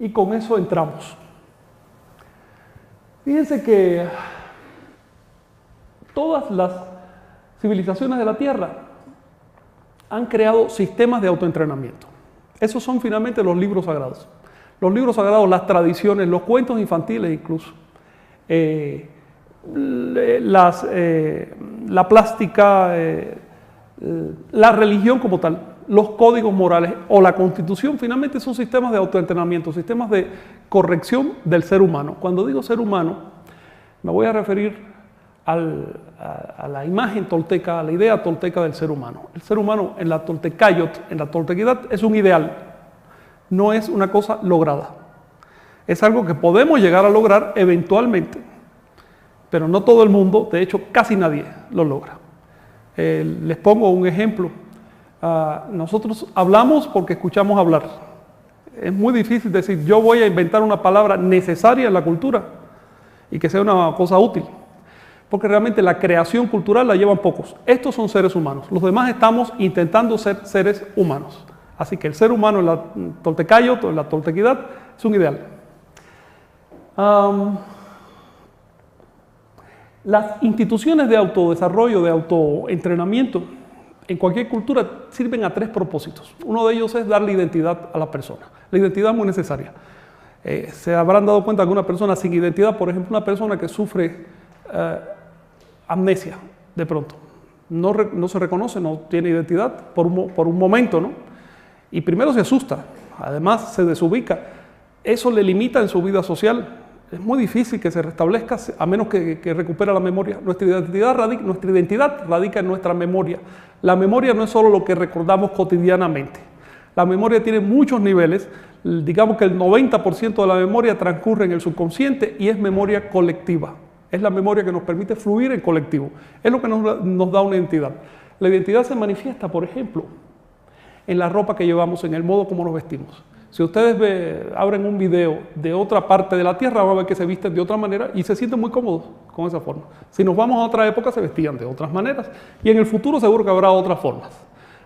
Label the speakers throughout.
Speaker 1: Y con eso entramos. Fíjense que todas las civilizaciones de la Tierra han creado sistemas de autoentrenamiento. Esos son finalmente los libros sagrados. Los libros sagrados, las tradiciones, los cuentos infantiles incluso. La plástica, la religión como tal, los códigos morales o la constitución finalmente son sistemas de autoentrenamiento, sistemas de corrección del ser humano. Cuando digo ser humano, me voy a referir a la imagen tolteca, a la idea tolteca del ser humano. El ser humano en la toltecayot, en la toltequidad, es un ideal, no es una cosa lograda. Es algo que podemos llegar a lograr eventualmente, pero no todo el mundo, de hecho casi nadie lo logra. Les pongo un ejemplo. Nosotros hablamos porque escuchamos hablar. Es muy difícil decir, yo voy a inventar una palabra necesaria en la cultura y que sea una cosa útil, porque realmente la creación cultural la llevan pocos. Estos son seres humanos, los demás estamos intentando ser seres humanos. Así que el ser humano en la toltecayot, en la toltequidad, es un ideal. Las instituciones de autodesarrollo, de autoentrenamiento, en cualquier cultura sirven a tres propósitos. Uno de ellos es darle identidad a la persona. La identidad es muy necesaria. Se habrán dado cuenta que una persona sin identidad, por ejemplo, una persona que sufre amnesia de pronto, no se reconoce, no tiene identidad por un momento, ¿no? Y primero se asusta, además se desubica. Eso le limita en su vida social. Es muy difícil que se restablezca a menos que recupere la memoria. Nuestra identidad radica en nuestra memoria. La memoria no es solo lo que recordamos cotidianamente. La memoria tiene muchos niveles. Digamos que el 90% de la memoria transcurre en el subconsciente y es memoria colectiva. Es la memoria que nos permite fluir en colectivo. Es lo que nos da una identidad. La identidad se manifiesta, por ejemplo, en la ropa que llevamos, en el modo como nos vestimos. Si ustedes abren un video de otra parte de la Tierra, van a ver que se visten de otra manera y se sienten muy cómodos con esa forma. Si nos vamos a otra época, se vestían de otras maneras y en el futuro seguro que habrá otras formas.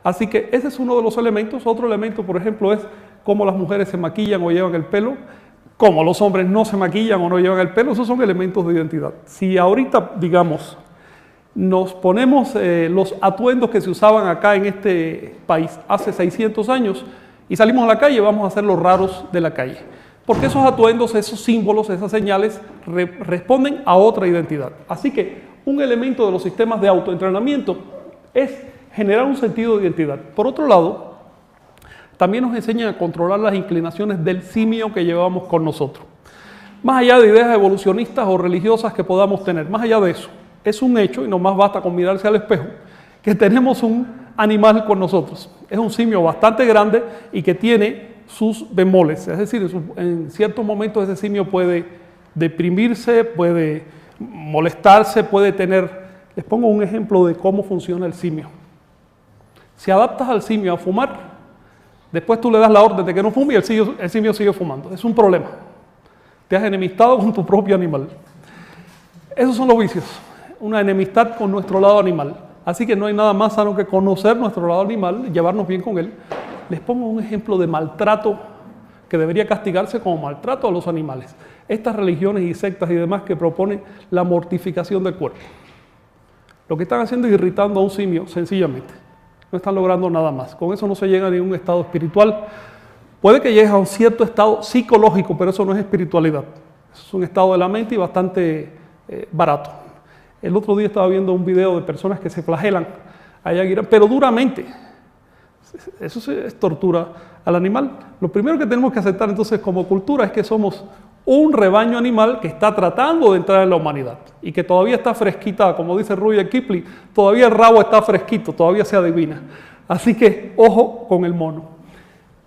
Speaker 1: Así que ese es uno de los elementos. Otro elemento, por ejemplo, es cómo las mujeres se maquillan o llevan el pelo, cómo los hombres no se maquillan o no llevan el pelo. Esos son elementos de identidad. Si ahorita, digamos, nos ponemos los atuendos que se usaban acá en este país hace 600 años, y salimos a la calle, vamos a ser los raros de la calle. Porque esos atuendos, esos símbolos, esas señales responden a otra identidad. Así que un elemento de los sistemas de autoentrenamiento es generar un sentido de identidad. Por otro lado, también nos enseñan a controlar las inclinaciones del simio que llevamos con nosotros. Más allá de ideas evolucionistas o religiosas que podamos tener, más allá de eso, es un hecho, y no más basta con mirarse al espejo, que tenemos un animal con nosotros. Es un simio bastante grande y que tiene sus bemoles, es decir, en ciertos momentos ese simio puede deprimirse, puede molestarse, puede tener... Les pongo un ejemplo de cómo funciona el simio. Si adaptas al simio a fumar, después tú le das la orden de que no fume y el simio sigue fumando. Es un problema. Te has enemistado con tu propio animal. Esos son los vicios, una enemistad con nuestro lado animal. Así que no hay nada más sano que conocer nuestro lado animal, llevarnos bien con él. Les pongo un ejemplo de maltrato que debería castigarse como maltrato a los animales. Estas religiones y sectas y demás que proponen la mortificación del cuerpo. Lo que están haciendo es irritando a un simio, sencillamente. No están logrando nada más. Con eso no se llega a ningún estado espiritual. Puede que llegue a un cierto estado psicológico, pero eso no es espiritualidad. Es un estado de la mente y bastante barato. El otro día estaba viendo un video de personas que se flagelan allá en Irán, pero duramente. Eso es tortura al animal. Lo primero que tenemos que aceptar entonces como cultura es que somos un rebaño animal que está tratando de entrar en la humanidad y que todavía está fresquita, como dice Rudyard Kipling, todavía el rabo está fresquito, todavía se adivina. Así que ojo con el mono.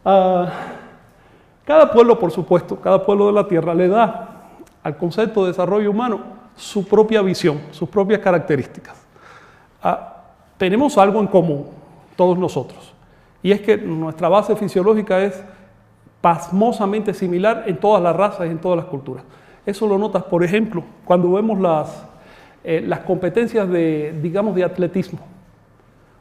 Speaker 1: Cada pueblo, por supuesto, cada pueblo de la tierra le da al concepto de desarrollo humano su propia visión, sus propias características. Tenemos algo en común, todos nosotros, y es que nuestra base fisiológica es pasmosamente similar en todas las razas y en todas las culturas. Eso lo notas, por ejemplo, cuando vemos las competencias digamos, de atletismo.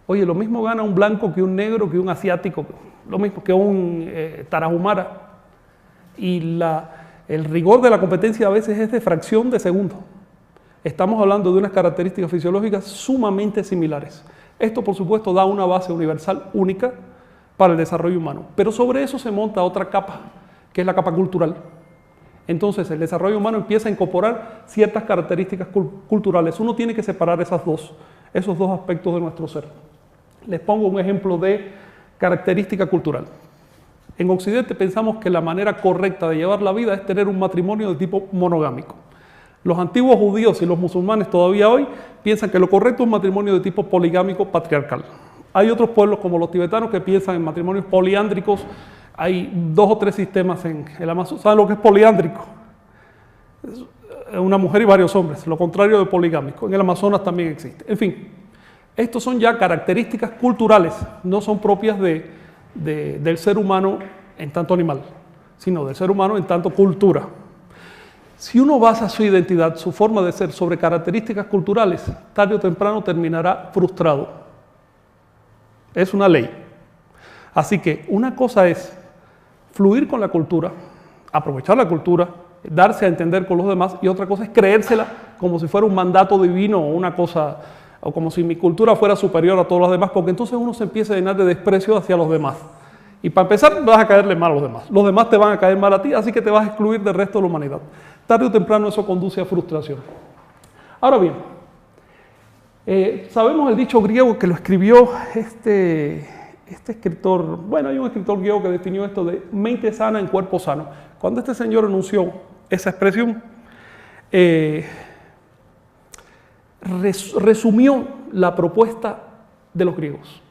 Speaker 1: Oye, lo mismo gana un blanco que un negro, que un asiático, lo mismo que un tarahumara. y el rigor de la competencia a veces es de fracción de segundo. Estamos hablando de unas características fisiológicas sumamente similares. Esto, por supuesto, da una base universal única para el desarrollo humano, pero sobre eso se monta otra capa, que es la capa cultural. Entonces, el desarrollo humano empieza a incorporar ciertas características culturales. Uno tiene que separar esos dos aspectos de nuestro ser. Les pongo un ejemplo de característica cultural. En Occidente pensamos que la manera correcta de llevar la vida es tener un matrimonio de tipo monogámico. Los antiguos judíos y los musulmanes todavía hoy piensan que lo correcto es un matrimonio de tipo poligámico patriarcal. Hay otros pueblos como los tibetanos que piensan en matrimonios poliándricos. Hay 2 o 3 sistemas en el Amazonas. ¿Saben lo que es poliándrico? Es una mujer y varios hombres, lo contrario de poligámico. En el Amazonas también existe. En fin, estos son ya características culturales, no son propias del ser humano en tanto animal, sino del ser humano en tanto cultura. Si uno basa su identidad, su forma de ser sobre características culturales, tarde o temprano terminará frustrado. Es una ley. Así que una cosa es fluir con la cultura, aprovechar la cultura, darse a entender con los demás, y otra cosa es creérsela como si fuera un mandato divino o una cosa, o como si mi cultura fuera superior a todos los demás, porque entonces uno se empieza a llenar de desprecio hacia los demás. Y para empezar vas a caerle mal a los demás te van a caer mal a ti, así que te vas a excluir del resto de la humanidad. Tarde o temprano eso conduce a frustración. Ahora bien, sabemos el dicho griego que lo escribió este escritor, bueno, hay un escritor griego que definió esto de mente sana en cuerpo sano. Cuando este señor enunció esa expresión, resumió la propuesta de los griegos.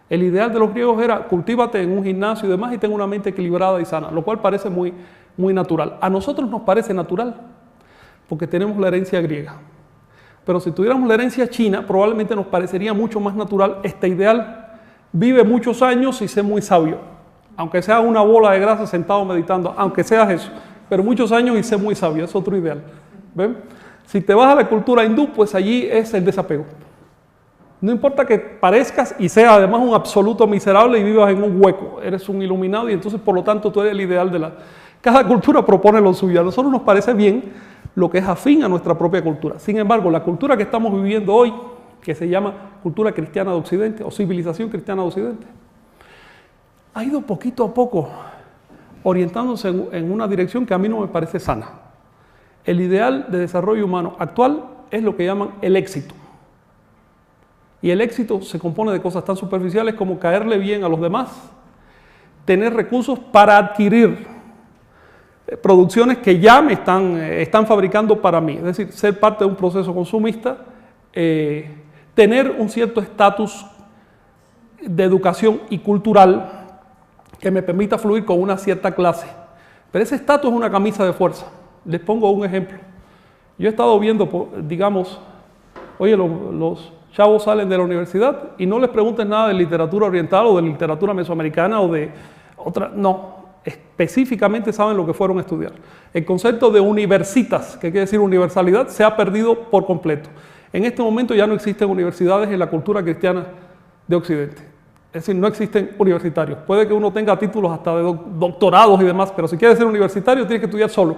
Speaker 1: El ideal de los griegos era cultívate en un gimnasio y demás y ten una mente equilibrada y sana, lo cual parece muy natural. A nosotros nos parece natural porque tenemos la herencia griega. Pero si tuviéramos la herencia china, probablemente nos parecería mucho más natural este ideal. Vive muchos años y sé muy sabio. Aunque sea una bola de grasa sentado meditando, aunque seas eso. Pero muchos años y sé muy sabio, es otro ideal. ¿Ven? Si te vas a la cultura hindú, pues allí es el desapego. No importa que parezcas y seas además un absoluto miserable y vivas en un hueco. Eres un iluminado y entonces por lo tanto tú eres el ideal de la... Cada cultura propone lo suyo. A nosotros nos parece bien lo que es afín a nuestra propia cultura. Sin embargo, la cultura que estamos viviendo hoy, que se llama cultura cristiana de Occidente o civilización cristiana de Occidente, ha ido poquito a poco orientándose en una dirección que a mí no me parece sana. El ideal de desarrollo humano actual es lo que llaman el éxito. Y el éxito se compone de cosas tan superficiales como caerle bien a los demás, tener recursos para adquirir producciones que ya me están fabricando para mí, es decir, ser parte de un proceso consumista, tener un cierto estatus de educación y cultural que me permita fluir con una cierta clase. Pero ese estatus es una camisa de fuerza. Les pongo un ejemplo. Yo he estado viendo, digamos, oye, los chavos salen de la universidad y no les preguntes nada de literatura oriental o de literatura mesoamericana o de otra, no. Específicamente saben lo que fueron a estudiar. El concepto de universitas, que quiere decir universalidad, se ha perdido por completo. En este momento ya no existen universidades en la cultura cristiana de Occidente. Es decir, no existen universitarios. Puede que uno tenga títulos hasta de doctorados y demás, pero si quieres ser universitario tienes que estudiar solo.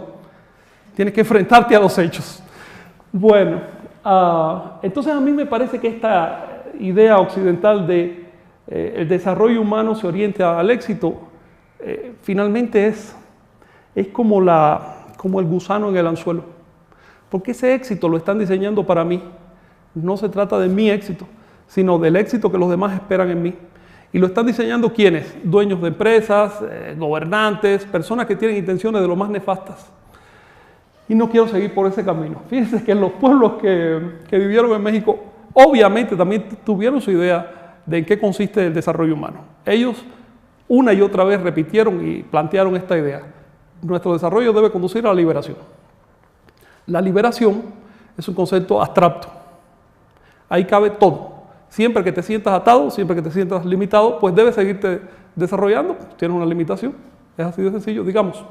Speaker 1: Tienes que enfrentarte a los hechos. Bueno, entonces a mí me parece que esta idea occidental de el desarrollo humano se orienta al éxito, finalmente es como el gusano en el anzuelo. Porque ese éxito lo están diseñando para mí. No se trata de mi éxito, sino del éxito que los demás esperan en mí. ¿Y lo están diseñando quiénes? Dueños de empresas, gobernantes, personas que tienen intenciones de lo más nefastas. Y no quiero seguir por ese camino. Fíjense que los pueblos que vivieron en México, obviamente también tuvieron su idea de en qué consiste el desarrollo humano. Ellos una y otra vez repitieron y plantearon esta idea. Nuestro desarrollo debe conducir a la liberación. La liberación es un concepto abstracto. Ahí cabe todo. Siempre que te sientas atado, siempre que te sientas limitado, pues debes seguirte desarrollando. Tienes una limitación. Es así de sencillo. Digamos,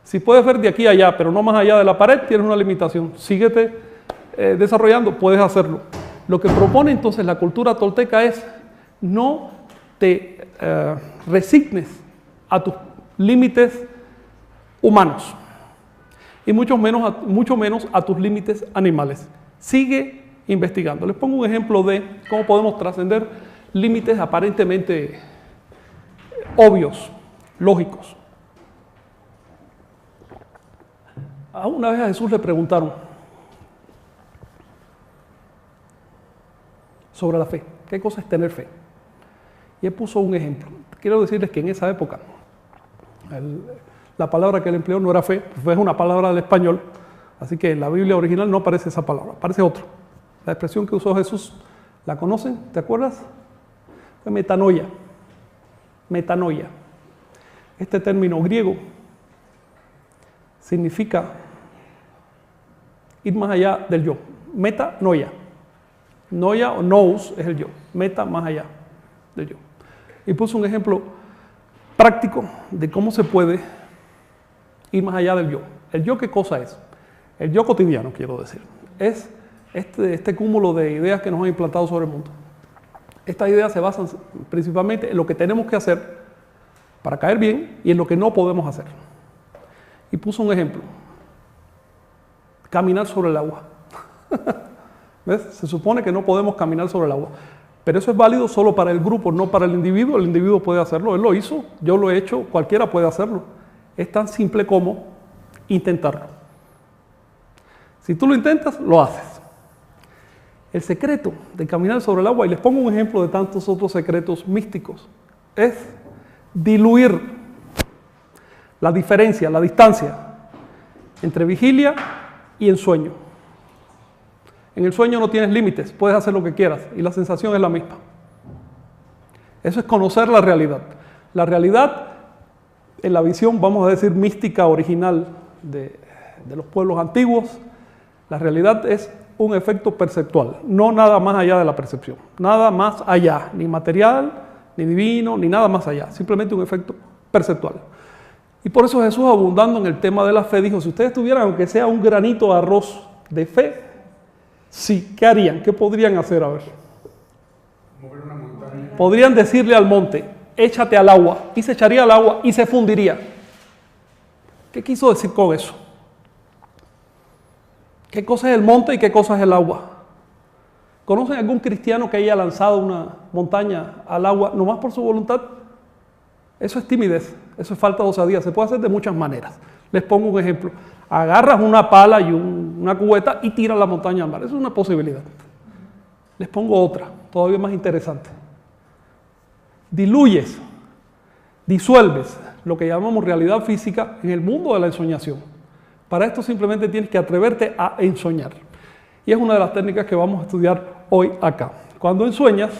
Speaker 1: si puedes ver de aquí a allá, pero no más allá de la pared, tienes una limitación. Síguete desarrollando, puedes hacerlo. Lo que propone entonces la cultura tolteca es no te resignes a tus límites humanos y mucho menos a tus límites animales. Sigue investigando. Les pongo un ejemplo de cómo podemos trascender límites aparentemente obvios, lógicos. Una vez a Jesús le preguntaron sobre la fe. ¿Qué cosa es tener fe? Y él puso un ejemplo. Quiero decirles que en esa época la palabra que él empleó no era fe, fue una palabra del español, así que en la Biblia original no aparece esa palabra, aparece otra. La expresión que usó Jesús, ¿la conocen? ¿Te acuerdas? Fue metanoia. Metanoia. Este término griego significa ir más allá del yo. Metanoia. Noia o nous es el yo. Meta, más allá del yo. Y puso un ejemplo práctico de cómo se puede ir más allá del yo. ¿El yo qué cosa es? El yo cotidiano, quiero decir. Es este cúmulo de ideas que nos han implantado sobre el mundo. Estas ideas se basan principalmente en lo que tenemos que hacer para caer bien y en lo que no podemos hacer. Y puso un ejemplo. Caminar sobre el agua. ¿Ves? Se supone que no podemos caminar sobre el agua. Pero eso es válido solo para el grupo, no para el individuo. El individuo puede hacerlo. Él lo hizo, yo lo he hecho, cualquiera puede hacerlo. Es tan simple como intentarlo. Si tú lo intentas, lo haces. El secreto de caminar sobre el agua, y les pongo un ejemplo de tantos otros secretos místicos, es diluir la diferencia, la distancia entre vigilia y ensueño. En el sueño no tienes límites, puedes hacer lo que quieras y la sensación es la misma. Eso es conocer la realidad. La realidad, en la visión, vamos a decir, mística original de los pueblos antiguos, la realidad es un efecto perceptual, no nada más allá de la percepción, nada más allá, ni material, ni divino, ni nada más allá, simplemente un efecto perceptual. Y por eso Jesús, abundando en el tema de la fe, dijo, si ustedes tuvieran, aunque sea un granito de arroz de fe, sí, ¿qué harían? ¿Qué podrían hacer? A ver.
Speaker 2: Mover una montaña.
Speaker 1: Podrían decirle al monte, échate al agua, y se echaría al agua y se fundiría. ¿Qué quiso decir con eso? ¿Qué cosa es el monte y qué cosa es el agua? ¿Conocen algún cristiano que haya lanzado una montaña al agua nomás por su voluntad? Eso es timidez, eso es falta de osadía, se puede hacer de muchas maneras. Les pongo un ejemplo. Agarras una pala y una cubeta y tiras la montaña al mar. Eso es una posibilidad. Les pongo otra, todavía más interesante. Diluyes, disuelves lo que llamamos realidad física en el mundo de la ensoñación. Para esto simplemente tienes que atreverte a ensoñar. Y es una de las técnicas que vamos a estudiar hoy acá. Cuando ensueñas,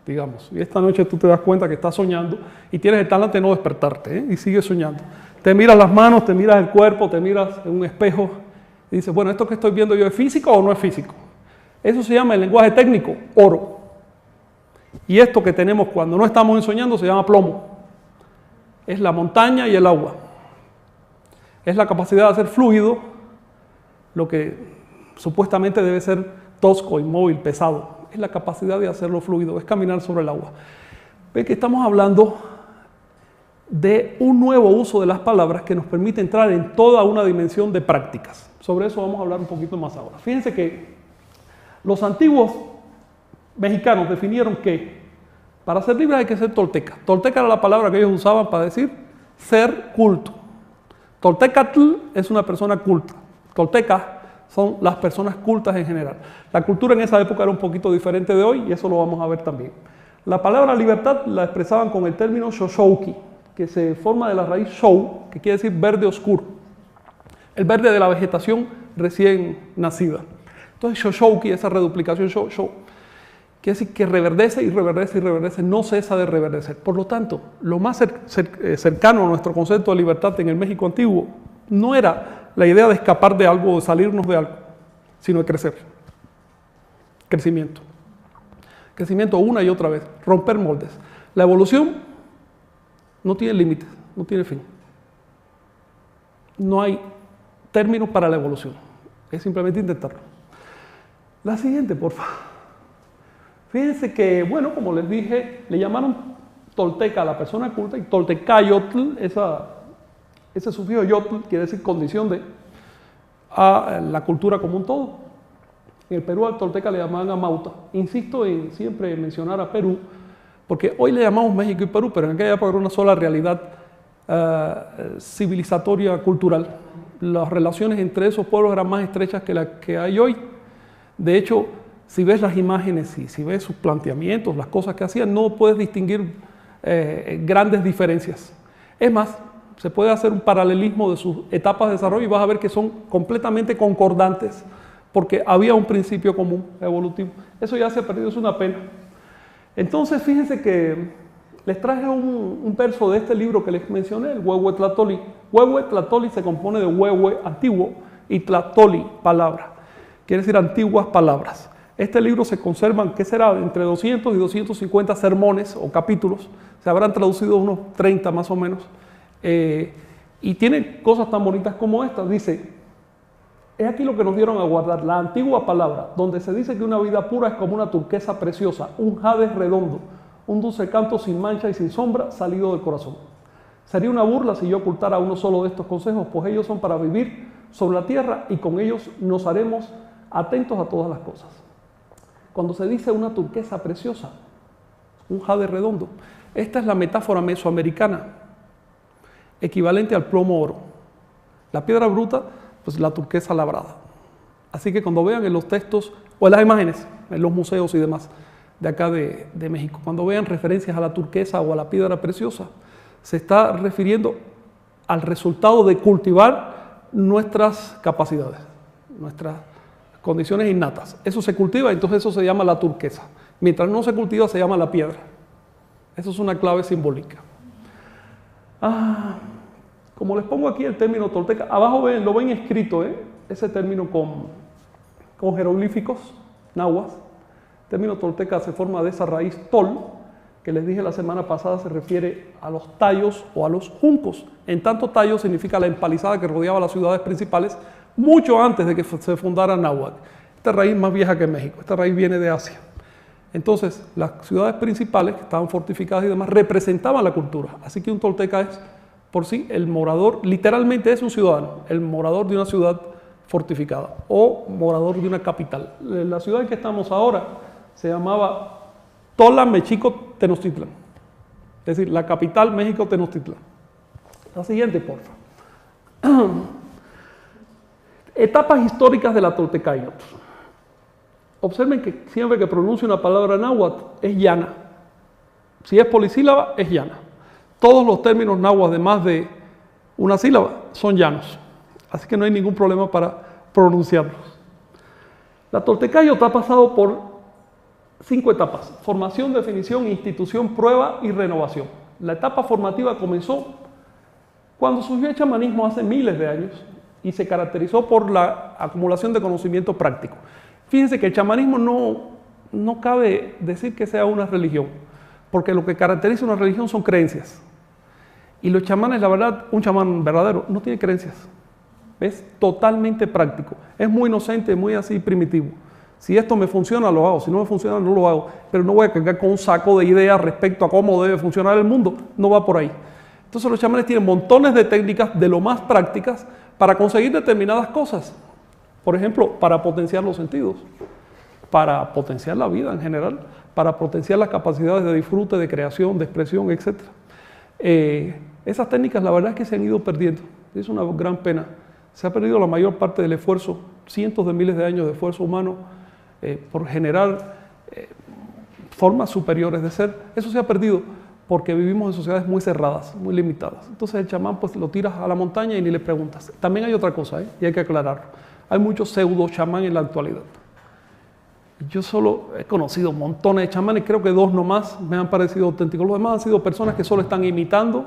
Speaker 1: digamos, y esta noche tú te das cuenta que estás soñando y tienes el talante de no despertarte, y sigues soñando. Te miras las manos, te miras el cuerpo, te miras en un espejo y dices, bueno, ¿esto que estoy viendo yo es físico o no es físico? Eso se llama, en lenguaje técnico, oro. Y esto que tenemos cuando no estamos ensoñando se llama plomo. Es la montaña y el agua. Es la capacidad de hacer fluido lo que supuestamente debe ser tosco, inmóvil, pesado. Es la capacidad de hacerlo fluido, es caminar sobre el agua. Ven que estamos hablando de un nuevo uso de las palabras que nos permite entrar en toda una dimensión de prácticas. Sobre eso vamos a hablar un poquito más ahora. Fíjense que los antiguos mexicanos definieron que para ser libres hay que ser tolteca. Tolteca era la palabra que ellos usaban para decir ser culto. Toltecatl es una persona culta. Toltecas son las personas cultas en general. La cultura en esa época era un poquito diferente de hoy y eso lo vamos a ver también. La palabra libertad la expresaban con el término xoxouqui, que se forma de la raíz xou, que quiere decir verde oscuro. El verde de la vegetación recién nacida. Entonces xoxouqui, esa reduplicación xou, quiere decir que reverdece y reverdece y reverdece, no cesa de reverdecer. Por lo tanto, lo más cercano a nuestro concepto de libertad en el México antiguo no era la idea de escapar de algo o de salirnos de algo, sino de crecer. Crecimiento. Crecimiento una y otra vez, romper moldes. La evolución no tiene límites, no tiene fin. No hay término para la evolución, es simplemente intentarlo. La siguiente, por favor. Fíjense que, bueno, como les dije, le llamaron tolteca a la persona culta y toltecayotl, esa Ese sufijo yotl quiere decir condición de, a la cultura como un todo. En el Perú al tolteca le llamaban amauta. Insisto en siempre mencionar a Perú, porque hoy le llamamos México y Perú, pero en aquella época era una sola realidad civilizatoria, cultural. Las relaciones entre esos pueblos eran más estrechas que las que hay hoy. De hecho, si ves las imágenes y si ves sus planteamientos, las cosas que hacían, no puedes distinguir grandes diferencias. Es más, se puede hacer un paralelismo de sus etapas de desarrollo y vas a ver que son completamente concordantes porque había un principio común evolutivo. Eso ya se ha perdido, es una pena. Entonces, fíjense que les traje un verso de este libro que les mencioné, el Huehue Tlahtoli. Huehue Tlahtoli se compone de huehue, antiguo, y Tlahtoli, palabra. Quiere decir antiguas palabras. Este libro se conservan, ¿qué será? Entre 200 y 250 sermones o capítulos. Se habrán traducido unos 30 más o menos. Y tiene cosas tan bonitas como estas. Dice, es aquí lo que nos dieron a guardar, la antigua palabra, donde se dice que una vida pura es como una turquesa preciosa, un jade redondo, un dulce canto sin mancha y sin sombra salido del corazón. Sería una burla si yo ocultara uno solo de estos consejos, pues ellos son para vivir sobre la tierra y con ellos nos haremos atentos a todas las cosas. Cuando se dice una turquesa preciosa, un jade redondo, esta es la metáfora mesoamericana, equivalente al plomo oro. La piedra bruta, pues la turquesa labrada. Así que cuando vean en los textos o en las imágenes, en los museos y demás de acá de México, cuando vean referencias a la turquesa o a la piedra preciosa, se está refiriendo al resultado de cultivar nuestras capacidades, nuestras condiciones innatas. Eso se cultiva, entonces eso se llama la turquesa. Mientras no se cultiva, se llama la piedra. Eso es una clave simbólica. Como les pongo aquí el término tolteca, abajo lo ven escrito, ese término con jeroglíficos, nahuas. El término tolteca se forma de esa raíz tol, que les dije la semana pasada se refiere a los tallos o a los juncos. En tanto tallo significa la empalizada que rodeaba las ciudades principales mucho antes de que se fundara Nahuatl. Esta raíz más vieja que México, esta raíz viene de Asia. Entonces, las ciudades principales, que estaban fortificadas y demás, representaban la cultura. Así que un tolteca es, por sí, el morador, literalmente es un ciudadano, el morador de una ciudad fortificada o morador de una capital. La ciudad en que estamos ahora se llamaba Tola Mexico Tenochtitlan, es decir, la capital México Tenochtitlan. La siguiente, por favor. Etapas históricas de la Toltecayotl. Observen que siempre que pronuncie una palabra náhuatl es llana. Si es polisílaba, es llana. Todos los términos náhuatl de más de una sílaba son llanos. Así que no hay ningún problema para pronunciarlos. La Toltecayotl ha pasado por 5 etapas: formación, definición, institución, prueba y renovación. La etapa formativa comenzó cuando surgió el chamanismo hace miles de años y se caracterizó por la acumulación de conocimiento práctico. Fíjense que el chamanismo no cabe decir que sea una religión, porque lo que caracteriza una religión son creencias. Y los chamanes, la verdad, un chamán verdadero no tiene creencias. Es totalmente práctico. Es muy inocente, muy así primitivo. Si esto me funciona, lo hago. Si no me funciona, no lo hago. Pero no voy a cargar con un saco de ideas respecto a cómo debe funcionar el mundo. No va por ahí. Entonces los chamanes tienen montones de técnicas de lo más prácticas para conseguir determinadas cosas. Por ejemplo, para potenciar los sentidos, para potenciar la vida en general, para potenciar las capacidades de disfrute, de creación, de expresión, etc. Esas técnicas la verdad es que se han ido perdiendo. Es una gran pena. Se ha perdido la mayor parte del esfuerzo, cientos de miles de años de esfuerzo humano por generar formas superiores de ser. Eso se ha perdido porque vivimos en sociedades muy cerradas, muy limitadas. Entonces el chamán pues lo tiras a la montaña y ni le preguntas. También hay otra cosa, y hay que aclararlo. Hay muchos pseudo chamán en la actualidad. Yo solo he conocido montones de chamanes, creo que 2 nomás me han parecido auténticos. Los demás han sido personas que solo están imitando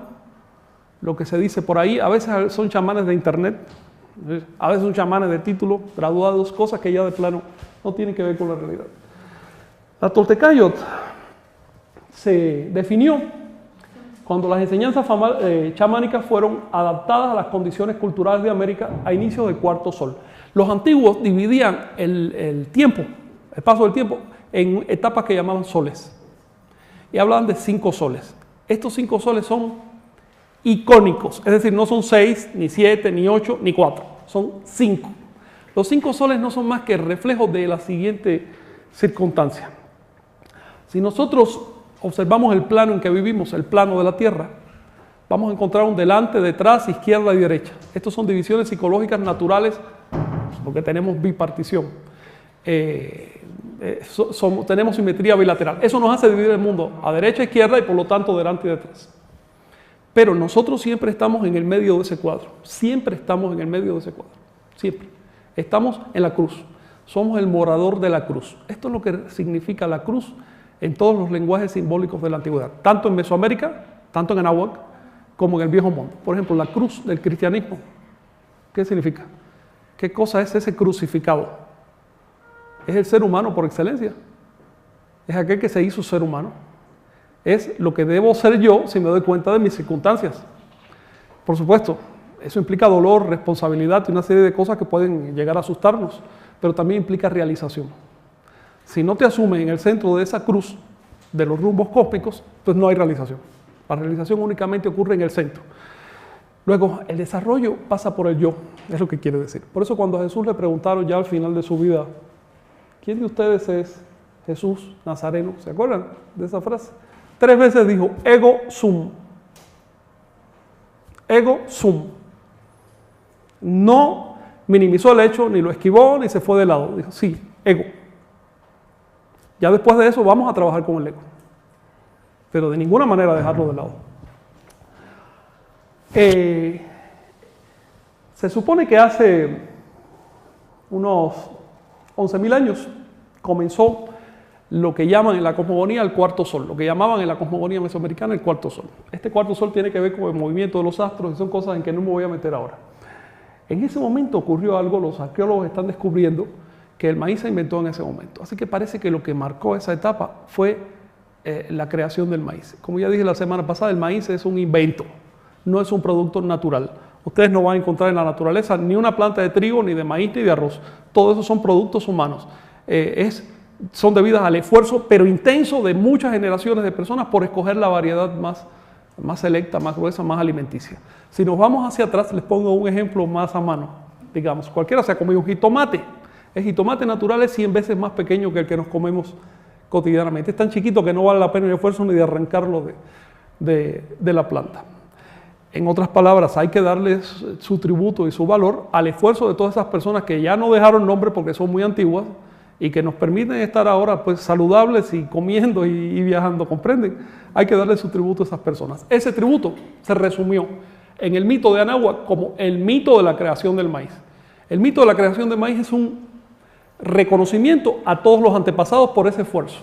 Speaker 1: lo que se dice por ahí. A veces son chamanes de internet, a veces son chamanes de título, graduados, cosas que ya de plano no tienen que ver con la realidad. La Toltecayotl se definió cuando las enseñanzas chamánicas fueron adaptadas a las condiciones culturales de América a inicios del Cuarto Sol. Los antiguos dividían el tiempo, el paso del tiempo, en etapas que llamaban soles. Y hablaban de 5 soles. Estos 5 soles son icónicos, es decir, no son 6, ni 7, ni 8, ni 4, son 5. Los 5 soles no son más que reflejos de la siguiente circunstancia. Si nosotros observamos el plano en que vivimos, el plano de la Tierra, vamos a encontrar un delante, detrás, izquierda y derecha. Estas son divisiones psicológicas naturales porque tenemos bipartición. Tenemos simetría bilateral. Eso nos hace dividir el mundo a derecha, izquierda y por lo tanto delante y detrás. Pero nosotros siempre estamos en el medio de ese cuadro. Siempre estamos en el medio de ese cuadro. Siempre. Estamos en la cruz. Somos el morador de la cruz. Esto es lo que significa la cruz en todos los lenguajes simbólicos de la antigüedad. Tanto en Mesoamérica, tanto en Anáhuac, como en el Viejo Mundo. Por ejemplo, la cruz del cristianismo. ¿Qué significa? ¿Qué cosa es ese crucificado? Es el ser humano por excelencia. Es aquel que se hizo ser humano. Es lo que debo ser yo si me doy cuenta de mis circunstancias. Por supuesto, eso implica dolor, responsabilidad y una serie de cosas que pueden llegar a asustarnos, pero también implica realización. Si no te asumes en el centro de esa cruz de los rumbos cósmicos, pues no hay realización. La realización únicamente ocurre en el centro. Luego, el desarrollo pasa por el yo, es lo que quiere decir. Por eso cuando a Jesús le preguntaron ya al final de su vida, ¿quién de ustedes es Jesús Nazareno? ¿Se acuerdan de esa frase? 3 veces dijo, ego sum. Ego sum. No minimizó el hecho, ni lo esquivó, ni se fue de lado. Dijo, sí, ego. Ya después de eso vamos a trabajar con el ego. Pero de ninguna manera dejarlo de lado. Se supone que hace unos 11.000 años comenzó lo que llaman en la cosmogonía el cuarto sol, lo que llamaban en la cosmogonía mesoamericana el cuarto sol. Este cuarto sol tiene que ver con el movimiento de los astros y son cosas en que no me voy a meter ahora. En ese momento ocurrió algo, los arqueólogos están descubriendo que el maíz se inventó en ese momento. Así que parece que lo que marcó esa etapa fue la creación del maíz. Como ya dije la semana pasada, el maíz es un invento, no es un producto natural. Ustedes no van a encontrar en la naturaleza ni una planta de trigo, ni de maíz, ni de arroz. Todo eso son productos humanos. Son debidas al esfuerzo, pero intenso, de muchas generaciones de personas por escoger la variedad más selecta, más gruesa, más alimenticia. Si nos vamos hacia atrás, les pongo un ejemplo más a mano. Digamos, cualquiera se ha comido un jitomate. El jitomate natural es 100 veces más pequeño que el que nos comemos cotidianamente. Es tan chiquito que no vale la pena el esfuerzo ni de arrancarlo de la planta. En otras palabras, hay que darles su tributo y su valor al esfuerzo de todas esas personas que ya no dejaron nombre porque son muy antiguas y que nos permiten estar ahora pues saludables y comiendo y viajando, ¿comprenden? Hay que darle su tributo a esas personas. Ese tributo se resumió en el mito de Anáhuac como el mito de la creación del maíz. El mito de la creación del maíz es un reconocimiento a todos los antepasados por ese esfuerzo.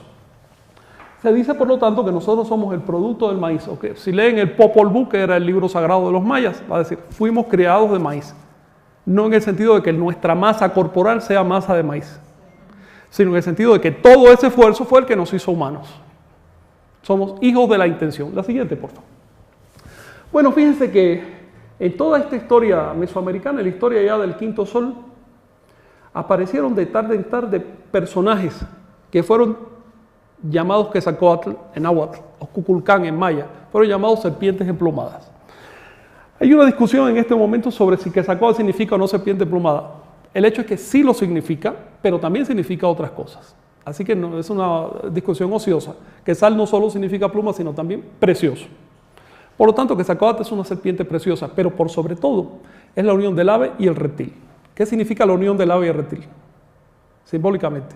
Speaker 1: Se dice, por lo tanto, que nosotros somos el producto del maíz. Okay. Si leen el Popol Vuh, que era el libro sagrado de los mayas, va a decir, fuimos creados de maíz. No en el sentido de que nuestra masa corporal sea masa de maíz, sino en el sentido de que todo ese esfuerzo fue el que nos hizo humanos. Somos hijos de la intención. La siguiente, por favor. Bueno, fíjense que en toda esta historia mesoamericana, en la historia ya del quinto sol, aparecieron de tarde en tarde personajes que fueron llamados Quetzalcóatl en náhuatl o Kukulcán en maya, fueron llamados serpientes emplumadas. Hay una discusión en este momento sobre si Quetzalcóatl significa o no serpiente emplumada. El hecho es que sí lo significa, pero también significa otras cosas. Así que no es una discusión ociosa. Quetzal no solo significa pluma, sino también precioso. Por lo tanto, Quetzalcóatl es una serpiente preciosa, pero por sobre todo es la unión del ave y el reptil. ¿Qué significa la unión del ave y el reptil? Simbólicamente.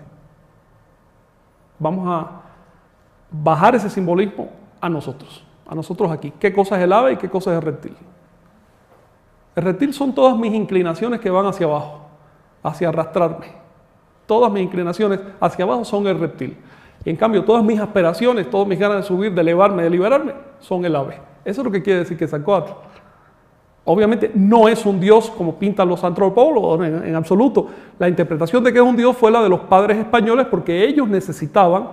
Speaker 1: Vamos a bajar ese simbolismo a nosotros aquí. ¿Qué cosa es el ave y qué cosa es el reptil? El reptil son todas mis inclinaciones que van hacia abajo, hacia arrastrarme. Todas mis inclinaciones hacia abajo son el reptil. Y en cambio, todas mis aspiraciones, todas mis ganas de subir, de elevarme, de liberarme, son el ave. Eso es lo que quiere decir Quetzalcóatl. Obviamente no es un dios como pintan los antropólogos en absoluto. La interpretación de que es un dios fue la de los padres españoles porque ellos necesitaban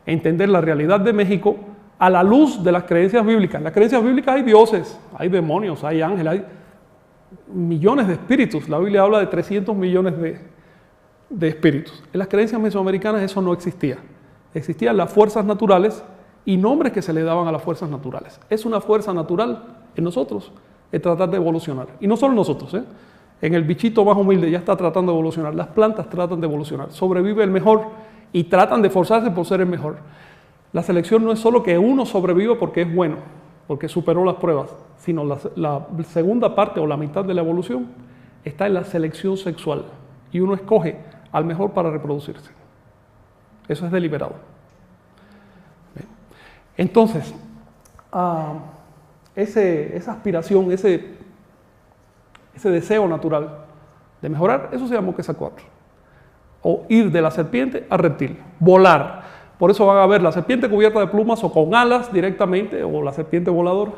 Speaker 1: entender la realidad de México a la luz de las creencias bíblicas. En las creencias bíblicas hay dioses, hay demonios, hay ángeles, hay millones de espíritus. La Biblia habla de 300 millones de espíritus. En las creencias mesoamericanas eso no existía. Existían las fuerzas naturales y nombres que se le daban a las fuerzas naturales. Es una fuerza natural en nosotros es tratar de evolucionar. Y no solo nosotros, en el bichito más humilde ya está tratando de evolucionar. Las plantas tratan de evolucionar. Sobrevive el mejor y tratan de esforzarse por ser el mejor. La selección no es solo que uno sobreviva porque es bueno, porque superó las pruebas, sino la segunda parte o la mitad de la evolución está en la selección sexual. Y uno escoge al mejor para reproducirse. Eso es deliberado. Entonces, esa aspiración, ese deseo natural de mejorar, eso se llama Quetzalcóatl. O ir de la serpiente al reptil, volar. Por eso van a ver la serpiente cubierta de plumas o con alas directamente, o la serpiente voladora.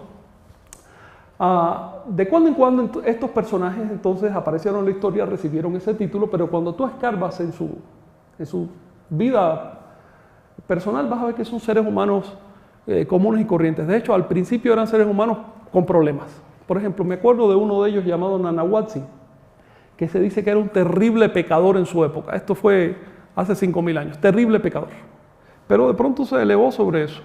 Speaker 1: De cuando en cuando estos personajes entonces aparecieron en la historia, recibieron ese título, pero cuando tú escarbas en su vida personal vas a ver que son seres humanos comunes y corrientes. De hecho, al principio eran seres humanos con problemas. Por ejemplo, me acuerdo de uno de ellos llamado Nanahuatzin, que se dice que era un terrible pecador en su época. Esto fue hace 5.000 años, terrible pecador. Pero de pronto se elevó sobre eso.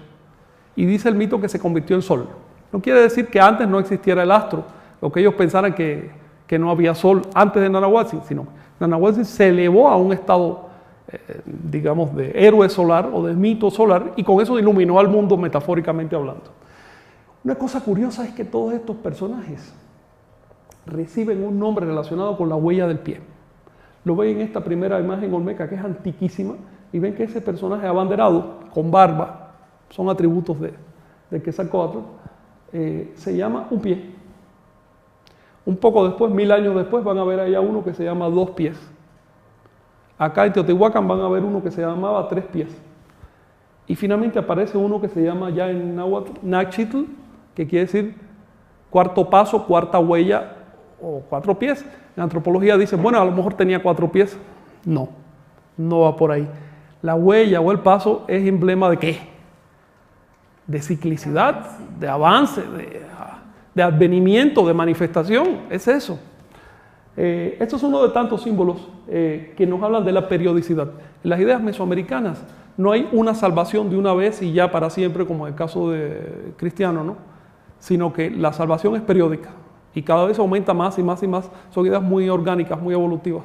Speaker 1: Y dice el mito que se convirtió en sol. No quiere decir que antes no existiera el astro, o que ellos pensaran que no había sol antes de Nanahuatzin, sino Nanahuatzin se elevó a un estado, digamos, de héroe solar o de mito solar, y con eso iluminó al mundo metafóricamente hablando. Una cosa curiosa es que todos estos personajes reciben un nombre relacionado con la huella del pie. Lo ven en esta primera imagen olmeca, que es antiquísima, y ven que ese personaje abanderado, con barba, son atributos de Quetzalcóatl, se llama un pie. Un poco después, 1000 años después, van a ver allá uno que se llama 2 pies. Acá en Teotihuacán van a ver uno que se llamaba 3 pies. Y finalmente aparece uno que se llama ya en náhuatl Nachitl, que quiere decir cuarto paso, cuarta huella o 4 pies. En antropología dicen, bueno, a lo mejor tenía 4 pies. No, no va por ahí. La huella o el paso es emblema ¿de qué? De ciclicidad, de avance, de advenimiento, de manifestación. Es eso. Esto es uno de tantos símbolos que nos hablan de la periodicidad. En las ideas mesoamericanas no hay una salvación de una vez y ya para siempre, como en el caso de cristiano, ¿no? Sino que la salvación es periódica y cada vez aumenta más y más y más. Son ideas muy orgánicas, muy evolutivas.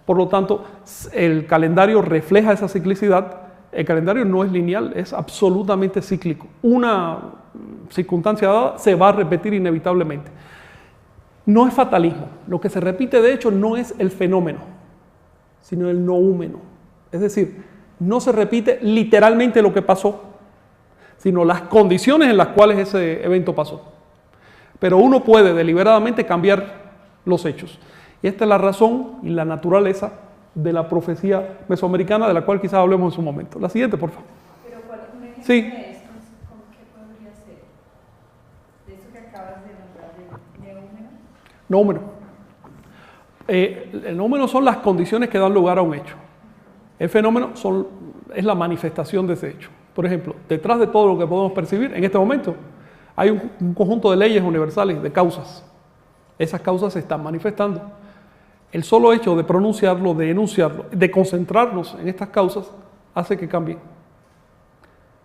Speaker 1: Por lo tanto, el calendario refleja esa ciclicidad. El calendario no es lineal, es absolutamente cíclico. Una circunstancia dada se va a repetir inevitablemente. No es fatalismo. Lo que se repite, de hecho, no es el fenómeno, sino el noúmeno. Es decir, no se repite literalmente lo que pasó, sino las condiciones en las cuales ese evento pasó. Pero uno puede deliberadamente cambiar los hechos. Y esta es la razón y la naturaleza de la profecía mesoamericana, de la cual quizás hablemos en su momento. La siguiente, por favor.
Speaker 3: Pero un ejemplo
Speaker 1: Sí.
Speaker 3: de esto, ¿cómo qué podría ser? De eso que acabas de nombrar, de neúmeno.
Speaker 1: Noúmeno. El noúmeno son las condiciones que dan lugar a un hecho. El fenómeno es la manifestación de ese hecho. Por ejemplo, detrás de todo lo que podemos percibir en este momento, hay un conjunto de leyes universales, de causas. Esas causas se están manifestando. El solo hecho de pronunciarlo, de enunciarlo, de concentrarnos en estas causas, hace que cambien.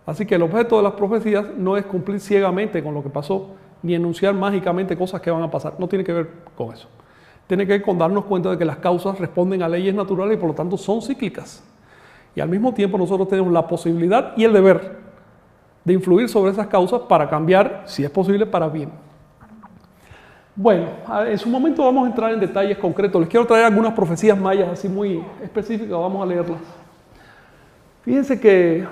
Speaker 1: Así que el objeto de las profecías no es cumplir ciegamente con lo que pasó, ni enunciar mágicamente cosas que van a pasar. No tiene que ver con eso. Tiene que ver con darnos cuenta de que las causas responden a leyes naturales y por lo tanto son cíclicas. Y al mismo tiempo nosotros tenemos la posibilidad y el deber de influir sobre esas causas para cambiar, si es posible, para bien. Bueno, en su momento vamos a entrar en detalles concretos. Les quiero traer algunas profecías mayas así muy específicas, vamos a leerlas. Fíjense que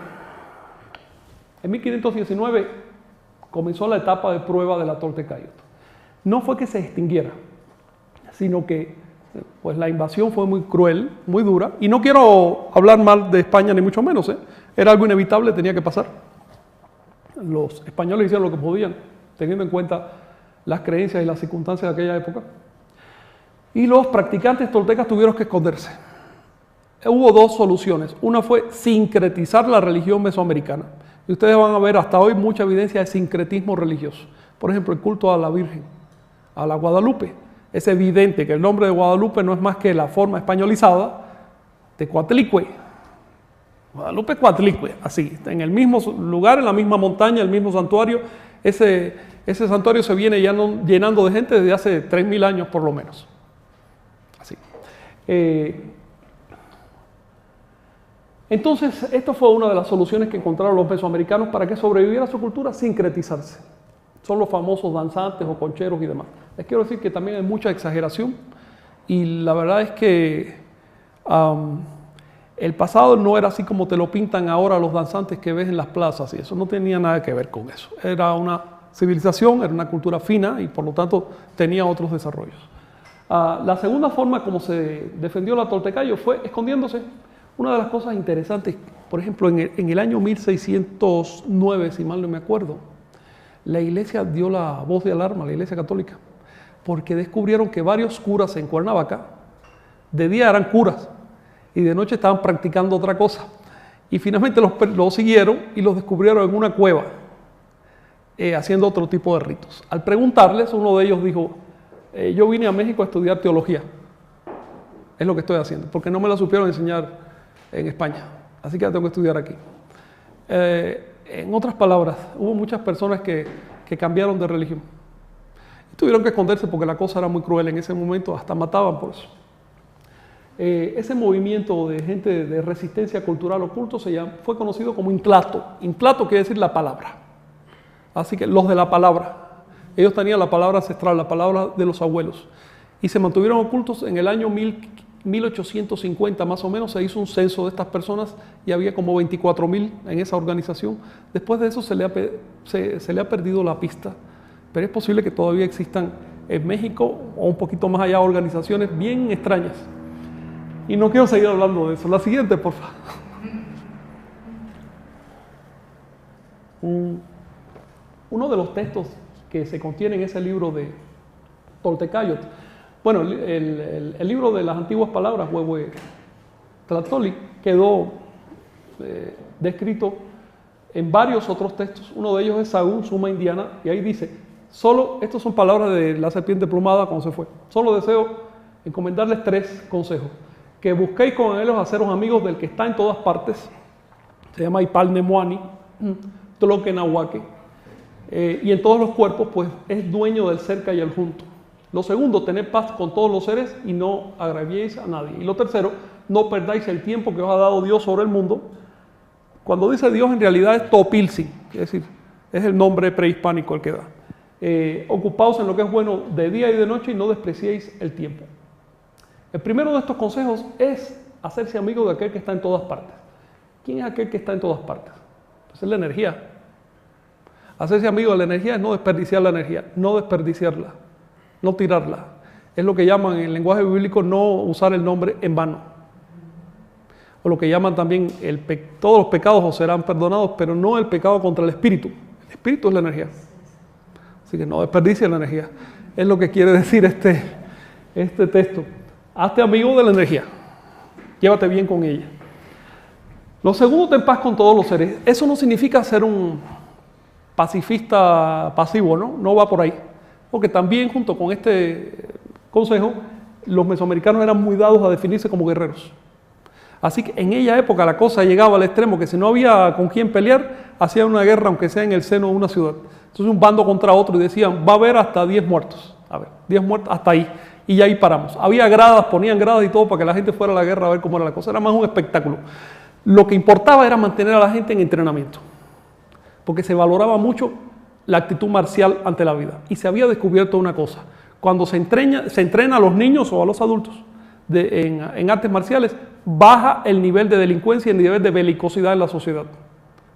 Speaker 1: en 1519 comenzó la etapa de prueba de la Toltecayo. No fue que se extinguiera, sino que pues, la invasión fue muy cruel, muy dura. Y no quiero hablar mal de España ni mucho menos, era algo inevitable, tenía que pasar. Los españoles hicieron lo que podían, teniendo en cuenta las creencias y las circunstancias de aquella época. Y los practicantes toltecas tuvieron que esconderse. Hubo dos soluciones. Una fue sincretizar la religión mesoamericana. Y ustedes van a ver hasta hoy mucha evidencia de sincretismo religioso. Por ejemplo, el culto a la Virgen, a la Guadalupe. Es evidente que el nombre de Guadalupe no es más que la forma españolizada de Coatlicue. Guadalupe Coatlicue, así, en el mismo lugar, en la misma montaña, el mismo santuario. ese santuario se viene llenando de gente desde hace 3000 años por lo menos. Así. Entonces, esto fue una de las soluciones que encontraron los mesoamericanos para que sobreviviera su cultura, sincretizarse. Son los famosos danzantes o concheros y demás. Les quiero decir que también hay mucha exageración y la verdad es que el pasado no era así como te lo pintan ahora los danzantes que ves en las plazas y eso no tenía nada que ver con eso. Era una civilización, era una cultura fina y por lo tanto tenía otros desarrollos. La segunda forma como se defendió la Toltecayo fue escondiéndose. Una de las cosas interesantes, por ejemplo, en el año 1609, si mal no me acuerdo, la iglesia dio la voz de alarma, la iglesia católica, porque descubrieron que varios curas en Cuernavaca, de día eran curas y de noche estaban practicando otra cosa. Y finalmente los siguieron y los descubrieron en una cueva, haciendo otro tipo de ritos. Al preguntarles, uno de ellos dijo, yo vine a México a estudiar teología, es lo que estoy haciendo, porque no me la supieron enseñar en España, así que la tengo que estudiar aquí. En otras palabras, hubo muchas personas que cambiaron de religión. Tuvieron que esconderse porque la cosa era muy cruel en ese momento, hasta mataban por eso. Ese movimiento de gente de resistencia cultural oculto fue conocido como Intlato. Intlato quiere decir la palabra. Así que los de la palabra. Ellos tenían la palabra ancestral, la palabra de los abuelos. Y se mantuvieron ocultos en el año 1850 más o menos, se hizo un censo de estas personas y había como 24,000 en esa organización. Después de eso se le ha perdido la pista, pero es posible que todavía existan en México o un poquito más allá organizaciones bien extrañas. Y no quiero seguir hablando de eso. La siguiente, por favor. Uno de los textos que se contiene en ese libro de Toltecayot, bueno, el libro de las antiguas palabras, Huehuetlactoli, quedó descrito en varios otros textos. Uno de ellos es Sahún, Suma Indiana, y ahí dice, estas son palabras de la serpiente plumada cuando se fue, solo deseo encomendarles 3 consejos. Que busquéis con ellos haceros amigos del que está en todas partes, se llama Ipal Nemoani, Tloquenahuaque, y en todos los cuerpos, pues es dueño del cerca y el junto. Lo segundo, tener paz con todos los seres y no agraviéis a nadie. Y lo tercero, no perdáis el tiempo que os ha dado Dios sobre el mundo. Cuando dice Dios, en realidad es Topilsi, es decir, es el nombre prehispánico el que da. Ocupaos en lo que es bueno de día y de noche y no despreciéis el tiempo. El primero de estos consejos es hacerse amigo de aquel que está en todas partes. ¿Quién es aquel que está en todas partes? Pues es la energía. Hacerse amigo de la energía es no desperdiciar la energía, no desperdiciarla, no tirarla. Es lo que llaman en el lenguaje bíblico no usar el nombre en vano. O lo que llaman también todos los pecados os serán perdonados, pero no el pecado contra el espíritu. El espíritu es la energía. Así que no desperdicie la energía. Es lo que quiere decir este texto. Hazte amigo de la energía. Llévate bien con ella. Lo segundo, ten paz con todos los seres. Eso no significa ser un pacifista pasivo, ¿no? No va por ahí. Porque también junto con este consejo, los mesoamericanos eran muy dados a definirse como guerreros. Así que en aquella época la cosa llegaba al extremo que si no había con quién pelear, hacían una guerra aunque sea en el seno de una ciudad. Entonces un bando contra otro y decían, va a haber hasta 10 muertos. A ver, 10 muertos hasta ahí. Y ya ahí paramos. Había gradas, ponían gradas y todo para que la gente fuera a la guerra a ver cómo era la cosa. Era más un espectáculo. Lo que importaba era mantener a la gente en entrenamiento. Porque se valoraba mucho la actitud marcial ante la vida. Y se había descubierto una cosa. Cuando se entrena a los niños o a los adultos en artes marciales, baja el nivel de delincuencia y el nivel de belicosidad en la sociedad.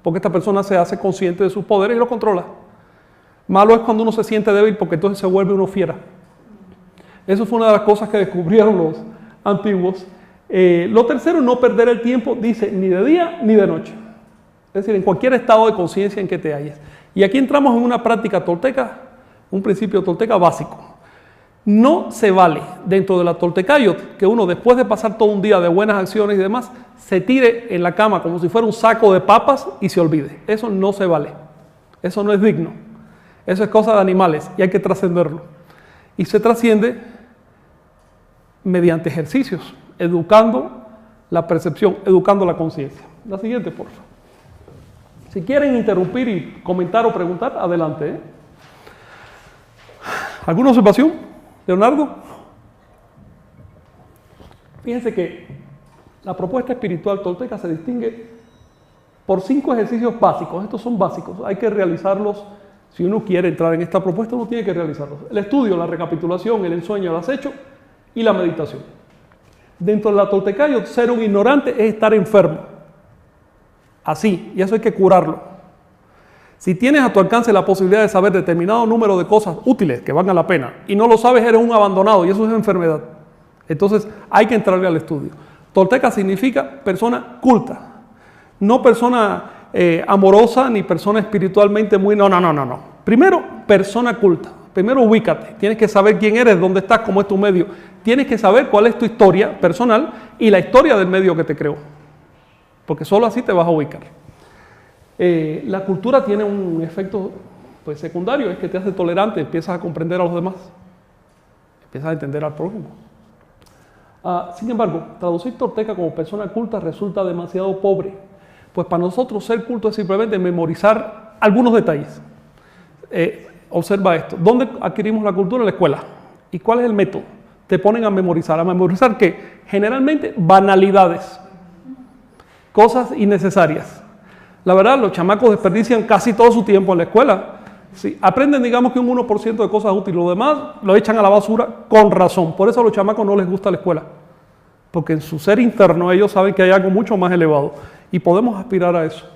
Speaker 1: Porque esta persona se hace consciente de sus poderes y los controla. Malo es cuando uno se siente débil porque entonces se vuelve uno fiera. Eso fue una de las cosas que descubrieron los antiguos. Lo tercero, no perder el tiempo, dice, ni de día ni de noche. Es decir, en cualquier estado de conciencia en que te halles. Y aquí entramos en una práctica tolteca, un principio tolteca básico. No se vale dentro de la Toltecayot que uno después de pasar todo un día de buenas acciones y demás, se tire en la cama como si fuera un saco de papas y se olvide. Eso no se vale. Eso no es digno. Eso es cosa de animales y hay que trascenderlo. Y se trasciende mediante ejercicios, educando la percepción, educando la conciencia. La siguiente, por favor. Si quieren interrumpir y comentar o preguntar, adelante. ¿Alguna observación, Leonardo? Fíjense que la propuesta espiritual tolteca se distingue por 5 ejercicios básicos. Estos son básicos, hay que realizarlos. Si uno quiere entrar en esta propuesta, uno tiene que realizarlos. El estudio, la recapitulación, el ensueño, el acecho y la meditación. Dentro de la toltecayo, ser un ignorante es estar enfermo. Así, y eso hay que curarlo. Si tienes a tu alcance la posibilidad de saber determinado número de cosas útiles que valgan la pena y no lo sabes, eres un abandonado y eso es enfermedad. Entonces hay que entrarle al estudio. Tolteca significa persona culta, no persona amorosa ni persona espiritualmente muy... No. Primero, persona culta. Primero ubícate. Tienes que saber quién eres, dónde estás, cómo es tu medio. Tienes que saber cuál es tu historia personal y la historia del medio que te creó. Porque solo así te vas a ubicar. La cultura tiene un efecto pues, secundario, es que te hace tolerante, empiezas a comprender a los demás. Empiezas a entender al prójimo. Sin embargo, traducir tolteca como persona culta resulta demasiado pobre. Pues para nosotros ser culto es simplemente memorizar algunos detalles. Observa esto. ¿Dónde adquirimos la cultura? En la escuela. ¿Y cuál es el método? Te ponen a memorizar. ¿A memorizar qué? Generalmente banalidades. Cosas innecesarias. La verdad, los chamacos desperdician casi todo su tiempo en la escuela. Sí, aprenden, digamos que un 1% de cosas útiles. Lo demás lo echan a la basura con razón. Por eso a los chamacos no les gusta la escuela. Porque en su ser interno ellos saben que hay algo mucho más elevado. Y podemos aspirar a eso.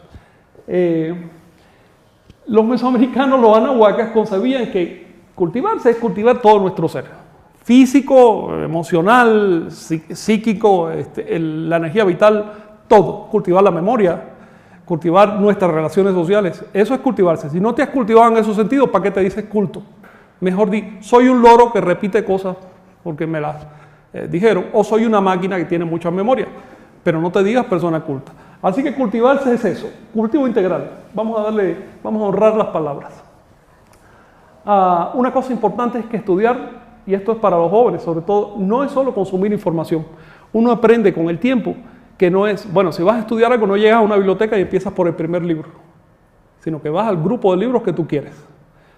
Speaker 1: Los mesoamericanos, los anahuacas, concebían que cultivarse es cultivar todo nuestro ser. Físico, emocional, psíquico, la energía vital, todo. Cultivar la memoria, cultivar nuestras relaciones sociales. Eso es cultivarse. Si no te has cultivado en esos sentidos, ¿para qué te dices culto? Mejor di, soy un loro que repite cosas porque me las dijeron. O soy una máquina que tiene mucha memoria. Pero no te digas persona culta. Así que cultivarse es eso, cultivo integral. Vamos a honrar las palabras. Una cosa importante es que estudiar, y esto es para los jóvenes sobre todo, no es solo consumir información. Uno aprende con el tiempo que no es, bueno, si vas a estudiar algo no llegas a una biblioteca y empiezas por el primer libro, sino que vas al grupo de libros que tú quieres.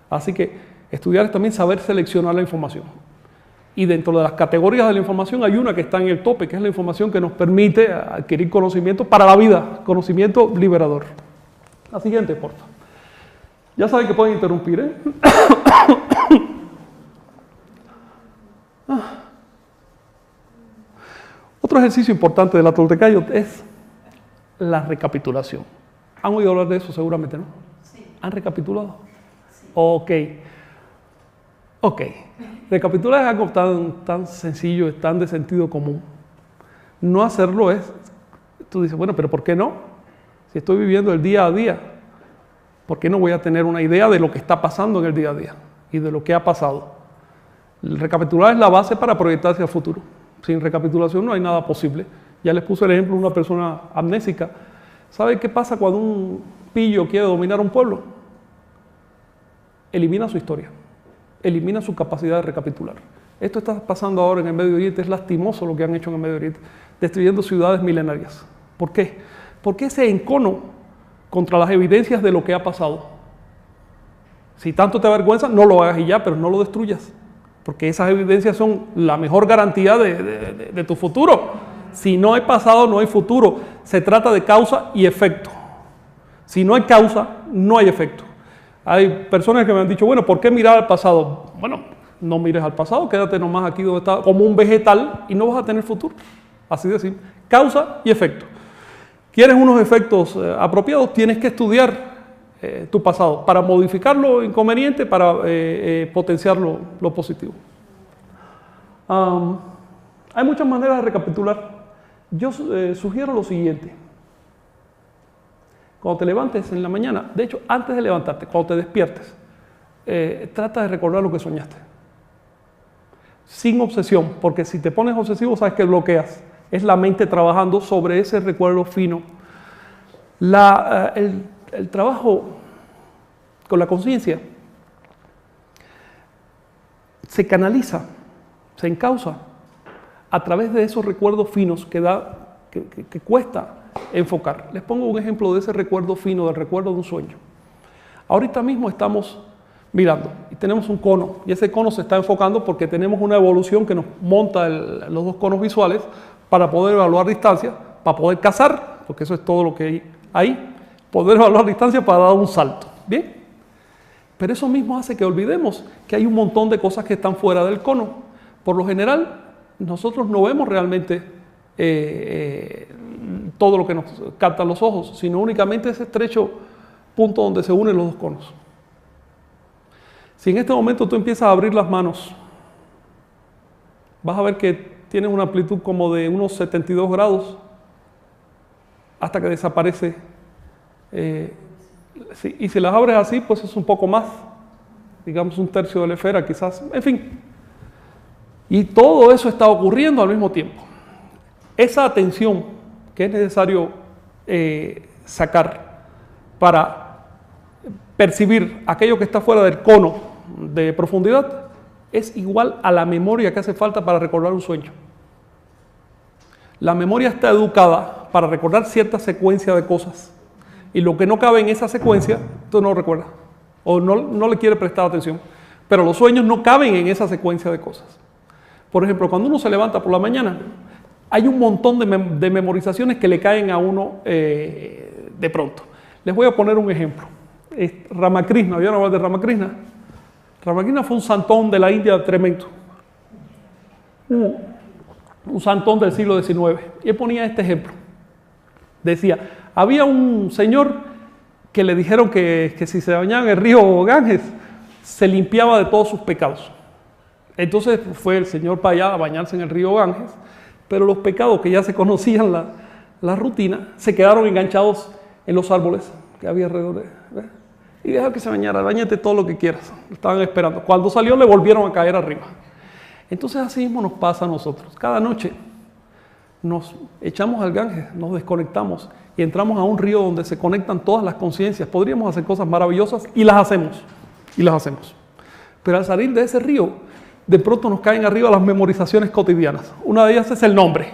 Speaker 1: Así que estudiar es también saber seleccionar la información. Y dentro de las categorías de la información hay una que está en el tope, que es la información que nos permite adquirir conocimiento para la vida, conocimiento liberador. La siguiente, por favor. Ya saben que pueden interrumpir, ¿eh? Otro ejercicio importante de la toltecayo es la recapitulación. ¿Han oído hablar de eso? Seguramente, ¿no?
Speaker 3: Sí.
Speaker 1: ¿Han recapitulado?
Speaker 3: Sí.
Speaker 1: Ok. Recapitular es algo tan sencillo, es tan de sentido común. No hacerlo es, tú dices, bueno, pero ¿por qué no? Si estoy viviendo el día a día, ¿por qué no voy a tener una idea de lo que está pasando en el día a día y de lo que ha pasado? El recapitular es la base para proyectarse al futuro. Sin recapitulación no hay nada posible. Ya les puse el ejemplo de una persona amnésica. ¿Sabe qué pasa cuando un pillo quiere dominar un pueblo? Elimina su historia. Elimina su capacidad de recapitular. Esto está pasando ahora en el Medio Oriente, es lastimoso lo que han hecho en el Medio Oriente, destruyendo ciudades milenarias. ¿Por qué? Porque ese encono contra las evidencias de lo que ha pasado. Si tanto te avergüenza, no lo hagas y ya, pero no lo destruyas, porque esas evidencias son la mejor garantía de tu futuro. Si no hay pasado, no hay futuro. Se trata de causa y efecto. Si no hay causa, no hay efecto. Hay personas que me han dicho, bueno, ¿por qué mirar al pasado? Bueno, no mires al pasado, quédate nomás aquí donde está, como un vegetal, y no vas a tener futuro. Así de simple. Causa y efecto. ¿Quieres unos efectos apropiados? Tienes que estudiar tu pasado para modificar lo inconveniente, para potenciar lo positivo. Hay muchas maneras de recapitular. Yo sugiero lo siguiente. Cuando te levantes en la mañana, de hecho, antes de levantarte, cuando te despiertes, trata de recordar lo que soñaste. Sin obsesión, porque si te pones obsesivo, sabes que bloqueas. Es la mente trabajando sobre ese recuerdo fino. El trabajo con la conciencia se canaliza, se encausa a través de esos recuerdos finos que cuesta enfocar. Les pongo un ejemplo de ese recuerdo fino, del recuerdo de un sueño. Ahorita mismo estamos mirando. Y tenemos un cono, y ese cono se está enfocando porque tenemos una evolución que nos monta los dos conos visuales para poder evaluar distancia, para poder cazar, porque eso es todo lo que hay ahí, poder evaluar distancia para dar un salto. ¿Bien? Pero eso mismo hace que olvidemos que hay un montón de cosas que están fuera del cono. Por lo general, nosotros no vemos realmente todo lo que nos captan los ojos, sino únicamente ese estrecho punto donde se unen los dos conos. Si en este momento tú empiezas a abrir las manos, vas a ver que tienes una amplitud como de unos 72 grados hasta que desaparece. Y si las abres así, pues es un poco más, digamos un tercio de la esfera quizás, en fin. Y todo eso está ocurriendo al mismo tiempo. Esa atención que es necesario sacar para percibir aquello que está fuera del cono de profundidad es igual a la memoria que hace falta para recordar un sueño. La memoria está educada para recordar cierta secuencia de cosas. Y lo que no cabe en esa secuencia, tú no lo recuerdas o no le quiere prestar atención. Pero los sueños no caben en esa secuencia de cosas. Por ejemplo, cuando uno se levanta por la mañana, hay un montón de memorizaciones que le caen a uno de pronto. Les voy a poner un ejemplo. Ramakrishna, ¿vieron hablar de Ramakrishna? Ramakrishna fue un santón de la India tremendo. Un santón del siglo XIX. Y él ponía este ejemplo. Decía, había un señor que le dijeron que si se bañaba en el río Ganges, se limpiaba de todos sus pecados. Entonces fue el señor para allá a bañarse en el río Ganges, pero los pecados que ya se conocían, la rutina, se quedaron enganchados en los árboles que había alrededor de él. Y deja que se bañara, bañate todo lo que quieras. Estaban esperando. Cuando salió le volvieron a caer arriba. Entonces así mismo nos pasa a nosotros. Cada noche nos echamos al Ganges, nos desconectamos y entramos a un río donde se conectan todas las conciencias. Podríamos hacer cosas maravillosas y las hacemos. Y las hacemos. Pero al salir de ese río, de pronto nos caen arriba las memorizaciones cotidianas. Una de ellas es el nombre,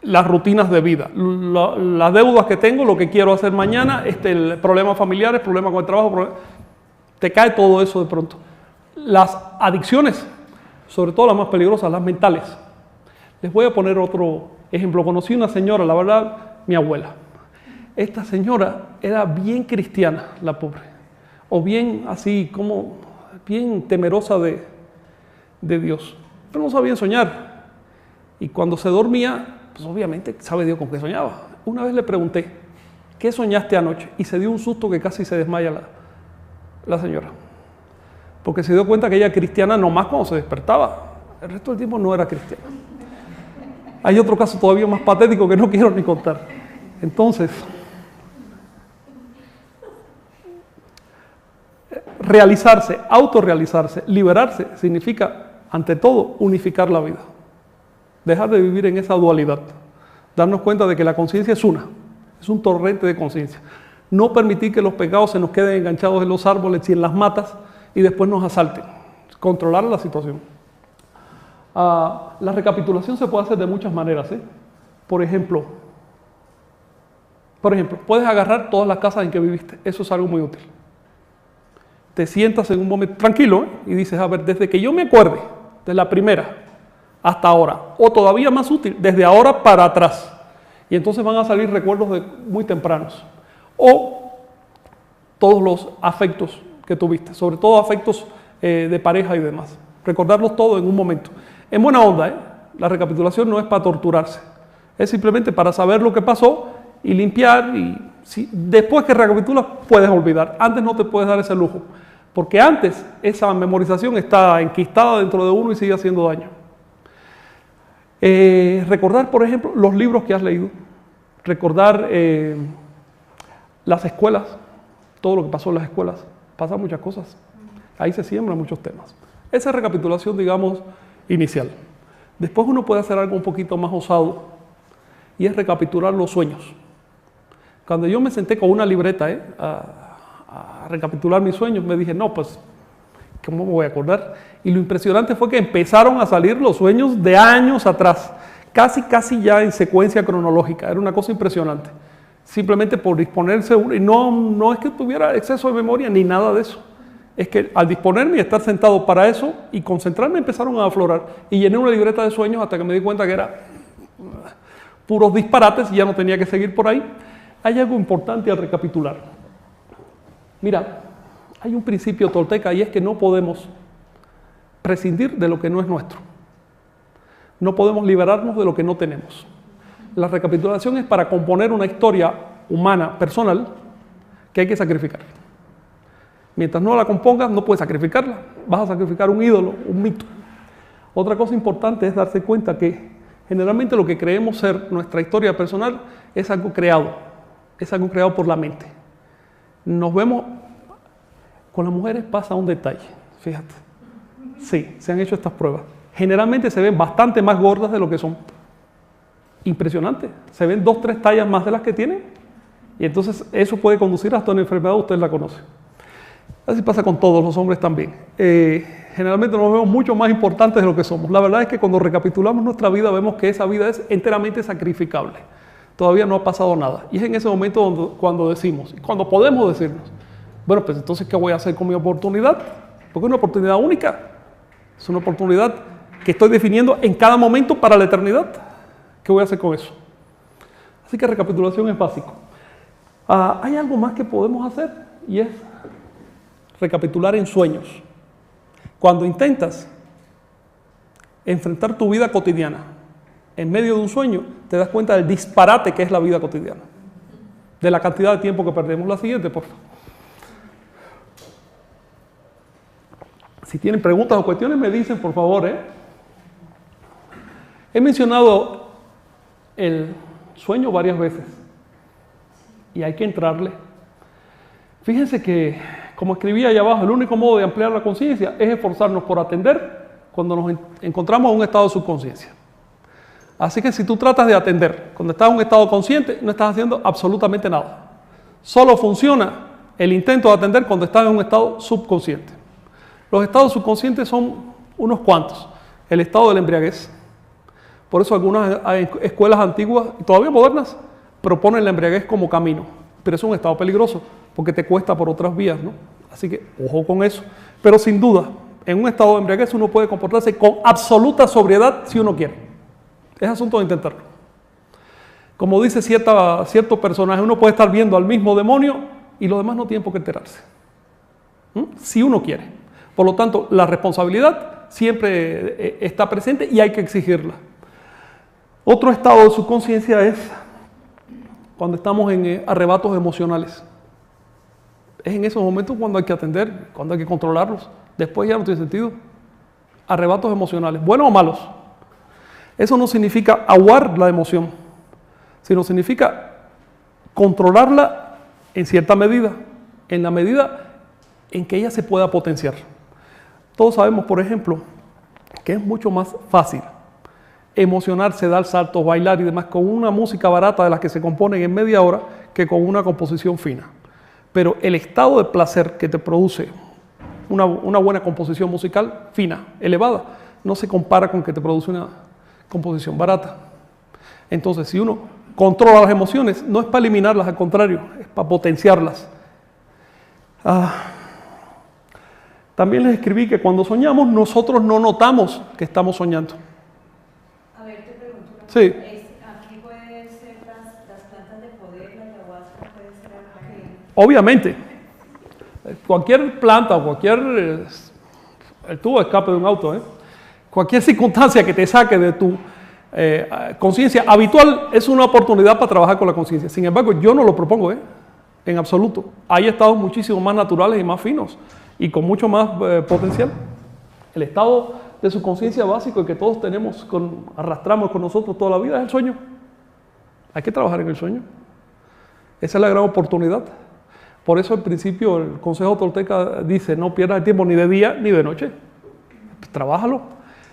Speaker 1: las rutinas de vida, las deudas que tengo, lo que quiero hacer mañana, el problema familiar, el problema con el trabajo, te cae todo eso de pronto. Las adicciones, sobre todo las más peligrosas, las mentales. Les voy a poner otro ejemplo. Conocí una señora, la verdad, mi abuela. Esta señora era bien cristiana, la pobre, o bien así como bien temerosa de Dios, pero no sabía soñar. Y cuando se dormía, pues obviamente sabe Dios con qué soñaba. Una vez le pregunté, ¿qué soñaste anoche? Y se dio un susto que casi se desmaya la señora, porque se dio cuenta que ella era cristiana nomás cuando se despertaba. El resto del tiempo no era cristiana. Hay otro caso todavía más patético que no quiero ni contar. Entonces, realizarse, autorrealizarse, liberarse, significa, ante todo, unificar la vida. Dejar de vivir en esa dualidad. Darnos cuenta de que la conciencia es una, es un torrente de conciencia. No permitir que los pecados se nos queden enganchados en los árboles y en las matas y después nos asalten. Controlar la situación. La recapitulación se puede hacer de muchas maneras. Por ejemplo, puedes agarrar todas las casas en que viviste. Eso es algo muy útil. Te sientas en un momento tranquilo y dices, a ver, desde que yo me acuerde, de la primera hasta ahora, o todavía más útil, desde ahora para atrás. Y entonces van a salir recuerdos muy tempranos. O todos los afectos que tuviste, sobre todo afectos de pareja y demás. Recordarlos todos en un momento. En buena onda, La recapitulación no es para torturarse. Es simplemente para saber lo que pasó y limpiar. Y después que recapitulas puedes olvidar. Antes no te puedes dar ese lujo. Porque antes esa memorización está enquistada dentro de uno y sigue haciendo daño. Recordar, por ejemplo, los libros que has leído. Recordar las escuelas. Todo lo que pasó en las escuelas. Pasan muchas cosas. Ahí se siembran muchos temas. Esa es recapitulación, digamos, inicial. Después uno puede hacer algo un poquito más osado y es recapitular los sueños. Cuando yo me senté con una libreta a recapitular mis sueños, me dije, no, pues, ¿cómo me voy a acordar? Y lo impresionante fue que empezaron a salir los sueños de años atrás, casi ya en secuencia cronológica. Era una cosa impresionante. Simplemente por disponerse uno, y no es que tuviera exceso de memoria ni nada de eso. es que al disponerme y estar sentado para eso y concentrarme empezaron a aflorar y llené una libreta de sueños hasta que me di cuenta que era puros disparates y ya no tenía que seguir por ahí. Hay algo importante al recapitular. Mira, hay un principio tolteca y es que no podemos prescindir de lo que no es nuestro. No podemos liberarnos de lo que no tenemos. La recapitulación es para componer una historia humana, personal, que hay que sacrificar. Mientras no la compongas, no puedes sacrificarla. Vas a sacrificar un ídolo, un mito. Otra cosa importante es darse cuenta que generalmente lo que creemos ser nuestra historia personal es algo creado por la mente. Nos vemos, con las mujeres pasa un detalle, fíjate. Sí, se han hecho estas pruebas. Generalmente se ven bastante más gordas de lo que son. Impresionante. Se ven 2 o 3 tallas más de las que tienen. Y entonces eso puede conducir hasta una enfermedad, usted la conoce. Así pasa con todos los hombres también. Generalmente nos vemos mucho más importantes de lo que somos. La verdad es que cuando recapitulamos nuestra vida vemos que esa vida es enteramente sacrificable. Todavía no ha pasado nada. Y es en ese momento cuando decimos, cuando podemos decirnos, bueno, pues entonces, ¿qué voy a hacer con mi oportunidad? Porque es una oportunidad única. Es una oportunidad que estoy definiendo en cada momento para la eternidad. ¿Qué voy a hacer con eso? Así que recapitulación es básico. Hay algo más que podemos hacer y es recapitular en sueños. Cuando intentas enfrentar tu vida cotidiana en medio de un sueño, te das cuenta del disparate que es la vida cotidiana, de la cantidad de tiempo que perdemos. La siguiente, por favor. Si tienen preguntas o cuestiones, me dicen, por favor. He mencionado el sueño varias veces y hay que entrarle. Fíjense que, como escribí allá abajo, el único modo de ampliar la conciencia es esforzarnos por atender cuando nos encontramos en un estado de subconsciencia. Así que si tú tratas de atender cuando estás en un estado consciente, no estás haciendo absolutamente nada. Solo funciona el intento de atender cuando estás en un estado subconsciente. Los estados subconscientes son unos cuantos. El estado de la embriaguez. Por eso algunas escuelas antiguas y todavía modernas proponen la embriaguez como camino. Pero es un estado peligroso porque te cuesta por otras vías, ¿no? Así que ojo con eso. Pero sin duda, en un estado de embriaguez uno puede comportarse con absoluta sobriedad si uno quiere. Es asunto de intentarlo. Como dice cierto personaje, uno puede estar viendo al mismo demonio y los demás no tienen por qué enterarse. Si uno quiere. Por lo tanto, la responsabilidad siempre está presente y hay que exigirla. Otro estado de subconsciencia es cuando estamos en arrebatos emocionales. Es en esos momentos cuando hay que atender, cuando hay que controlarlos. Después ya no tiene sentido. Arrebatos emocionales, buenos o malos. Eso no significa aguar la emoción, sino significa controlarla en cierta medida, en la medida en que ella se pueda potenciar. Todos sabemos, por ejemplo, que es mucho más fácil emocionarse, dar saltos, bailar y demás con una música barata de las que se componen en media hora que con una composición fina. Pero el estado de placer que te produce una buena composición musical fina, elevada, no se compara con que te produce una composición barata. Entonces, si uno controla las emociones, no es para eliminarlas, al contrario, es para potenciarlas. También les escribí que cuando soñamos, nosotros no notamos que estamos soñando.
Speaker 3: A ver, te pregunto una cosa.
Speaker 1: Sí.
Speaker 3: ¿Aquí pueden ser las plantas de poder, la ayahuasca, puede ser algo que...
Speaker 1: Obviamente, cualquier planta o cualquier el tubo de escape de un auto, cualquier circunstancia que te saque de tu conciencia habitual es una oportunidad para trabajar con la conciencia. Sin embargo, yo no lo propongo, en absoluto. Hay estados muchísimo más naturales y más finos y con mucho más potencial. El estado de su conciencia básico que todos tenemos, arrastramos con nosotros toda la vida, es el sueño. Hay que trabajar en el sueño. Esa es la gran oportunidad. Por eso al principio el Consejo Tolteca dice, no pierdas el tiempo ni de día ni de noche. Pues, trabájalo.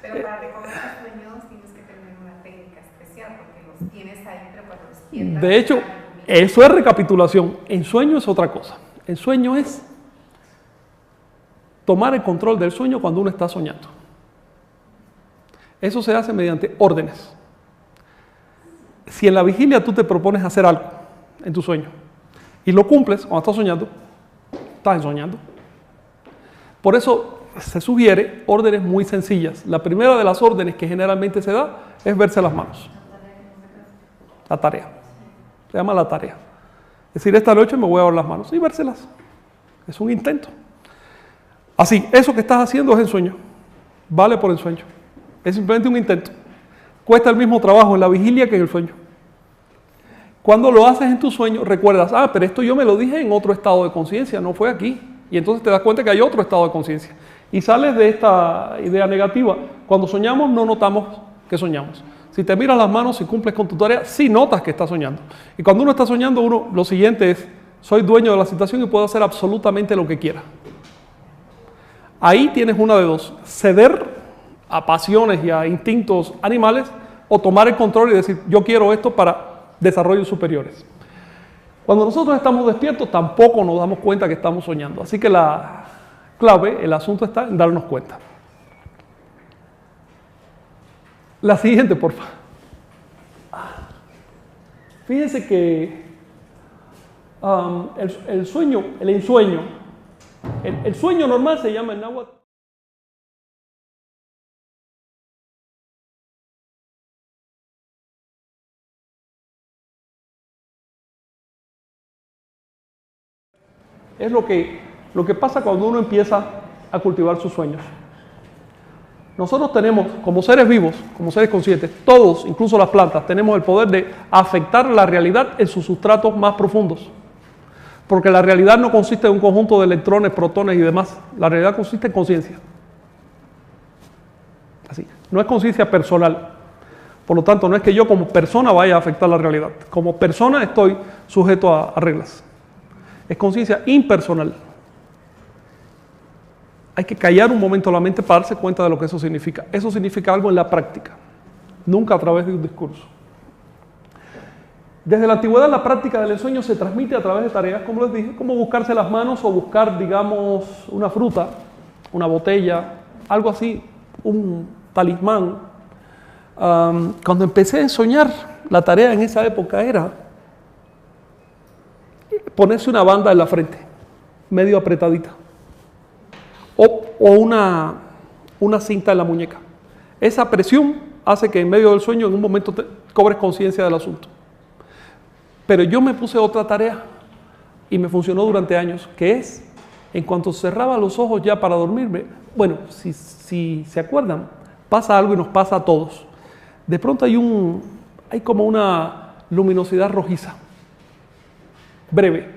Speaker 3: Pero para recoger los sueños tienes que tener una técnica especial porque los tienes ahí, pero cuando despiertas...
Speaker 1: De hecho, eso es recapitulación. En sueño es otra cosa. En sueño es tomar el control del sueño cuando uno está soñando. Eso se hace mediante órdenes. Si en la vigilia tú te propones hacer algo en tu sueño y lo cumples cuando estás soñando, estás ensoñando. Por eso se sugiere órdenes muy sencillas. La primera de las órdenes que generalmente se da es verse las manos. La tarea. Se llama la tarea. Es decir, esta noche me voy a ver las manos y vérselas. Es un intento. Así, eso que estás haciendo es ensueño. Vale por ensueño. Es simplemente un intento. Cuesta el mismo trabajo en la vigilia que en el sueño. Cuando lo haces en tu sueño, recuerdas, pero esto yo me lo dije en otro estado de conciencia, no fue aquí. Y entonces te das cuenta que hay otro estado de conciencia. Y sales de esta idea negativa. Cuando soñamos, no notamos que soñamos. Si te miras las manos y cumples con tu tarea, sí notas que estás soñando. Y cuando uno está soñando, lo siguiente es, soy dueño de la situación y puedo hacer absolutamente lo que quiera. Ahí tienes una de dos, ceder a pasiones y a instintos animales o tomar el control y decir, yo quiero esto para desarrollos superiores. Cuando nosotros estamos despiertos, tampoco nos damos cuenta que estamos soñando. Así que la clave, el asunto está en darnos cuenta. La siguiente, por favor. Fíjense que el sueño normal se llama en náhuatl es lo que pasa cuando uno empieza a cultivar sus sueños. Nosotros tenemos, como seres vivos, como seres conscientes, todos, incluso las plantas, tenemos el poder de afectar la realidad en sus sustratos más profundos. Porque la realidad no consiste en un conjunto de electrones, protones y demás. La realidad consiste en conciencia. Así. No es conciencia personal. Por lo tanto, no es que yo como persona vaya a afectar la realidad. Como persona estoy sujeto a reglas. Es conciencia impersonal. Hay que callar un momento la mente para darse cuenta de lo que eso significa. Eso significa algo en la práctica, nunca a través de un discurso. Desde la antigüedad la práctica del ensueño se transmite a través de tareas, como les dije, como buscarse las manos o buscar, digamos, una fruta, una botella, algo así, un talismán. Cuando empecé a soñar, la tarea en esa época era ponerse una banda en la frente, medio apretadita. O una cinta en la muñeca. Esa presión hace que en medio del sueño en un momento cobres conciencia del asunto. Pero yo me puse otra tarea y me funcionó durante años, que es, en cuanto cerraba los ojos ya para dormirme, bueno, si se acuerdan, pasa algo y nos pasa a todos. De pronto hay como una luminosidad rojiza, breve.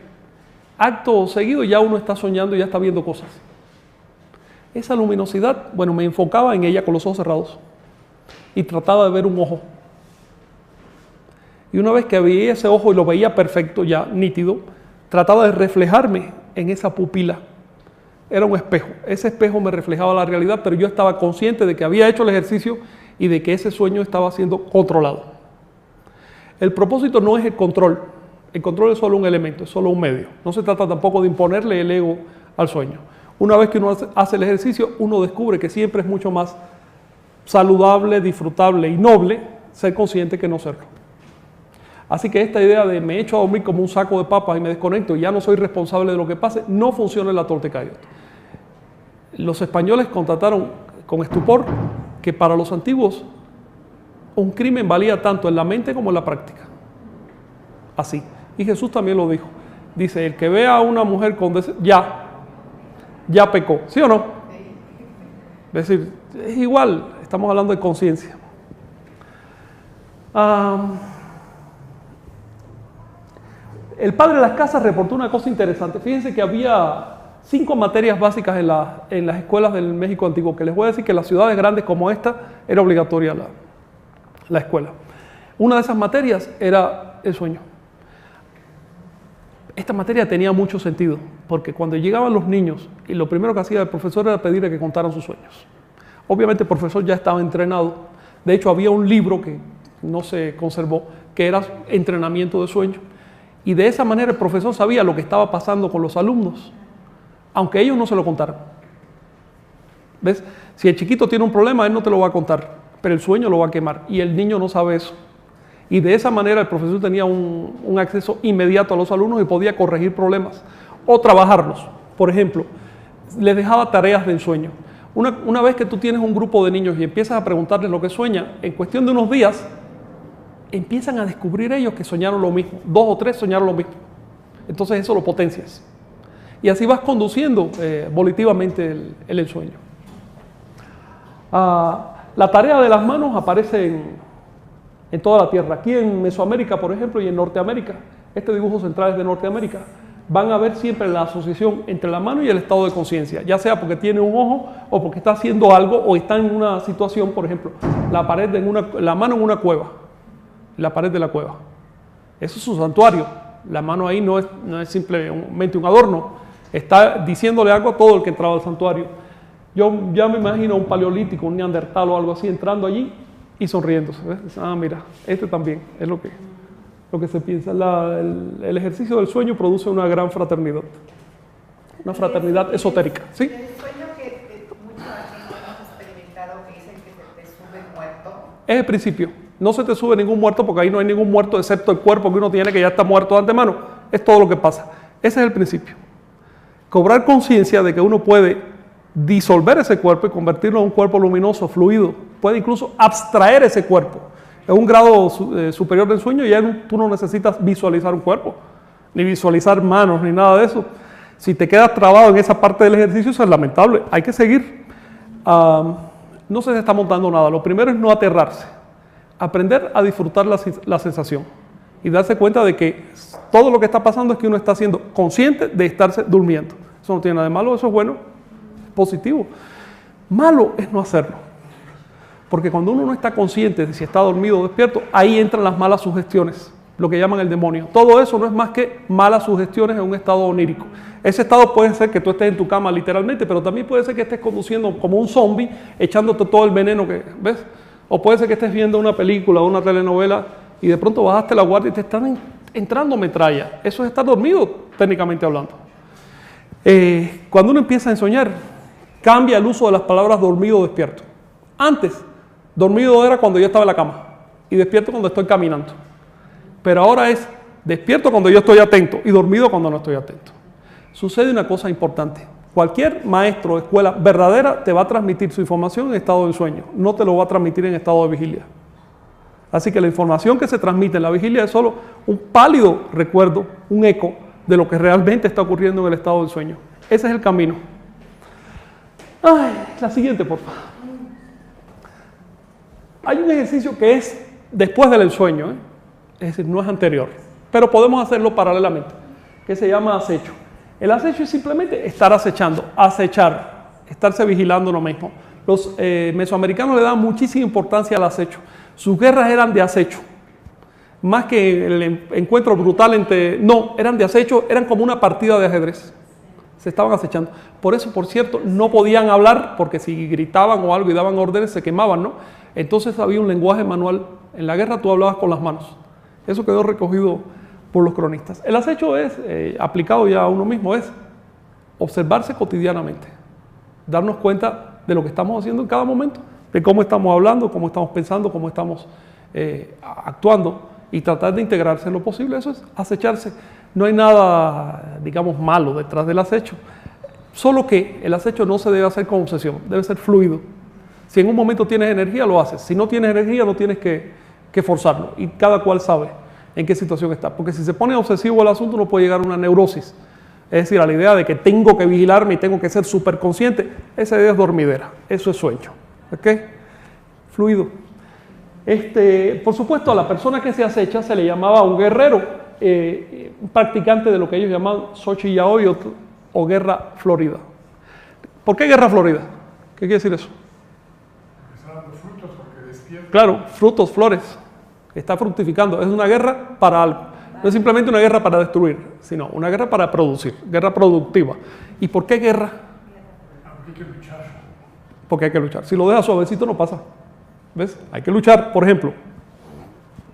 Speaker 1: Acto seguido ya uno está soñando y ya está viendo cosas. Esa luminosidad, bueno, me enfocaba en ella con los ojos cerrados y trataba de ver un ojo. Y una vez que veía ese ojo y lo veía perfecto, ya nítido, trataba de reflejarme en esa pupila. Era un espejo. Ese espejo me reflejaba la realidad, pero yo estaba consciente de que había hecho el ejercicio y de que ese sueño estaba siendo controlado. El propósito no es el control. El control es solo un elemento, es solo un medio. No se trata tampoco de imponerle el ego al sueño. Una vez que uno hace el ejercicio, uno descubre que siempre es mucho más saludable, disfrutable y noble ser consciente que no serlo. Así que esta idea de me echo a dormir como un saco de papas y me desconecto y ya no soy responsable de lo que pase, no funciona en la Toltecayo. Los españoles constataron con estupor que para los antiguos un crimen valía tanto en la mente como en la práctica. Así. Y Jesús también lo dijo. Dice, el que vea a una mujer con deseo, ya pecó, ¿sí o no? Es decir, es igual, estamos hablando de conciencia. El padre de las casas reportó una cosa interesante. Fíjense que había 5 materias básicas en las escuelas del México antiguo, que les voy a decir que en las ciudades grandes como esta era obligatoria la escuela. Una de esas materias era el sueño. Esta materia tenía mucho sentido, porque cuando llegaban los niños, y lo primero que hacía el profesor era pedirle que contaran sus sueños. Obviamente el profesor ya estaba entrenado. De hecho, había un libro que no se conservó, que era entrenamiento de sueño. Y de esa manera el profesor sabía lo que estaba pasando con los alumnos, aunque ellos no se lo contaran. ¿Ves? Si el chiquito tiene un problema, él no te lo va a contar, pero el sueño lo va a quemar, y el niño no sabe eso. Y de esa manera el profesor tenía un acceso inmediato a los alumnos y podía corregir problemas o trabajarlos. Por ejemplo, les dejaba tareas de ensueño. Una vez que tú tienes un grupo de niños y empiezas a preguntarles lo que sueñan, en cuestión de unos días, empiezan a descubrir ellos que soñaron lo mismo. 2 o 3 soñaron lo mismo. Entonces eso lo potencias. Y así vas conduciendo volitivamente el ensueño. La tarea de las manos aparece en toda la tierra. Aquí en Mesoamérica, por ejemplo, y en Norteamérica, este dibujo central es de Norteamérica, van a ver siempre la asociación entre la mano y el estado de conciencia, ya sea porque tiene un ojo o porque está haciendo algo o está en una situación, por ejemplo, la mano en una cueva, la pared de la cueva. Eso es su santuario. La mano ahí no es simplemente un adorno, está diciéndole algo a todo el que entraba al santuario. Yo ya me imagino un paleolítico, un neandertal o algo así entrando allí y sonriéndose. ¿Ves? Mira, este también es lo que se piensa. El ejercicio del sueño produce una gran fraternidad. Una fraternidad esotérica. ¿Sí?
Speaker 3: El sueño que mucha gente hemos experimentado que dicen que se te sube muerto.
Speaker 1: Es el principio. No se te sube ningún muerto porque ahí no hay ningún muerto excepto el cuerpo que uno tiene que ya está muerto de antemano. Es todo lo que pasa. Ese es el principio. Cobrar conciencia de que uno puede disolver ese cuerpo y convertirlo en un cuerpo luminoso, fluido. Puede incluso abstraer ese cuerpo. En un grado superior del sueño ya tú no necesitas visualizar un cuerpo, ni visualizar manos, ni nada de eso. Si te quedas trabado en esa parte del ejercicio, eso es lamentable. Hay que seguir. No se está montando nada. Lo primero es no aterrarse. Aprender a disfrutar la sensación y darse cuenta de que todo lo que está pasando es que uno está siendo consciente de estarse durmiendo. Eso no tiene nada de malo, eso es bueno, positivo. Malo es no hacerlo. Porque cuando uno no está consciente de si está dormido o despierto, ahí entran las malas sugestiones, lo que llaman el demonio. Todo eso no es más que malas sugestiones en un estado onírico. Ese estado puede ser que tú estés en tu cama literalmente, pero también puede ser que estés conduciendo como un zombie, echándote todo el veneno que ves. O puede ser que estés viendo una película o una telenovela y de pronto bajaste la guardia y te están entrando metralla. Eso es estar dormido, técnicamente hablando. Cuando uno empieza a ensoñar, cambia el uso de las palabras dormido o despierto. Antes, dormido era cuando yo estaba en la cama y despierto cuando estoy caminando. Pero ahora es despierto cuando yo estoy atento y dormido cuando no estoy atento. Sucede una cosa importante. Cualquier maestro de escuela verdadera te va a transmitir su información en estado de sueño, no te lo va a transmitir en estado de vigilia. Así que la información que se transmite en la vigilia es solo un pálido recuerdo, un eco de lo que realmente está ocurriendo en el estado del sueño. Ese es el camino. La siguiente, por favor. Hay un ejercicio que es después del sueño, es decir, no es anterior, pero podemos hacerlo paralelamente, que se llama acecho. El acecho es simplemente estar acechando, acechar, estarse vigilando lo mismo. Los mesoamericanos le dan muchísima importancia al acecho. Sus guerras eran de acecho. Más que el encuentro brutal entre... No, eran de acecho, eran como una partida de ajedrez. Se estaban acechando. Por eso, por cierto, no podían hablar, porque si gritaban o algo y daban órdenes, se quemaban, ¿no? Entonces había un lenguaje manual. En la guerra tú hablabas con las manos. Eso quedó recogido por los cronistas. El acecho es, aplicado ya a uno mismo, es observarse cotidianamente, darnos cuenta de lo que estamos haciendo en cada momento, de cómo estamos hablando, cómo estamos pensando, cómo estamos actuando y tratar de integrarse en lo posible. Eso es acecharse. No hay nada, digamos, malo detrás del acecho, solo que el acecho no se debe hacer con obsesión, debe ser fluido. Si en un momento tienes energía, lo haces. Si no tienes energía, no tienes que forzarlo y cada cual sabe en qué situación está, porque si se pone obsesivo el asunto no puede llegar a una neurosis, es decir, a la idea de que tengo que vigilarme y tengo que ser súper consciente. Esa idea es dormidera, eso es sueño, ¿ok? Fluido. Por supuesto, a la persona que se acecha se le llamaba un guerrero, un practicante de lo que ellos llamaban Xochitl Yahoyotl o guerra florida. ¿Por qué guerra florida? ¿Qué quiere decir eso?
Speaker 2: Está dando frutos porque despierta.
Speaker 1: Claro, frutos, flores. Está fructificando. Es una guerra para algo. No es simplemente una guerra para destruir, sino una guerra para producir, guerra productiva. ¿Y por qué guerra?
Speaker 2: Porque hay que luchar.
Speaker 1: Porque hay que luchar. Si lo dejas suavecito no pasa. ¿Ves? Hay que luchar. Por ejemplo,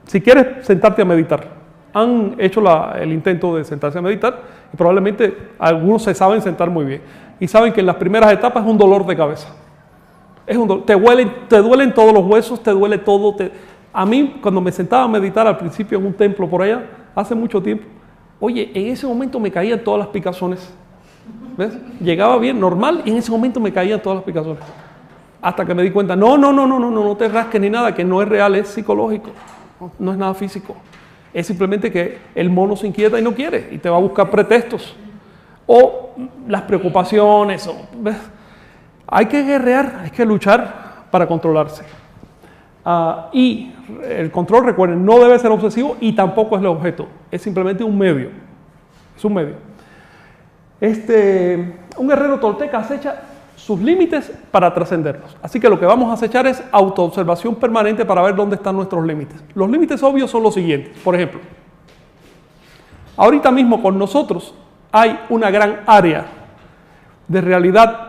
Speaker 1: si quieres sentarte a meditar, han hecho el intento de sentarse a meditar y probablemente algunos se saben sentar muy bien. Y saben que en las primeras etapas es un dolor de cabeza. Es un dolor. Te duelen todos los huesos, te duele todo. A mí, cuando me sentaba a meditar al principio en un templo por allá, hace mucho tiempo, oye, en ese momento me caían todas las picazones. ¿ves? Llegaba bien, normal, y en ese momento me caían todas las picazones. Hasta que me di cuenta, no te rasques ni nada, que no es real, es psicológico, no es nada físico. Es simplemente que el mono se inquieta y no quiere, y te va a buscar pretextos. O las preocupaciones, ¿ves? Hay que guerrear, hay que luchar para controlarse. Y el control, recuerden, no debe ser obsesivo y tampoco es el objeto, es simplemente un medio. Es un medio. Un guerrero tolteca acecha sus límites para trascenderlos. Así que lo que vamos a acechar es autoobservación permanente para ver dónde están nuestros límites. Los límites obvios son los siguientes. Por ejemplo, ahorita mismo con nosotros hay una gran área de realidad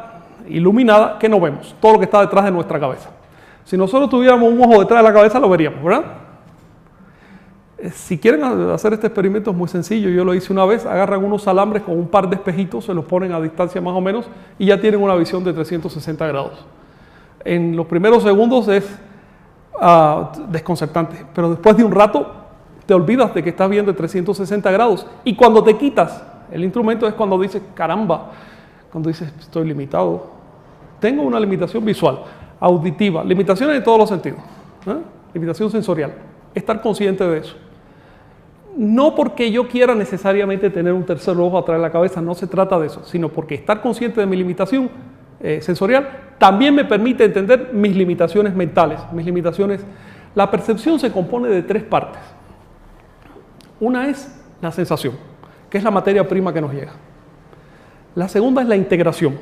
Speaker 1: iluminada que no vemos, todo lo que está detrás de nuestra cabeza. Si nosotros tuviéramos un ojo detrás de la cabeza, lo veríamos, ¿verdad? Si quieren hacer este experimento es muy sencillo, yo lo hice una vez, agarran unos alambres con un par de espejitos, se los ponen a distancia más o menos y ya tienen una visión de 360 grados. En los primeros segundos es desconcertante, pero después de un rato te olvidas de que estás viendo de 360 grados y cuando te quitas el instrumento es cuando dices, caramba, cuando dices, estoy limitado, tengo una limitación visual, auditiva, limitaciones en todos los sentidos, limitación sensorial, estar consciente de eso. No porque yo quiera necesariamente tener un tercer ojo atrás de la cabeza, no se trata de eso, sino porque estar consciente de mi limitación sensorial también me permite entender mis limitaciones mentales, mis limitaciones. La percepción se compone de tres partes. Una es la sensación, que es la materia prima que nos llega. La segunda es la integración,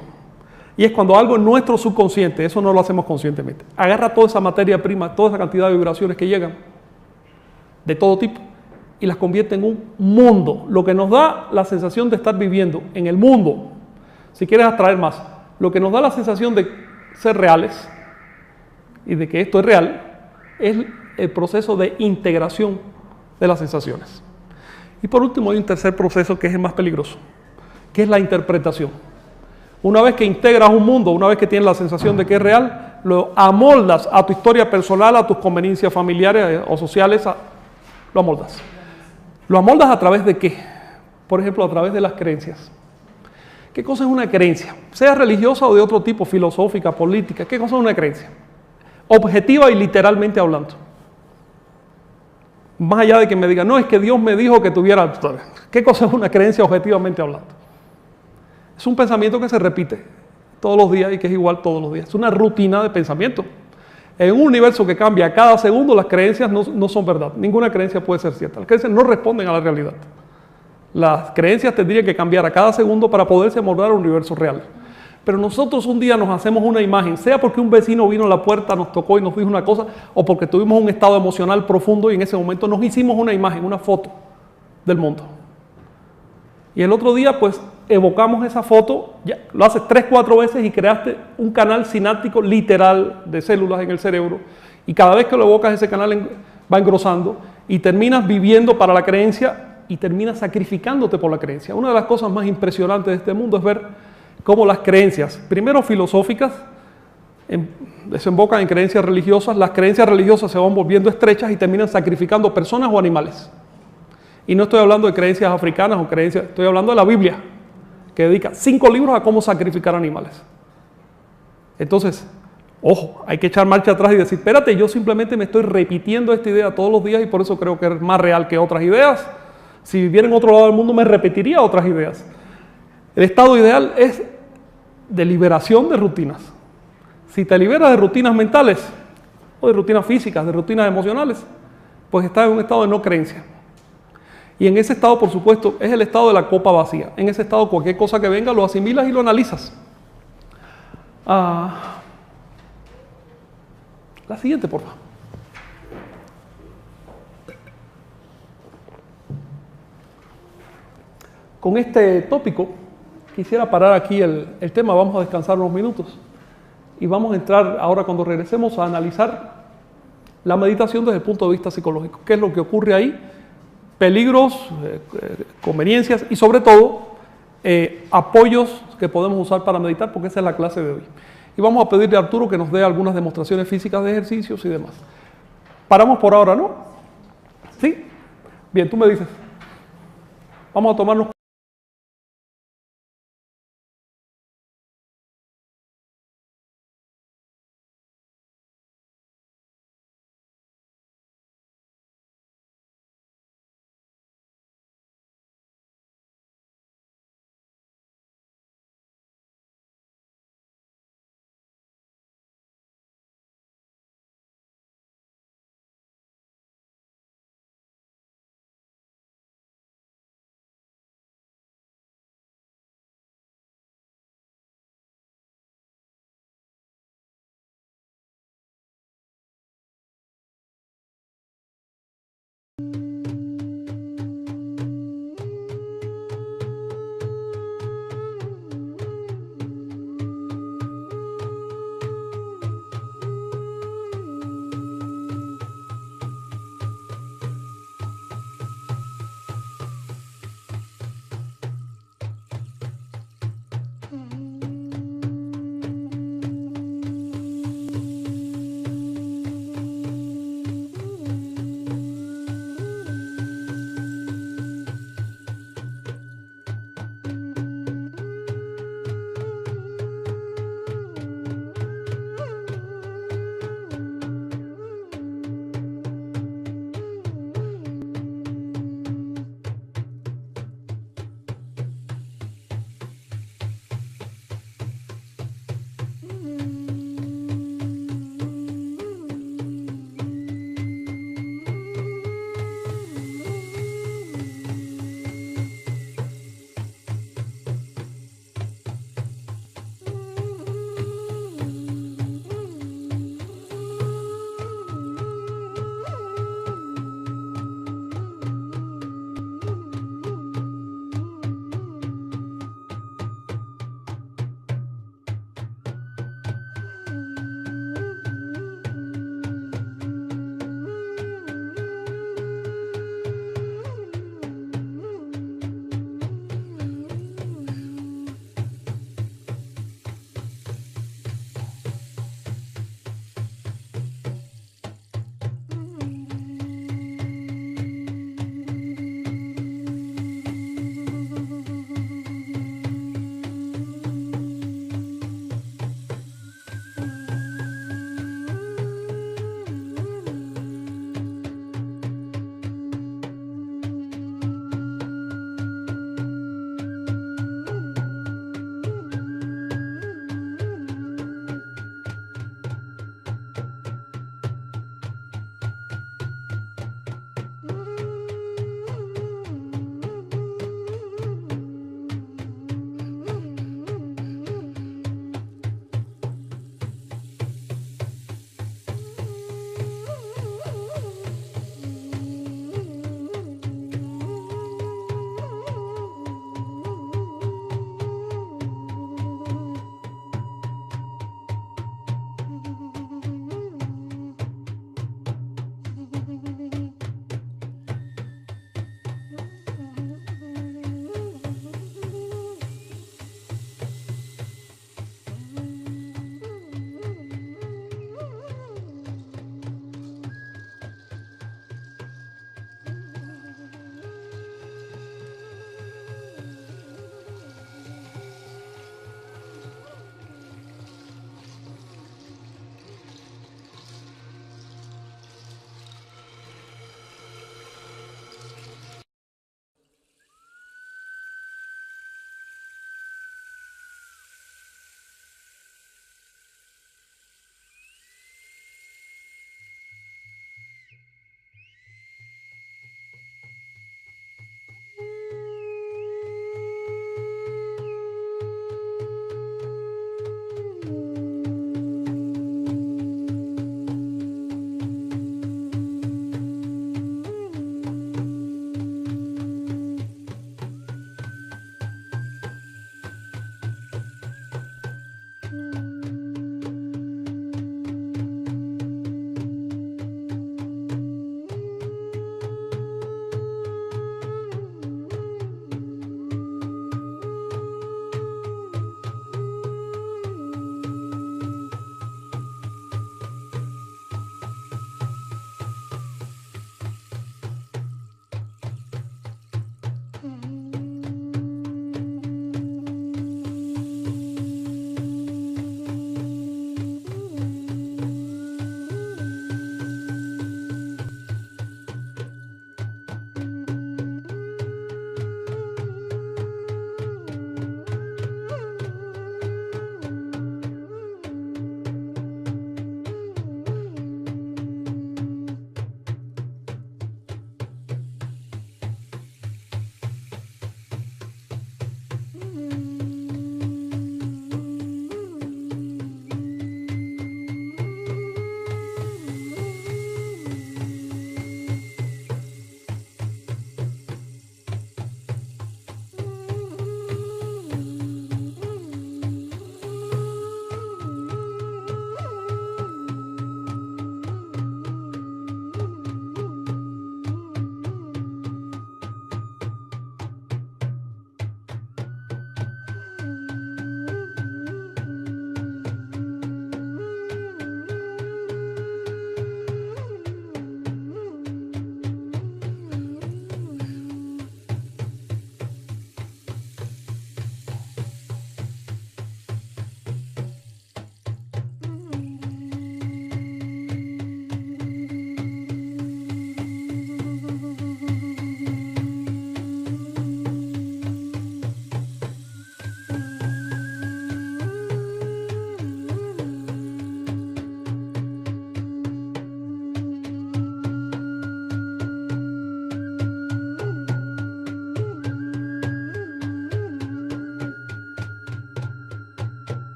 Speaker 1: y es cuando algo en nuestro subconsciente, eso no lo hacemos conscientemente, agarra toda esa materia prima, toda esa cantidad de vibraciones que llegan, de todo tipo, y las convierte en un mundo, lo que nos da la sensación de estar viviendo en el mundo. Si quieres abstraer más, lo que nos da la sensación de ser reales y de que esto es real, es el proceso de integración de las sensaciones. Y por último hay un tercer proceso que es el más peligroso, que es la interpretación. Una vez que integras un mundo, una vez que tienes la sensación de que es real, lo amoldas a tu historia personal, a tus conveniencias familiares o sociales, lo amoldas. ¿Lo amoldas a través de qué? Por ejemplo, a través de las creencias. ¿Qué cosa es una creencia? Sea religiosa o de otro tipo, filosófica, política. ¿Qué cosa es una creencia? Objetiva y literalmente hablando. Más allá de que me digan, no, es que Dios me dijo que tuviera... ¿Qué cosa es una creencia objetivamente hablando? Es un pensamiento que se repite todos los días y que es igual todos los días. Es una rutina de pensamiento. En un universo que cambia cada segundo, las creencias no son verdad. Ninguna creencia puede ser cierta. Las creencias no responden a la realidad. Las creencias tendrían que cambiar a cada segundo para poderse moldar al universo real. Pero nosotros un día nos hacemos una imagen, sea porque un vecino vino a la puerta, nos tocó y nos dijo una cosa, o porque tuvimos un estado emocional profundo y en ese momento nos hicimos una imagen, una foto del mundo. Y el otro día, pues, evocamos esa foto, ya, lo haces 3-4 veces y creaste un canal sináptico literal de células en el cerebro y cada vez que lo evocas ese canal va engrosando y terminas viviendo para la creencia y terminas sacrificándote por la creencia. Una de las cosas más impresionantes de este mundo es ver cómo las creencias, primero filosóficas, desembocan en creencias religiosas, las creencias religiosas se van volviendo estrechas y terminan sacrificando personas o animales. Y no estoy hablando de creencias africanas o creencias, estoy hablando de la Biblia, que dedica 5 libros a cómo sacrificar animales. Entonces, ojo, hay que echar marcha atrás y decir, espérate, yo simplemente me estoy repitiendo esta idea todos los días y por eso creo que es más real que otras ideas. Si viviera en otro lado del mundo me repetiría otras ideas. El estado ideal es de liberación de rutinas. Si te liberas de rutinas mentales, o de rutinas físicas, de rutinas emocionales, pues estás en un estado de no creencia. Y en ese estado, por supuesto, es el estado de la copa vacía. En ese estado, cualquier cosa que venga, lo asimilas y lo analizas. La siguiente, por favor. Con este tópico, quisiera parar aquí el tema. Vamos a descansar unos minutos. Y vamos a entrar, ahora cuando regresemos, a analizar la meditación desde el punto de vista psicológico. ¿Qué es lo que ocurre ahí? Peligros, conveniencias y sobre todo apoyos que podemos usar para meditar, porque esa es la clase de hoy. Y vamos a pedirle a Arturo que nos dé algunas demostraciones físicas de ejercicios y demás. Paramos por ahora, ¿no? ¿Sí? Bien, tú me dices. Vamos a tomarnos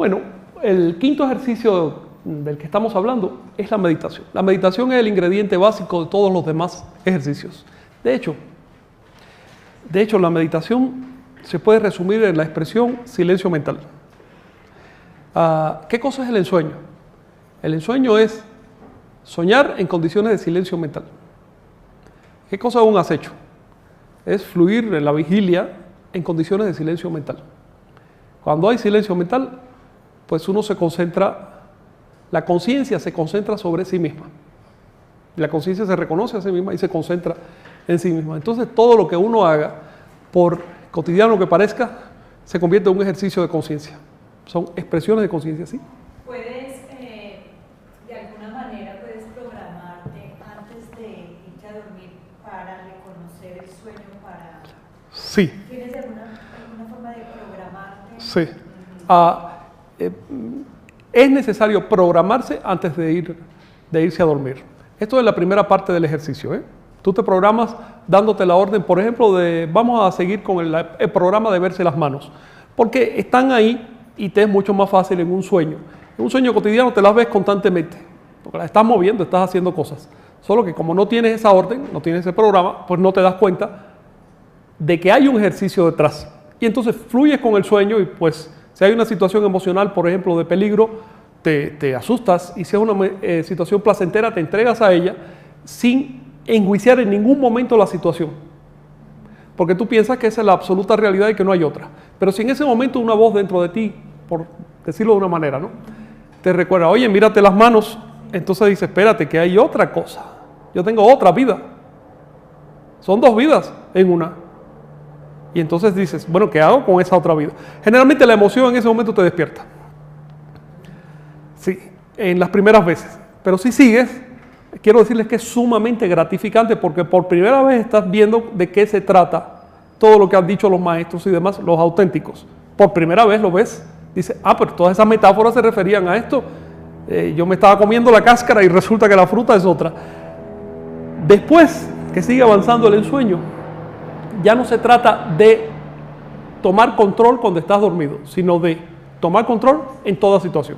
Speaker 1: Bueno, el quinto ejercicio del que estamos hablando es la meditación. La meditación es el ingrediente básico de todos los demás ejercicios. De hecho, la meditación se puede resumir en la expresión silencio mental. ¿Qué cosa es el ensueño? El ensueño es soñar en condiciones de silencio mental. ¿Qué cosa es un acecho? Es fluir en la vigilia en condiciones de silencio mental. Cuando hay silencio mental, pues uno se concentra, la conciencia se concentra sobre sí misma. La conciencia se reconoce a sí misma y se concentra en sí misma. Entonces todo lo que uno haga, por cotidiano que parezca, se convierte en un ejercicio de conciencia. Son expresiones de conciencia, ¿sí?
Speaker 3: Puedes, de alguna manera, puedes programarte antes de irte a dormir para reconocer el sueño, para...
Speaker 1: Sí.
Speaker 3: ¿Tienes alguna forma de programarte?
Speaker 1: Sí. Es necesario programarse antes de irse a dormir. Esto es la primera parte del ejercicio, ¿eh? Tú te programas dándote la orden, por ejemplo, de vamos a seguir con el programa de verse las manos, porque están ahí y te es mucho más fácil en un sueño. En un sueño cotidiano te las ves constantemente, porque las estás moviendo, estás haciendo cosas. Solo que como no tienes esa orden, no tienes ese programa, pues no te das cuenta de que hay un ejercicio detrás. Y entonces fluyes con el sueño y pues si hay una situación emocional, por ejemplo, de peligro, te asustas, y si es una situación placentera, te entregas a ella sin enjuiciar en ningún momento la situación. Porque tú piensas que esa es la absoluta realidad y que no hay otra. Pero si en ese momento una voz dentro de ti, por decirlo de una manera, ¿no?, te recuerda, oye, mírate las manos, entonces dices, espérate, que hay otra cosa. Yo tengo otra vida. Son dos vidas en una. Y entonces dices, bueno, ¿qué hago con esa otra vida? Generalmente la emoción en ese momento te despierta. Sí, en las primeras veces. Pero si sigues, quiero decirles que es sumamente gratificante porque por primera vez estás viendo de qué se trata todo lo que han dicho los maestros y demás, los auténticos. Por primera vez lo ves. Dices, pero todas esas metáforas se referían a esto. Yo me estaba comiendo la cáscara y resulta que la fruta es otra. Después que sigue avanzando el ensueño, ya no se trata de tomar control cuando estás dormido, sino de tomar control en toda situación.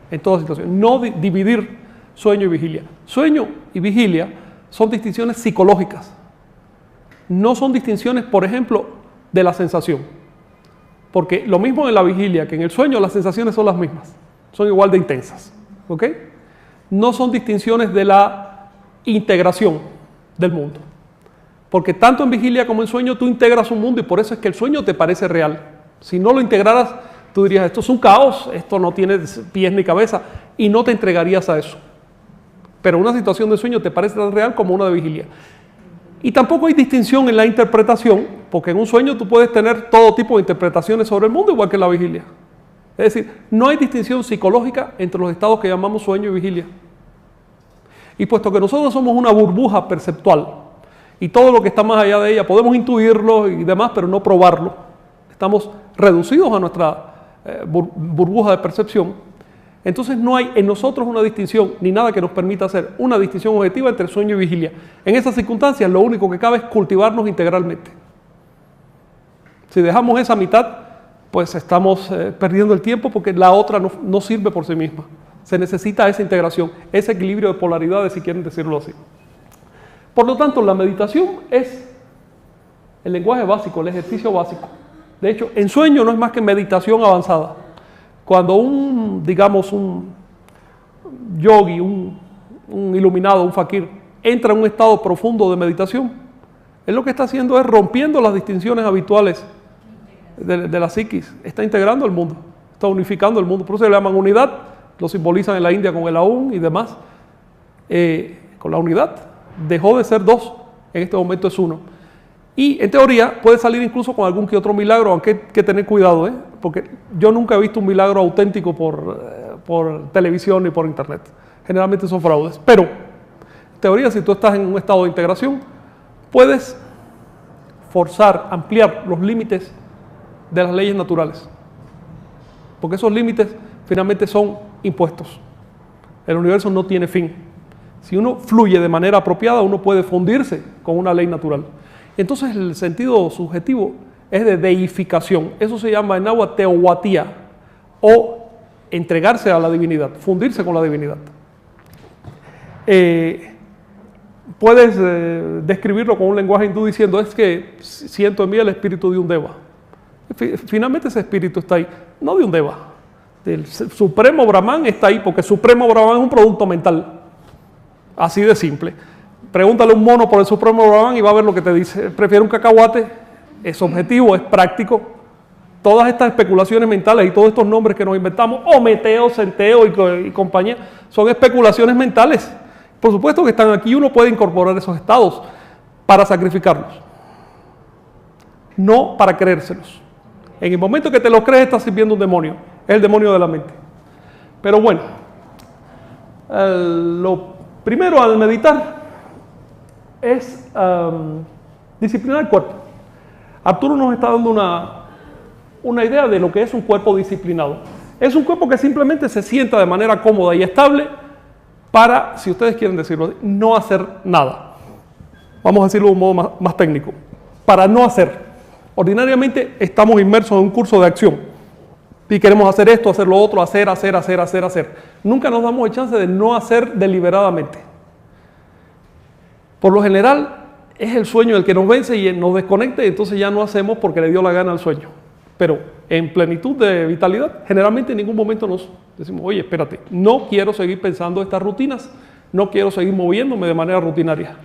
Speaker 1: En toda situación. No dividir sueño y vigilia. Sueño y vigilia son distinciones psicológicas. No son distinciones, por ejemplo, de la sensación. Porque lo mismo en la vigilia que en el sueño, las sensaciones son las mismas. Son igual de intensas. ¿Ok? No son distinciones de la integración del mundo. Porque tanto en vigilia como en sueño tú integras un mundo y por eso es que el sueño te parece real. Si no lo integraras, tú dirías, esto es un caos, esto no tiene pies ni cabeza, y no te entregarías a eso. Pero una situación de sueño te parece tan real como una de vigilia. Y tampoco hay distinción en la interpretación, porque en un sueño tú puedes tener todo tipo de interpretaciones sobre el mundo, igual que en la vigilia. Es decir, no hay distinción psicológica entre los estados que llamamos sueño y vigilia. Y puesto que nosotros somos una burbuja perceptual, y todo lo que está más allá de ella podemos intuirlo y demás, pero no probarlo. Estamos reducidos a nuestra burbuja de percepción. Entonces no hay en nosotros una distinción, ni nada que nos permita hacer una distinción objetiva entre sueño y vigilia. En esas circunstancias lo único que cabe es cultivarnos integralmente. Si dejamos esa mitad, pues estamos perdiendo el tiempo porque la otra no sirve por sí misma. Se necesita esa integración, ese equilibrio de polaridades, si quieren decirlo así. Por lo tanto, la meditación es el lenguaje básico, el ejercicio básico. De hecho, en sueño no es más que meditación avanzada. Cuando un yogi, un iluminado, un fakir, entra en un estado profundo de meditación, él lo que está haciendo es rompiendo las distinciones habituales de la psiquis. Está integrando el mundo, está unificando el mundo. Por eso le llaman unidad, lo simbolizan en la India con el aún y demás. Con la unidad. Dejó de ser dos, en este momento es uno. Y en teoría puede salir incluso con algún que otro milagro, aunque hay que tener cuidado, porque yo nunca he visto un milagro auténtico por televisión ni por internet. Generalmente son fraudes. Pero, en teoría, si tú estás en un estado de integración, puedes forzar, ampliar los límites de las leyes naturales. Porque esos límites finalmente son impuestos. El universo no tiene fin. Si uno fluye de manera apropiada, uno puede fundirse con una ley natural. Entonces el sentido subjetivo es de deificación. Eso se llama en agua teohuatía o entregarse a la divinidad, fundirse con la divinidad. Puedes describirlo con un lenguaje hindú diciendo, es que siento en mí el espíritu de un deva. Finalmente ese espíritu está ahí, no de un deva. El Supremo Brahman está ahí, porque Supremo Brahman es un producto mental. Así de simple. Pregúntale a un mono por el Supremo Brahman y va a ver lo que te dice. Prefiere un cacahuate, es objetivo, es práctico. Todas estas especulaciones mentales y todos estos nombres que nos inventamos, Ometeo, Centeo y compañía, son especulaciones mentales. Por supuesto que están aquí y uno puede incorporar esos estados para sacrificarlos. No para creérselos. En el momento que te lo crees, estás sirviendo un demonio. Es el demonio de la mente. Pero bueno, lo primero al meditar es disciplinar el cuerpo. Arturo nos está dando una idea de lo que es un cuerpo disciplinado. Es un cuerpo que simplemente se sienta de manera cómoda y estable para, si ustedes quieren decirlo, no hacer nada. Vamos a decirlo de un modo más técnico. Para no hacer. Ordinariamente estamos inmersos en un curso de acción y queremos hacer esto, hacer lo otro, hacer. Nunca nos damos el chance de no hacer deliberadamente. Por lo general es el sueño el que nos vence y nos desconecta y entonces ya no hacemos porque le dio la gana al sueño. Pero en plenitud de vitalidad, generalmente en ningún momento nos decimos, oye, espérate, no quiero seguir pensando estas rutinas, no quiero seguir moviéndome de manera rutinaria.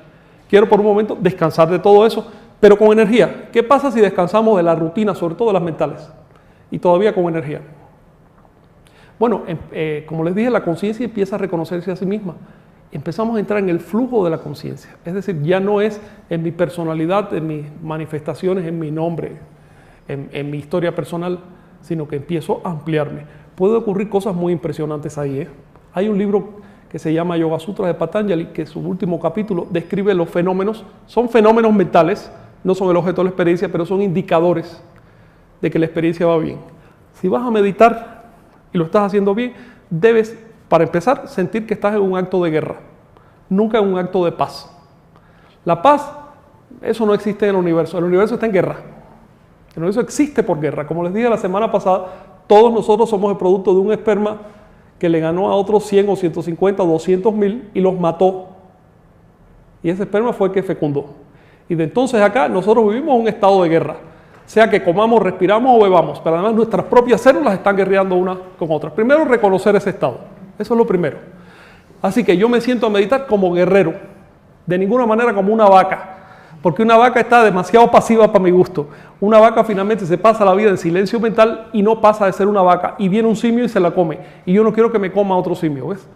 Speaker 1: Quiero por un momento descansar de todo eso, pero con energía. ¿Qué pasa si descansamos de la rutina, sobre todo de las mentales? Y todavía con energía. Bueno, como les dije, la conciencia empieza a reconocerse a sí misma. Empezamos a entrar en el flujo de la conciencia. Es decir, ya no es en mi personalidad, en mis manifestaciones, en mi nombre, en mi historia personal, sino que empiezo a ampliarme. Pueden ocurrir cosas muy impresionantes ahí. Hay un libro que se llama Yoga Sutra de Patanjali, que su último capítulo describe los fenómenos. Son fenómenos mentales, no son el objeto de la experiencia, pero son indicadores de que la experiencia va bien. Si vas a meditar y lo estás haciendo bien, debes, para empezar, sentir que estás en un acto de guerra, nunca en un acto de paz. La paz, eso no existe en el universo está en guerra. El universo existe por guerra. Como les dije la semana pasada, todos nosotros somos el producto de un esperma que le ganó a otros 100 o 150 o 200 mil y los mató. Y ese esperma fue el que fecundó. Y de entonces acá nosotros vivimos un estado de guerra. Sea que comamos, respiramos o bebamos, pero además nuestras propias células están guerreando unas con otras. Primero, reconocer ese estado. Eso es lo primero. Así que yo me siento a meditar como guerrero. De ninguna manera como una vaca. Porque una vaca está demasiado pasiva para mi gusto. Una vaca finalmente se pasa la vida en silencio mental y no pasa de ser una vaca. Y viene un simio y se la come. Y yo no quiero que me coma otro simio, ¿ves?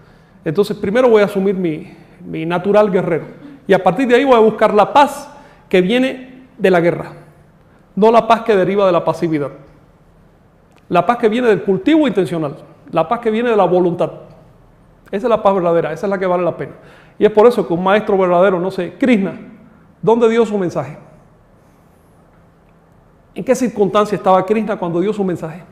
Speaker 1: Entonces primero voy a asumir mi natural guerrero. Y a partir de ahí voy a buscar la paz que viene de la guerra. No la paz que deriva de la pasividad. La paz que viene del cultivo intencional. La paz que viene de la voluntad. Esa es la paz verdadera, esa es la que vale la pena. Y es por eso que un maestro verdadero, no sé, Krishna, ¿dónde dio su mensaje? ¿En qué circunstancia estaba Krishna cuando dio su mensaje?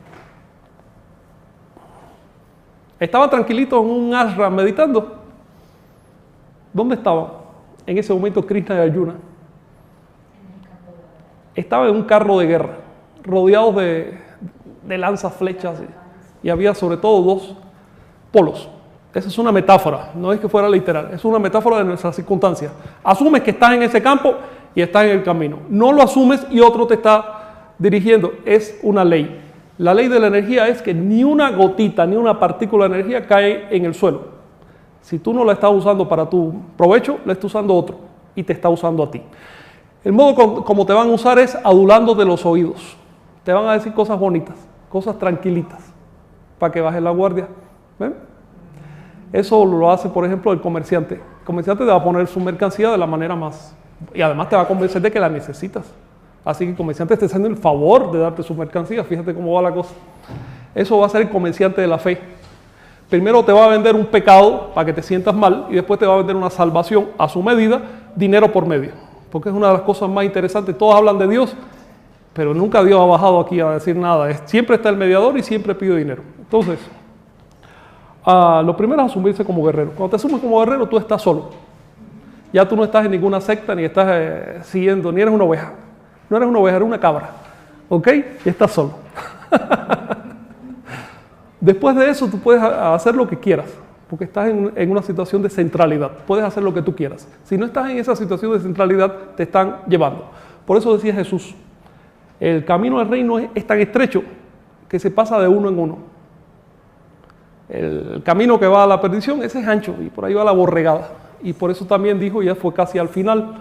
Speaker 1: ¿Estaba tranquilito en un ashram meditando? ¿Dónde estaba en ese momento Krishna y Arjuna? Estaba en un carro de guerra, rodeados de lanzas, flechas, y había sobre todo dos polos. Esa es una metáfora, no es que fuera literal, es una metáfora de nuestras circunstancias. Asumes que estás en ese campo y estás en el camino. No lo asumes y otro te está dirigiendo. Es una ley. La ley de la energía es que ni una gotita, ni una partícula de energía cae en el suelo. Si tú no la estás usando para tu provecho, la está usando otro y te está usando a ti. El modo como te van a usar es adulándote los oídos. Te van a decir cosas bonitas, cosas tranquilitas, para que bajes la guardia. ¿Ven? Eso lo hace, por ejemplo, el comerciante. El comerciante te va a poner su mercancía de la manera más... Y además te va a convencer de que la necesitas. Así que el comerciante está haciendo el favor de darte su mercancía. Fíjate cómo va la cosa. Eso va a ser el comerciante de la fe. Primero te va a vender un pecado para que te sientas mal y después te va a vender una salvación a su medida, dinero por medio. Porque es una de las cosas más interesantes. Todos hablan de Dios, pero nunca Dios ha bajado aquí a decir nada. Siempre está el mediador y siempre pide dinero. Entonces... lo primero es asumirse como guerrero. Cuando te asumes como guerrero, tú estás solo. Ya tú no estás en ninguna secta, ni estás siguiendo, ni eres una oveja. No eres una oveja, eres una cabra. ¿Ok? Y estás solo. Después de eso tú puedes hacer lo que quieras, porque estás en una situación de centralidad. Puedes hacer lo que tú quieras. Si no estás en esa situación de centralidad, te están llevando. Por eso decía Jesús, el camino al reino es tan estrecho que se pasa de uno en uno. El camino que va a la perdición, ese es ancho, y por ahí va la borregada. Y por eso también dijo, ya fue casi al final,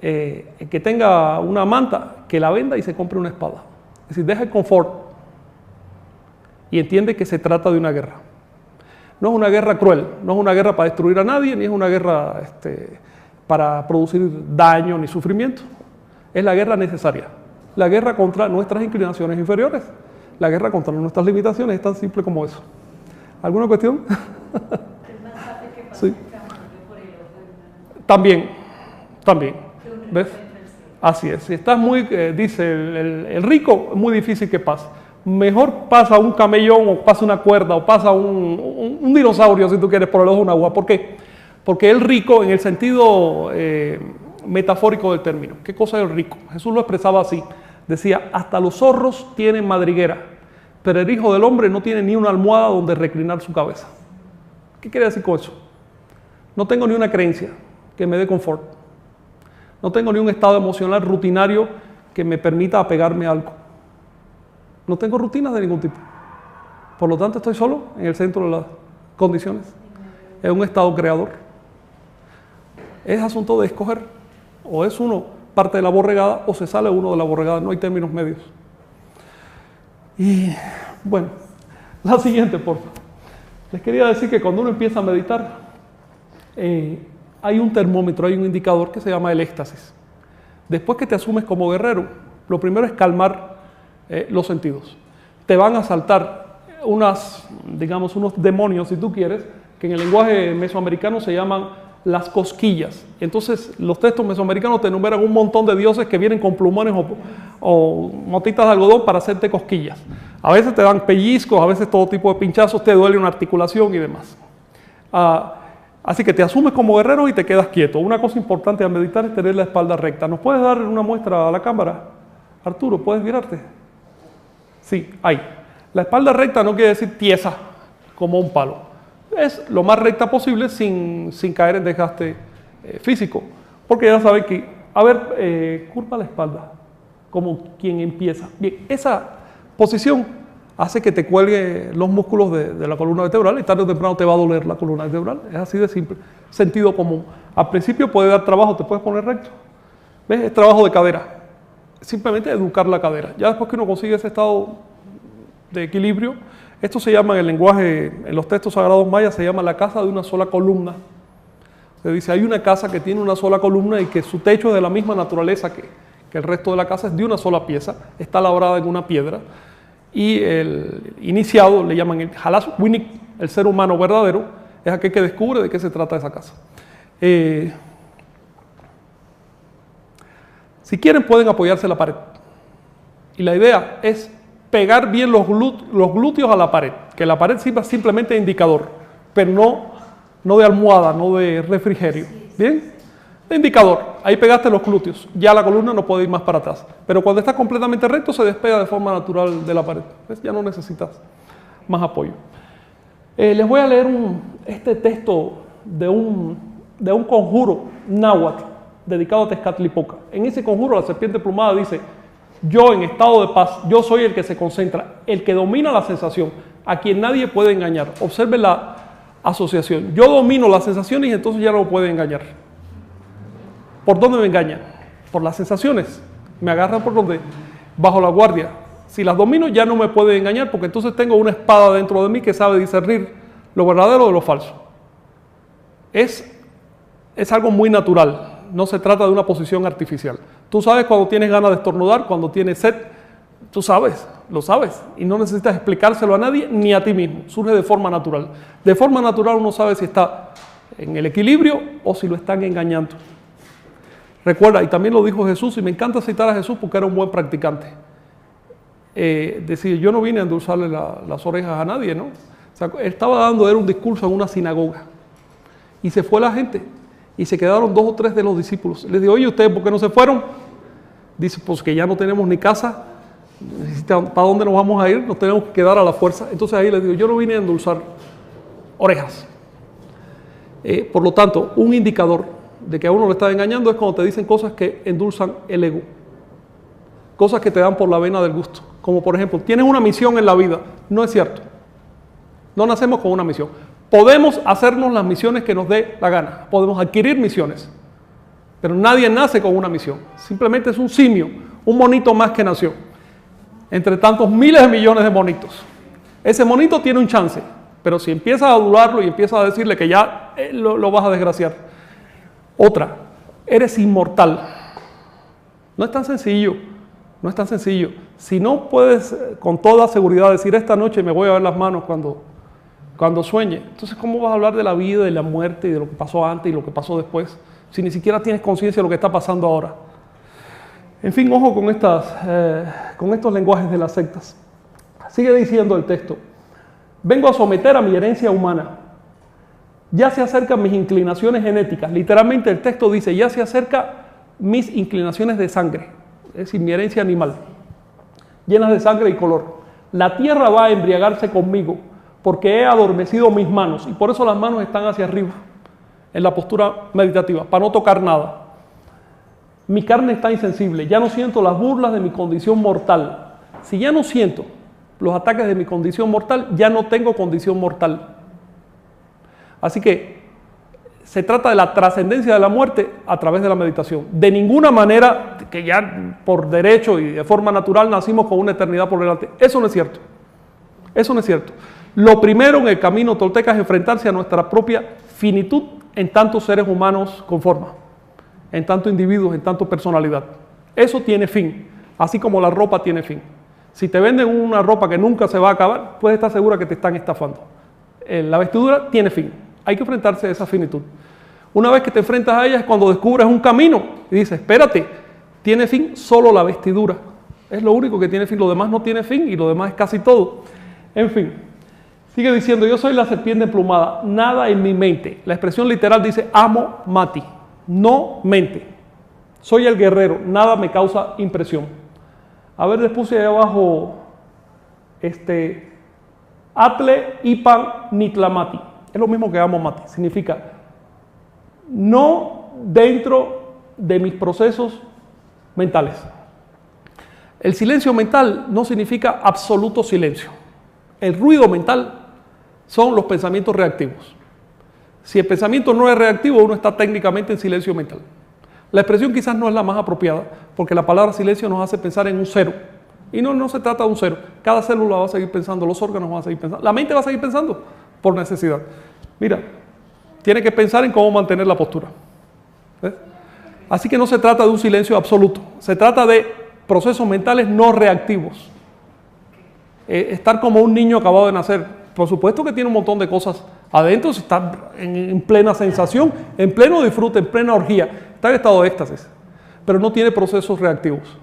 Speaker 1: el que tenga una manta, que la venda y se compre una espada. Es decir, deja el confort y entiende que se trata de una guerra. No es una guerra cruel, no es una guerra para destruir a nadie, ni es una guerra para producir daño ni sufrimiento. Es la guerra necesaria. La guerra contra nuestras inclinaciones inferiores. La guerra contra nuestras limitaciones es tan simple como eso. ¿Alguna cuestión?
Speaker 3: Es más fácil que pase
Speaker 1: Sí.
Speaker 3: el camello por el ojo de una...
Speaker 1: También.
Speaker 3: que un
Speaker 1: ¿Ves?
Speaker 3: rico entre el cielo.
Speaker 1: Así es. Si estás muy, dice el rico, es muy difícil que pase. Mejor pasa un camellón o pasa una cuerda o pasa un dinosaurio, si tú quieres, por el ojo de un agua. ¿Por qué? Porque el rico, en el sentido metafórico del término. ¿Qué cosa es el rico? Jesús lo expresaba así. Decía, hasta los zorros tienen madriguera, pero el Hijo del Hombre no tiene ni una almohada donde reclinar su cabeza. ¿Qué quiere decir con eso? No tengo ni una creencia que me dé confort. No tengo ni un estado emocional rutinario que me permita apegarme a algo. No tengo rutinas de ningún tipo. Por lo tanto, estoy solo en el centro de las condiciones. Es un estado creador. Es asunto de escoger. O es uno parte de la borregada o se sale uno de la borregada. No hay términos medios. Y bueno, la siguiente, por favor. Les quería decir que cuando uno empieza a meditar, hay un termómetro, hay un indicador que se llama el éxtasis. Después que te asumes como guerrero, lo primero es calmar los sentidos. Te van a saltar unos demonios, si tú quieres, que en el lenguaje mesoamericano se llaman las cosquillas. Entonces, los textos mesoamericanos te enumeran un montón de dioses que vienen con plumones o motitas de algodón para hacerte cosquillas. A veces te dan pellizcos, a veces todo tipo de pinchazos, te duele una articulación y demás. Así que te asumes como guerrero y te quedas quieto. Una cosa importante al meditar es tener la espalda recta. ¿Nos puedes dar una muestra a la cámara? Arturo, ¿puedes virarte? Sí, ahí. La espalda recta no quiere decir tiesa, como un palo. Es lo más recta posible sin caer en desgaste físico. Porque ya saben que, curva la espalda, como quien empieza. Bien, esa posición hace que te cuelgue los músculos de la columna vertebral y tarde o temprano te va a doler la columna vertebral. Es así de simple. Sentido común. Al principio puede dar trabajo, te puedes poner recto. ¿Ves? Es trabajo de cadera. Simplemente educar la cadera. Ya después que uno consigue ese estado de equilibrio, esto se llama en el lenguaje, en los textos sagrados mayas, se llama la casa de una sola columna. Se dice, hay una casa que tiene una sola columna y que su techo es de la misma naturaleza que el resto de la casa, es de una sola pieza, está labrada en una piedra. Y el iniciado, le llaman el Halas Winik, el ser humano verdadero, es aquel que descubre de qué se trata esa casa. Si quieren pueden apoyarse en la pared. Y la idea es pegar bien los glúteos a la pared, que la pared sirva simplemente de indicador, pero no de almohada, no de refrigerio. ¿Bien? De indicador. Ahí pegaste los glúteos. Ya la columna no puede ir más para atrás. Pero cuando está completamente recto se despega de forma natural de la pared. ¿Ves? Ya no necesitas más apoyo. Les voy a leer este texto de un conjuro náhuatl dedicado a Tezcatlipoca. En ese conjuro la serpiente plumada dice: yo en estado de paz, yo soy el que se concentra, el que domina la sensación, a quien nadie puede engañar. Observen la asociación. Yo domino las sensaciones y entonces ya no me puede engañar. ¿Por dónde me engañan? Por las sensaciones. Me agarran por donde, bajo la guardia. Si las domino ya no me puede engañar porque entonces tengo una espada dentro de mí que sabe discernir lo verdadero de lo falso. Es algo muy natural. No se trata de una posición artificial. Tú sabes cuando tienes ganas de estornudar, cuando tienes sed, tú sabes, lo sabes. Y no necesitas explicárselo a nadie ni a ti mismo. Surge de forma natural. De forma natural uno sabe si está en el equilibrio o si lo están engañando. Recuerda, y también lo dijo Jesús, y me encanta citar a Jesús porque era un buen practicante. Decir, yo no vine a endulzarle las orejas a nadie, ¿no? O sea, él estaba dando un discurso en una sinagoga. Y se fue la gente. Y se quedaron 2 o 3 de los discípulos. Les digo, oye, ¿ustedes por qué no se fueron? Dice, pues que ya no tenemos ni casa, ¿para dónde nos vamos a ir? Nos tenemos que quedar a la fuerza. Entonces ahí les digo, yo no vine a endulzar orejas. Por lo tanto, un indicador de que a uno le está engañando es cuando te dicen cosas que endulzan el ego. Cosas que te dan por la vena del gusto. Como por ejemplo, tienes una misión en la vida. No es cierto. No nacemos con una misión. Podemos hacernos las misiones que nos dé la gana. Podemos adquirir misiones. Pero nadie nace con una misión. Simplemente es un simio, un monito más que nació. Entre tantos miles de millones de monitos. Ese monito tiene un chance. Pero si empiezas a adularlo y empiezas a decirle que ya lo vas a desgraciar. Otra, eres inmortal. No es tan sencillo. No es tan sencillo. Si no puedes con toda seguridad decir esta noche me voy a ver las manos cuando sueñe, entonces ¿cómo vas a hablar de la vida, de la muerte y de lo que pasó antes y lo que pasó después? Si ni siquiera tienes conciencia de lo que está pasando ahora. En fin, ojo con estos lenguajes de las sectas. Sigue diciendo el texto. Vengo a someter a mi herencia humana. Ya se acercan mis inclinaciones genéticas. Literalmente el texto dice, ya se acercan mis inclinaciones de sangre. Es decir, mi herencia animal. Llenas de sangre y color. La tierra va a embriagarse conmigo porque he adormecido mis manos. Y por eso las manos están hacia arriba, en la postura meditativa, para no tocar nada. Mi carne está insensible. Ya no siento las burlas de mi condición mortal. Si ya no siento los ataques de mi condición mortal, ya no tengo condición mortal. Así que se trata de la trascendencia de la muerte a través de la meditación. De ninguna manera que ya por derecho y de forma natural nacimos con una eternidad por delante. Eso no es cierto. Eso no es cierto. Lo primero en el camino tolteca es enfrentarse a nuestra propia finitud en tantos seres humanos con forma, en tantos individuos, en tanto personalidad. Eso tiene fin, así como la ropa tiene fin. Si te venden una ropa que nunca se va a acabar, puedes estar segura que te están estafando. La vestidura tiene fin. Hay que enfrentarse a esa finitud. Una vez que te enfrentas a ella es cuando descubres un camino y dices, espérate, tiene fin solo la vestidura. Es lo único que tiene fin, lo demás no tiene fin y lo demás es casi todo. En fin, sigue diciendo, yo soy la serpiente emplumada, nada en mi mente. La expresión literal dice, amo mati, no mente. Soy el guerrero, nada me causa impresión. A ver, les puse ahí abajo, Atle Ipan Nitlamati. Es lo mismo que amo mati. Significa, no dentro de mis procesos mentales. El silencio mental no significa absoluto silencio. El ruido mental son los pensamientos reactivos. Si el pensamiento no es reactivo, uno está técnicamente en silencio mental. La expresión quizás no es la más apropiada, porque la palabra silencio nos hace pensar en un cero. Y no se trata de un cero. Cada célula va a seguir pensando, los órganos van a seguir pensando, la mente va a seguir pensando por necesidad. Mira, tiene que pensar en cómo mantener la postura. ¿Ves? Así que no se trata de un silencio absoluto. Se trata de procesos mentales no reactivos. Estar como un niño acabado de nacer. Por supuesto que tiene un montón de cosas adentro, está en plena sensación, en pleno disfrute, en plena orgía. Está en estado de éxtasis, pero no tiene procesos reactivos.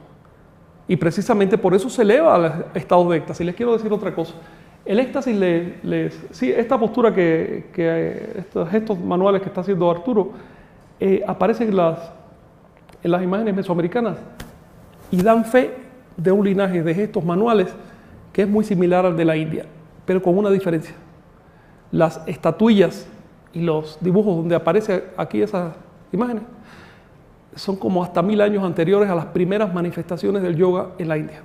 Speaker 1: Y precisamente por eso se eleva al estado de éxtasis. Les quiero decir otra cosa. El éxtasis, sí, esta postura estos manuales que está haciendo Arturo, aparecen en las imágenes mesoamericanas y dan fe de un linaje de gestos manuales que es muy similar al de la India, pero con una diferencia. Las estatuillas y los dibujos donde aparecen aquí esas imágenes son como hasta 1000 años anteriores a las primeras manifestaciones del yoga en la India.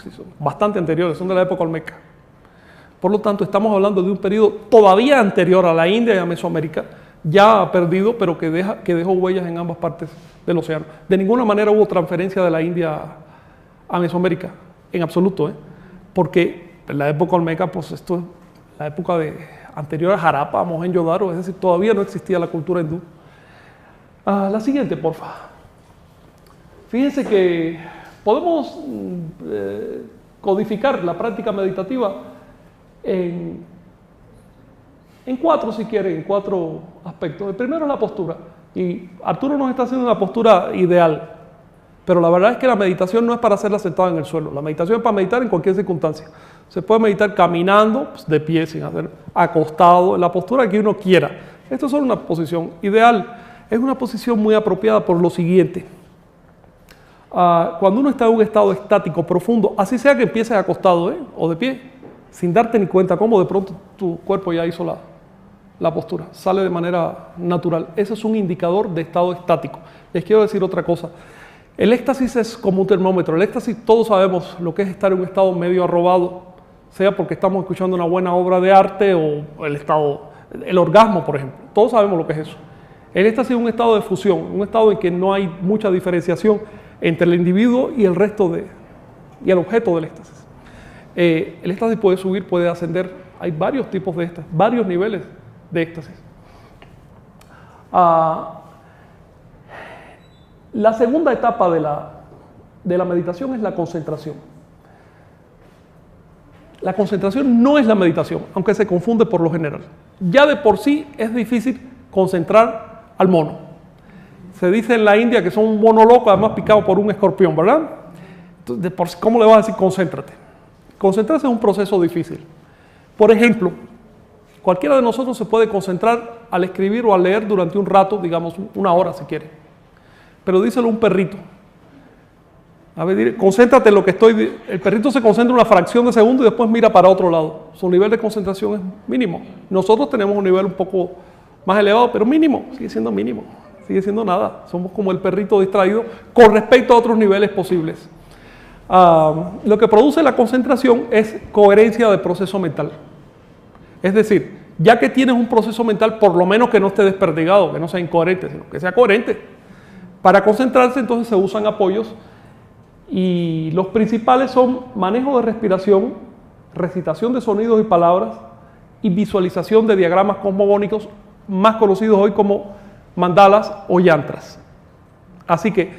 Speaker 1: Sí, son bastante anteriores, son de la época olmeca. Por lo tanto, estamos hablando de un periodo todavía anterior a la India y a Mesoamérica, ya perdido, pero que dejó huellas en ambas partes del océano. De ninguna manera hubo transferencia de la India a Mesoamérica, en absoluto, porque en la época olmeca, pues esto es la época anterior a Harappa, Mohenjo-Daro, es decir, todavía no existía la cultura hindú. La siguiente, porfa. Fíjense que podemos codificar la práctica meditativa en 4, si quieren, en 4 aspectos. El primero es la postura. Y Arturo nos está haciendo una postura ideal. Pero la verdad es que la meditación no es para hacerla sentada en el suelo. La meditación es para meditar en cualquier circunstancia. Se puede meditar caminando, pues, de pie, sin hacer, acostado, en la postura que uno quiera. Esto es solo una posición ideal. Es una posición muy apropiada por lo siguiente. Cuando uno está en un estado estático profundo, así sea que empieces acostado o de pie, sin darte ni cuenta cómo de pronto tu cuerpo ya hizo la postura, sale de manera natural. Ese es un indicador de estado estático. Les quiero decir otra cosa. El éxtasis es como un termómetro. El éxtasis, todos sabemos lo que es estar en un estado medio arrobado, sea porque estamos escuchando una buena obra de arte o el orgasmo, por ejemplo. Todos sabemos lo que es eso. El éxtasis es un estado de fusión, un estado en que no hay mucha diferenciación entre el individuo y el resto y el objeto del éxtasis. El éxtasis puede subir, puede ascender. Hay varios tipos de éxtasis, varios niveles de éxtasis. La segunda etapa de la meditación es la concentración. La concentración no es la meditación, aunque se confunde por lo general. Ya de por sí es difícil concentrar al mono. Se dice en la India que son un mono loco, además picado por un escorpión, ¿verdad? Entonces, ¿cómo le vas a decir concéntrate? Concentrarse es un proceso difícil. Por ejemplo, cualquiera de nosotros se puede concentrar al escribir o al leer durante un rato, digamos una hora si quiere. Pero díselo a un perrito. A ver, concéntrate en lo que estoy... El perrito se concentra una fracción de segundo y después mira para otro lado. Su nivel de concentración es mínimo. Nosotros tenemos un nivel un poco más elevado, pero mínimo. Sigue siendo mínimo. Sigue siendo nada. Somos como el perrito distraído con respecto a otros niveles posibles. Lo que produce la concentración es coherencia de proceso mental. Es decir, ya que tienes un proceso mental, por lo menos que no esté desperdigado, que no sea incoherente, sino que sea coherente. Para concentrarse entonces se usan apoyos y los principales son manejo de respiración, recitación de sonidos y palabras y visualización de diagramas cosmogónicos más conocidos hoy como mandalas o yantras. Así que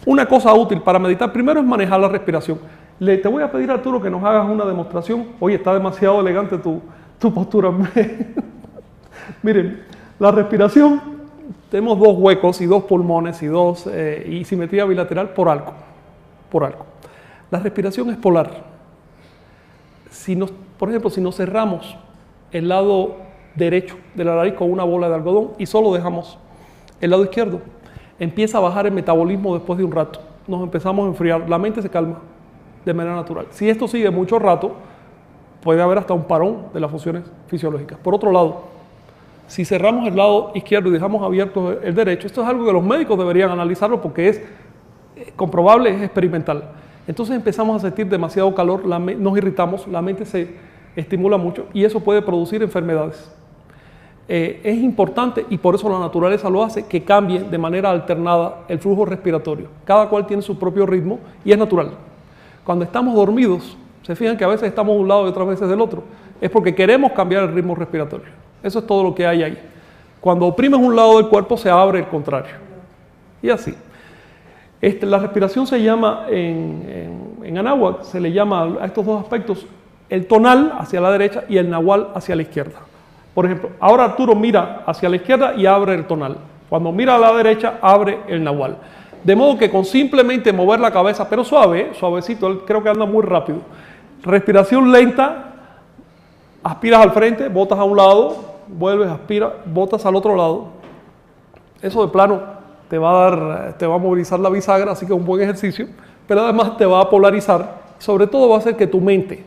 Speaker 1: una cosa útil para meditar primero es manejar la respiración. Te voy a pedir, Arturo, que nos hagas una demostración. Oye, está demasiado elegante tu postura. Miren, la respiración, tenemos dos huecos y dos pulmones y simetría bilateral por algo. La respiración es polar. Por ejemplo, si nos cerramos el lado derecho de la nariz con una bola de algodón y solo dejamos el lado izquierdo, empieza a bajar el metabolismo después de un rato. Nos empezamos a enfriar, la mente se calma de manera natural. Si esto sigue mucho rato, puede haber hasta un parón de las funciones fisiológicas. Por otro lado, si cerramos el lado izquierdo y dejamos abierto el derecho, esto es algo que los médicos deberían analizarlo porque es comprobable, es experimental. Entonces empezamos a sentir demasiado calor, nos irritamos, la mente se estimula mucho y eso puede producir enfermedades. Es importante, y por eso la naturaleza lo hace, que cambie de manera alternada el flujo respiratorio. Cada cual tiene su propio ritmo y es natural. Cuando estamos dormidos, se fijan que a veces estamos de un lado y otras veces del otro. Es porque queremos cambiar el ritmo respiratorio. Eso es todo lo que hay ahí. Cuando oprimes un lado del cuerpo, se abre el contrario. Y así. La respiración se llama, en anáhuac, se le llama a estos dos aspectos el tonal hacia la derecha y el nahual hacia la izquierda. Por ejemplo, ahora Arturo mira hacia la izquierda y abre el tonal. Cuando mira a la derecha, abre el nahual. De modo que con simplemente mover la cabeza, pero suavecito, él creo que anda muy rápido. Respiración lenta, aspiras al frente, botas a un lado, vuelves, aspiras, botas al otro lado. Eso de plano te va a movilizar la bisagra, así que es un buen ejercicio, pero además te va a polarizar. Sobre todo va a hacer que tu mente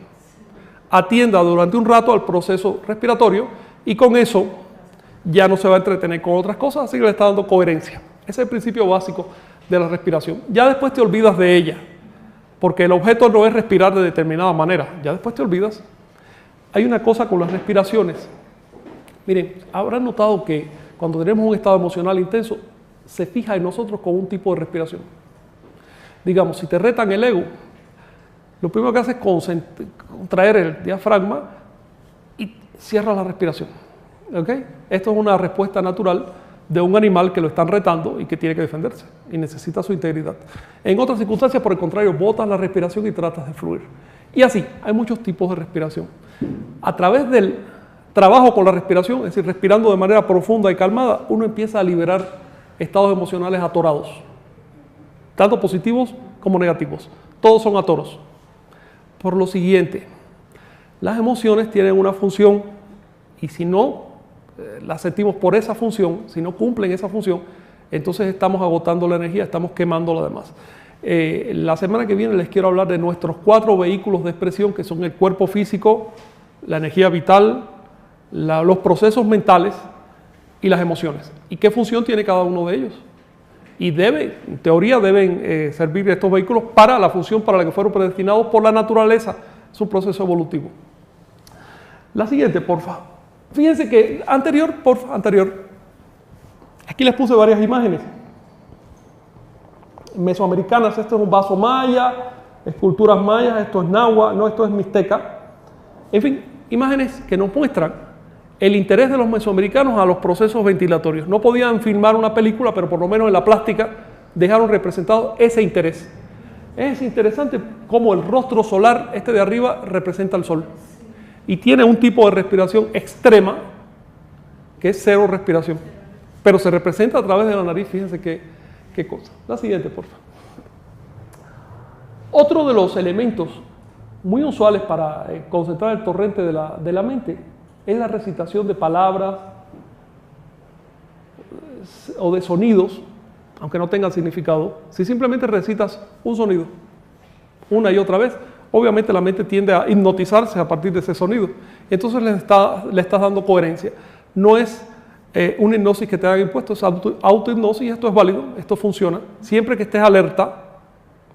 Speaker 1: atienda durante un rato al proceso respiratorio y con eso ya no se va a entretener con otras cosas, así que le está dando coherencia. Ese es el principio básico de la respiración. Ya después te olvidas de ella, porque el objeto no es respirar de determinada manera, ya después te olvidas. Hay una cosa con las respiraciones. Miren, habrán notado que cuando tenemos un estado emocional intenso, se fija en nosotros con un tipo de respiración. Digamos, si te retan el ego, lo primero que haces es contraer el diafragma y cierras la respiración. ¿Okay? Esto es una respuesta natural de un animal que lo están retando y que tiene que defenderse y necesita su integridad. En otras circunstancias, por el contrario, botas la respiración y tratas de fluir. Y así, hay muchos tipos de respiración. A través del trabajo con la respiración, es decir, respirando de manera profunda y calmada, uno empieza a liberar estados emocionales atorados, tanto positivos como negativos. Todos son atoros. Por lo siguiente, las emociones tienen una función y si no las sentimos por esa función, si no cumplen esa función, entonces estamos agotando la energía, estamos quemando lo demás. La semana que viene les quiero hablar de nuestros 4 vehículos de expresión, que son el cuerpo físico, la energía vital, los procesos mentales y las emociones. ¿Y qué función tiene cada uno de ellos? Y en teoría deben servir estos vehículos para la función para la que fueron predestinados por la naturaleza. Es un proceso evolutivo. La siguiente, porfa. Fíjense que anterior. Aquí les puse varias imágenes mesoamericanas. Esto es un vaso maya, esculturas mayas, esto es náhuatl, no, esto es mixteca. En fin, imágenes que nos muestran el interés de los mesoamericanos a los procesos ventilatorios. No podían filmar una película, pero por lo menos en la plástica dejaron representado ese interés. Es interesante cómo el rostro solar, este de arriba, representa el sol. Y tiene un tipo de respiración extrema, que es cero respiración. Pero se representa a través de la nariz, fíjense qué cosa. La siguiente, por favor. Otro de los elementos muy usuales para concentrar el torrente de la mente es la recitación de palabras o de sonidos, aunque no tengan significado. Si simplemente recitas un sonido una y otra vez, obviamente la mente tiende a hipnotizarse a partir de ese sonido. Entonces le estás dando coherencia. No es una hipnosis que te haga impuesto, es autohipnosis, y esto es válido, esto funciona, siempre que estés alerta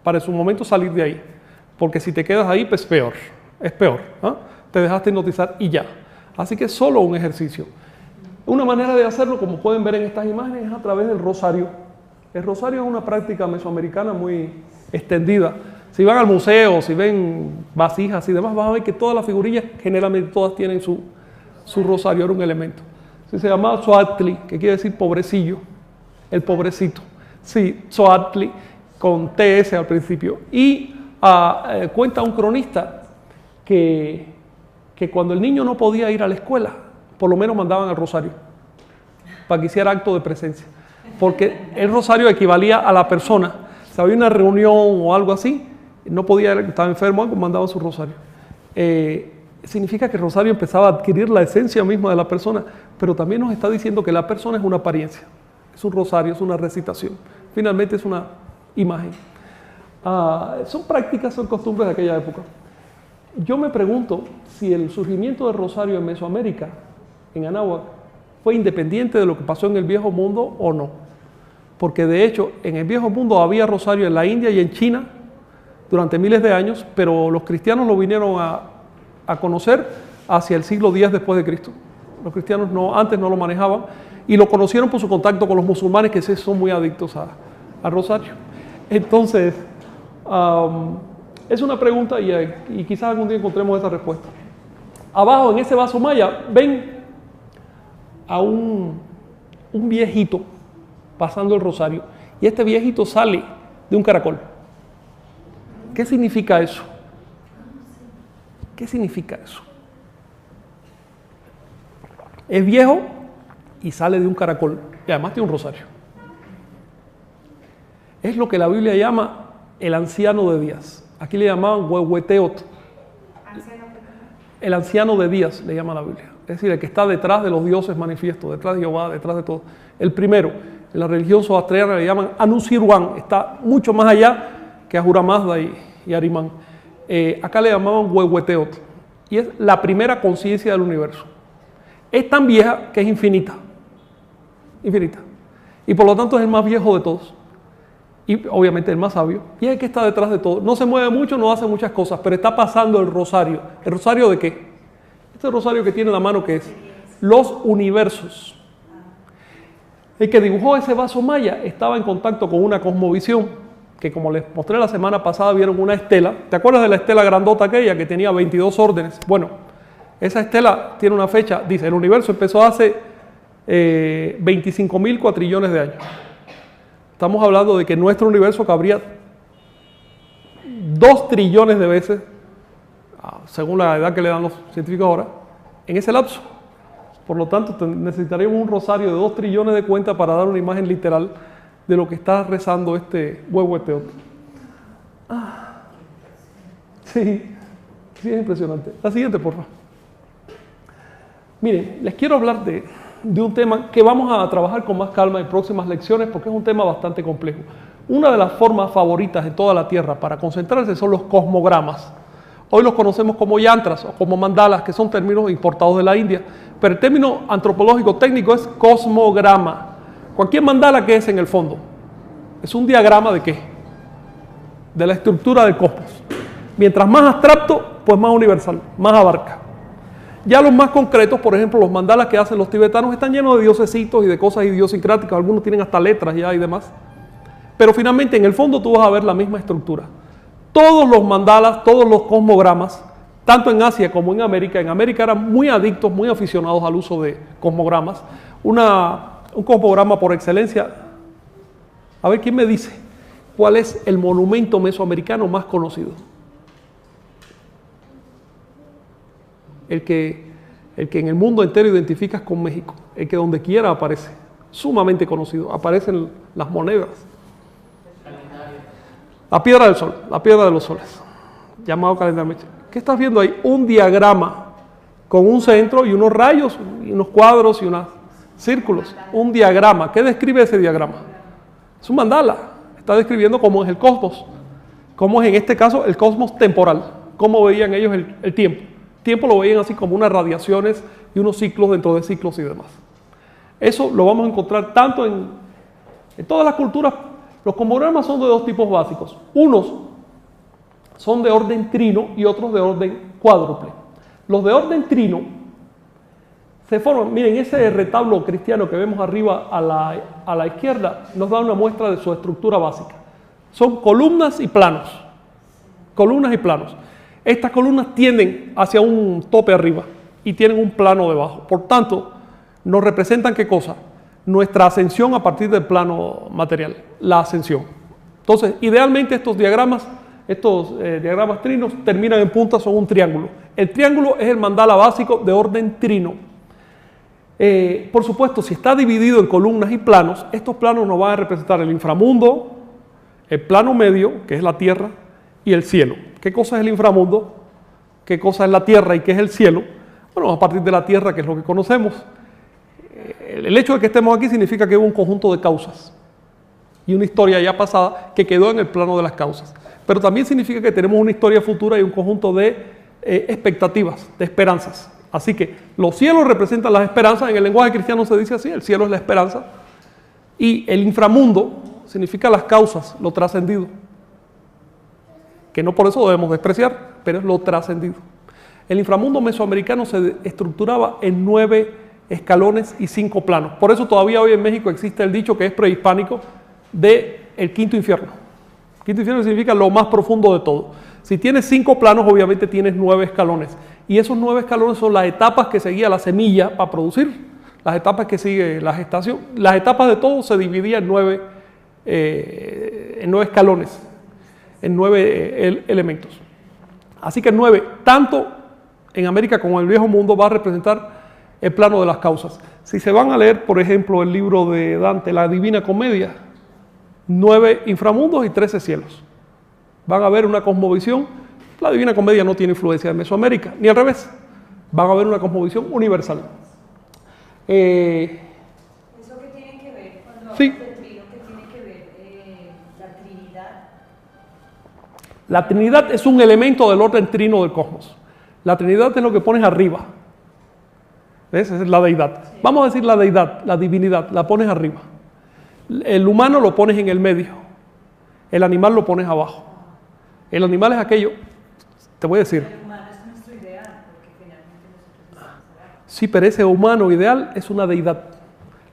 Speaker 1: para en su momento salir de ahí. Porque si te quedas ahí, pues es peor. ¿Ah? Te dejaste hipnotizar y ya. Así que es solo un ejercicio. Una manera de hacerlo, como pueden ver en estas imágenes, es a través del rosario. El rosario es una práctica mesoamericana muy extendida. Si van al museo, si ven vasijas y demás, van a ver que todas las figurillas, generalmente todas tienen su rosario, era un elemento. Se llama Tzotzil, que quiere decir pobrecillo, el pobrecito. Sí, Tzotzil, con TS al principio. Y cuenta un cronista que cuando el niño no podía ir a la escuela, por lo menos mandaban al rosario, para que hiciera acto de presencia. Porque el rosario equivalía a la persona. Si había una reunión o algo así, no podía ir, estaba enfermo, algo, mandaban su rosario. Significa que el rosario empezaba a adquirir la esencia misma de la persona, pero también nos está diciendo que la persona es una apariencia. Es un rosario, es una recitación. Finalmente es una imagen. Son prácticas, son costumbres de aquella época. Yo me pregunto si el surgimiento del rosario en Mesoamérica, en Anáhuac, fue independiente de lo que pasó en el Viejo Mundo o no. Porque de hecho, en el Viejo Mundo había rosario en la India y en China durante miles de años, pero los cristianos lo vinieron a conocer hacia el siglo X después de Cristo. Los cristianos antes no lo manejaban y lo conocieron por su contacto con los musulmanes, que son muy adictos al rosario. Entonces, es una pregunta y quizás algún día encontremos esa respuesta. Abajo, en ese vaso maya, ven a un viejito pasando el rosario, y este viejito sale de un caracol. ¿Qué significa eso? ¿Qué significa eso? Es viejo y sale de un caracol, y además tiene un rosario. Es lo que la Biblia llama el anciano de días. Aquí le llamaban huehueteot. El anciano de días le llama la Biblia. Es decir, el que está detrás de los dioses manifiestos, detrás de Jehová, detrás de todo. El primero, en la religión zoroastriana le llaman Anusirwan, está mucho más allá que Ahura Mazda y Arimán. Acá le llamaban huehueteot. Y es la primera conciencia del universo. Es tan vieja que es infinita. Infinita. Y por lo tanto es el más viejo de todos. Y obviamente el más sabio, y es el que está detrás de todo. No se mueve mucho, no hace muchas cosas, pero está pasando el rosario. ¿El rosario de qué? Este rosario que tiene en la mano, ¿qué es? Los universos. El que dibujó ese vaso maya estaba en contacto con una cosmovisión, que como les mostré la semana pasada, vieron una estela. ¿Te acuerdas de la estela grandota aquella que tenía 22 órdenes? Bueno, esa estela tiene una fecha, dice, el universo empezó hace 25.000 cuatrillones de años. Estamos hablando de que nuestro universo cabría 2 trillones de veces, según la edad que le dan los científicos ahora, en ese lapso. Por lo tanto, necesitaríamos un rosario de 2 trillones de cuentas para dar una imagen literal de lo que está rezando este huehueteot. Sí, es impresionante. La siguiente, por favor. Miren, les quiero hablar de un tema que vamos a trabajar con más calma en próximas lecciones porque es un tema bastante complejo. Una de las formas favoritas en toda la Tierra para concentrarse son los cosmogramas. Hoy los conocemos como yantras o como mandalas, que son términos importados de la India, pero el término antropológico técnico es cosmograma. Cualquier mandala, ¿qué es en el fondo? Es un diagrama de ¿qué? De la estructura del cosmos. Mientras más abstracto, pues más universal, más abarca. Ya los más concretos, por ejemplo, los mandalas que hacen los tibetanos están llenos de diosesitos y de cosas idiosincráticas, algunos tienen hasta letras ya y demás. Pero finalmente, en el fondo tú vas a ver la misma estructura. Todos los mandalas, todos los cosmogramas, tanto en Asia como en América eran muy adictos, muy aficionados al uso de cosmogramas. Un cosmograma por excelencia, a ver, ¿quién me dice cuál es el monumento mesoamericano más conocido? El que en el mundo entero identificas con México, el que donde quiera aparece, sumamente conocido, aparecen las monedas. La piedra del sol, la piedra de los soles, llamado calendario. ¿Qué estás viendo ahí? Un diagrama con un centro y unos rayos, y unos cuadros y unos círculos. Un diagrama. ¿Qué describe ese diagrama? Es un mandala. Está describiendo cómo es el cosmos. Cómo es en este caso el cosmos temporal. Cómo veían ellos el tiempo. El tiempo lo veían así como unas radiaciones y unos ciclos dentro de ciclos y demás. Eso lo vamos a encontrar tanto en todas las culturas. Los cosmogramas son de dos tipos básicos. Unos son de orden trino y otros de orden cuádruple. Los de orden trino se forman, miren, ese retablo cristiano que vemos arriba a la izquierda nos da una muestra de su estructura básica. Son columnas y planos. Columnas y planos. Estas columnas tienden hacia un tope arriba y tienen un plano debajo. Por tanto, nos representan ¿qué cosa? Nuestra ascensión a partir del plano material, la ascensión. Entonces, idealmente estos diagramas trinos terminan en punta, son un triángulo. El triángulo es el mandala básico de orden trino. Por supuesto, si está dividido en columnas y planos, estos planos nos van a representar el inframundo, el plano medio, que es la tierra, y el cielo. ¿Qué cosa es el inframundo? ¿Qué cosa es la tierra y qué es el cielo? Bueno, a partir de la tierra, que es lo que conocemos. El hecho de que estemos aquí significa que hubo un conjunto de causas y una historia ya pasada que quedó en el plano de las causas. Pero también significa que tenemos una historia futura y un conjunto de expectativas, de esperanzas. Así que los cielos representan las esperanzas, en el lenguaje cristiano se dice así, el cielo es la esperanza, y el inframundo significa las causas, lo trascendido, que no por eso debemos despreciar, pero es lo trascendido. El inframundo mesoamericano se estructuraba en 9 escalones y 5 planos. Por eso todavía hoy en México existe el dicho que es prehispánico de el quinto infierno. Quinto infierno significa lo más profundo de todo. Si tienes 5 planos, obviamente tienes 9 escalones. Y esos 9 escalones son las etapas que seguía la semilla para producir, las etapas que sigue la gestación. Las etapas de todo se dividían en 9 escalones, en 9 elementos. Así que el 9, tanto en América como en el Viejo Mundo, va a representar el plano de las causas. Si se van a leer, por ejemplo, el libro de Dante, la Divina Comedia, 9 inframundos y 13 cielos. Van a ver una cosmovisión. La Divina Comedia no tiene influencia de Mesoamérica, ni al revés. Van a ver una cosmovisión universal.
Speaker 3: ¿Eso qué tiene que ver cuando
Speaker 1: Sí.
Speaker 3: hablamos de trino? ¿Qué tiene que ver la Trinidad?
Speaker 1: La Trinidad es un elemento del orden trino del cosmos. La Trinidad es lo que pones arriba. ¿Ves? Esa es la deidad. Sí. Vamos a decir la deidad, la divinidad, la pones arriba. El humano lo pones en el medio. El animal lo pones abajo. El animal es aquello, te voy a decir.
Speaker 3: El humano es nuestro ideal, porque finalmente nosotros estamos.
Speaker 1: Sí, pero ese humano ideal es una deidad.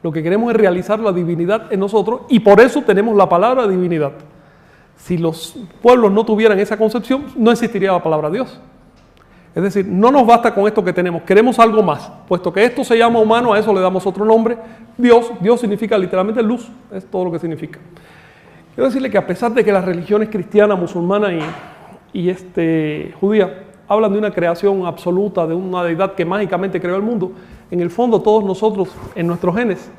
Speaker 1: Lo que queremos es realizar la divinidad en nosotros y por eso tenemos la palabra divinidad. Si los pueblos no tuvieran esa concepción, no existiría la palabra Dios. Es decir, no nos basta con esto que tenemos, queremos algo más. Puesto que esto se llama humano, a eso le damos otro nombre. Dios significa literalmente luz, es todo lo que significa. Quiero decirle que a pesar de que las religiones cristiana, musulmana y judía hablan de una creación absoluta, de una deidad que mágicamente creó el mundo, en el fondo todos nosotros, en nuestros genes,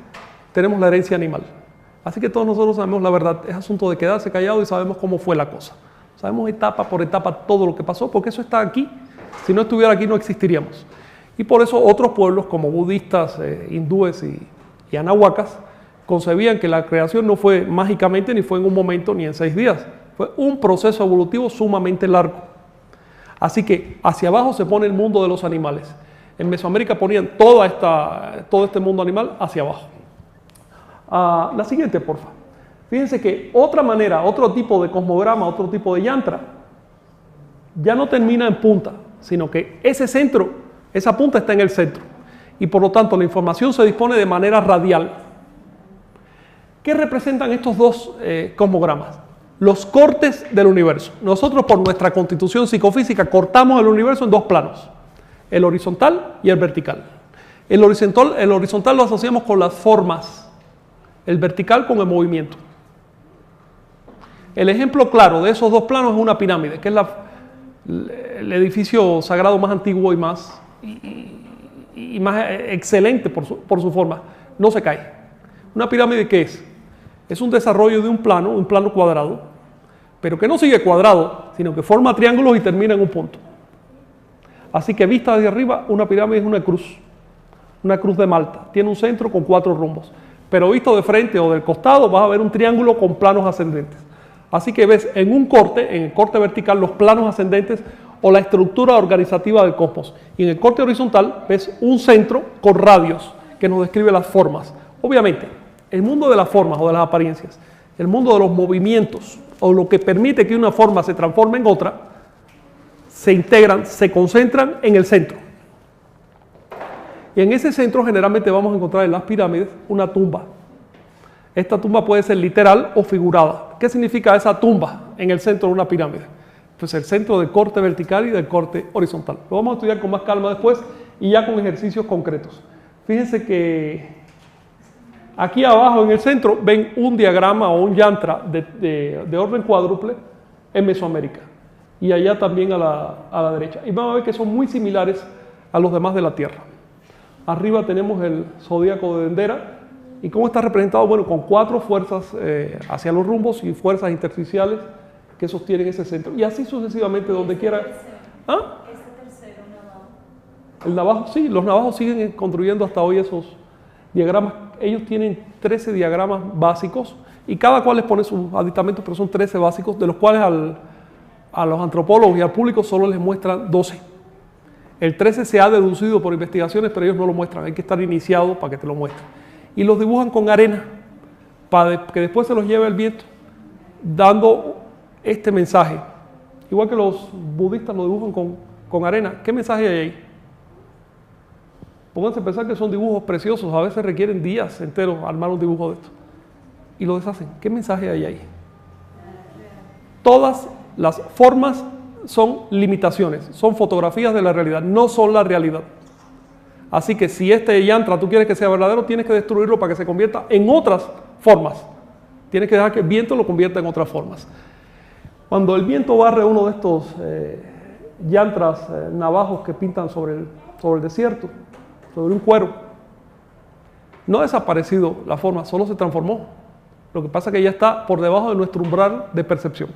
Speaker 1: tenemos la herencia animal. Así que todos nosotros sabemos la verdad, es asunto de quedarse callado y sabemos cómo fue la cosa. Sabemos etapa por etapa todo lo que pasó, porque eso está aquí. Si no estuviera aquí no existiríamos. Y por eso otros pueblos como budistas, hindúes y anahuacas concebían que la creación no fue mágicamente, ni fue en un momento, ni en 6 días. Fue un proceso evolutivo sumamente largo. Así que hacia abajo se pone el mundo de los animales. En Mesoamérica ponían todo este mundo animal hacia abajo. La siguiente, por favor. Fíjense que otra manera, otro tipo de cosmograma, otro tipo de yantra, ya no termina en punta, sino que ese centro, esa punta está en el centro. Y por lo tanto la información se dispone de manera radial. ¿Qué representan estos dos cosmogramas? Los cortes del universo. Nosotros por nuestra constitución psicofísica cortamos el universo en 2 planos, el horizontal y el vertical. El horizontal lo asociamos con las formas, el vertical con el movimiento. El ejemplo claro de esos 2 planos es una pirámide, que es el edificio sagrado más antiguo y más excelente por su forma. No se cae. ¿Una pirámide qué es? Es un desarrollo de un plano cuadrado, pero que no sigue cuadrado, sino que forma triángulos y termina en un punto. Así que vista desde arriba, una pirámide es una cruz de Malta. Tiene un centro con 4 rumbos. Pero visto de frente o del costado, vas a ver un triángulo con planos ascendentes. Así que ves en el corte vertical, los planos ascendentes o la estructura organizativa del cosmos. Y en el corte horizontal ves un centro con radios que nos describe las formas. Obviamente, el mundo de las formas o de las apariencias, el mundo de los movimientos o lo que permite que una forma se transforme en otra, se integran, se concentran en el centro. Y en ese centro generalmente vamos a encontrar en las pirámides una tumba. Esta tumba puede ser literal o figurada. ¿Qué significa esa tumba en el centro de una pirámide? Pues el centro del corte vertical y del corte horizontal. Lo vamos a estudiar con más calma después y ya con ejercicios concretos. Fíjense que aquí abajo en el centro ven un diagrama o un yantra de orden cuádruple en Mesoamérica. Y allá también a la derecha. Y vamos a ver que son muy similares a los demás de la Tierra. Arriba tenemos el zodíaco de Dendera. ¿Y cómo está representado? Bueno, con 4 fuerzas hacia los rumbos y fuerzas intersticiales que sostienen ese centro. Y así sucesivamente, donde quiera. ¿Ah?
Speaker 3: Este tercero navajo.
Speaker 1: El navajo, sí, los navajos siguen construyendo hasta hoy esos diagramas. Ellos tienen 13 diagramas básicos y cada cual les pone sus aditamentos, pero son 13 básicos, de los cuales a los antropólogos y al público solo les muestran 12. El 13 se ha deducido por investigaciones, pero ellos no lo muestran. Hay que estar iniciado para que te lo muestren. Y los dibujan con arena, para que después se los lleve el viento, dando este mensaje. Igual que los budistas lo dibujan con arena. ¿Qué mensaje hay ahí? Pónganse a pensar que son dibujos preciosos. A veces requieren días enteros armar un dibujo de esto. Y lo deshacen. ¿Qué mensaje hay ahí? Todas las formas son limitaciones, son fotografías de la realidad, no son la realidad. Así que si este yantra tú quieres que sea verdadero, tienes que destruirlo para que se convierta en otras formas. Tienes que dejar que el viento lo convierta en otras formas. Cuando el viento barre uno de estos yantras navajos que pintan sobre el desierto, sobre un cuero, no ha desaparecido la forma, solo se transformó. Lo que pasa es que ya está por debajo de nuestro umbral de percepción.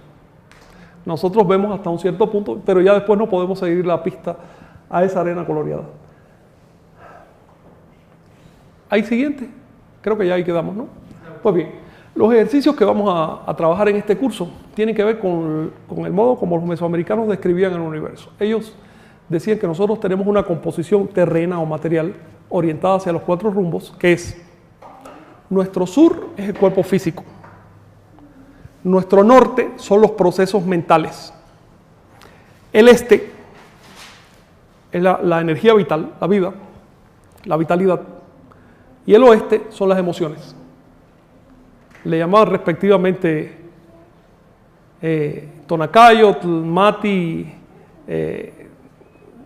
Speaker 1: Nosotros vemos hasta un cierto punto, pero ya después no podemos seguir la pista a esa arena coloreada. ¿Hay siguiente? Creo que ya ahí quedamos, ¿no? Pues bien, los ejercicios que vamos a trabajar en este curso tienen que ver con el modo como los mesoamericanos describían el universo. Ellos decían que nosotros tenemos una composición terrena o material orientada hacia los 4 rumbos, que es: nuestro sur es el cuerpo físico, nuestro norte son los procesos mentales, el este es la energía vital, la vida, la vitalidad, y el oeste son las emociones. Le llamaban respectivamente Tonacayotl, Mati,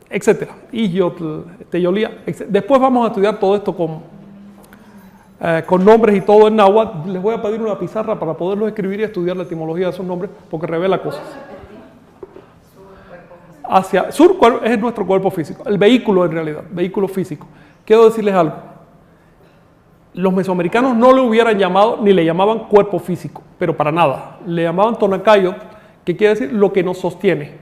Speaker 1: etc. Iyotl, Teyolía, etc. Después vamos a estudiar todo esto con nombres y todo en náhuatl. Les voy a pedir una pizarra para poderlos escribir y estudiar la etimología de esos nombres, porque revela cosas. Sur es nuestro cuerpo físico, el vehículo en realidad, vehículo físico. Quiero decirles algo. Los mesoamericanos no le hubieran llamado, ni le llamaban cuerpo físico, pero para nada. Le llamaban Tonacayot, que quiere decir lo que nos sostiene.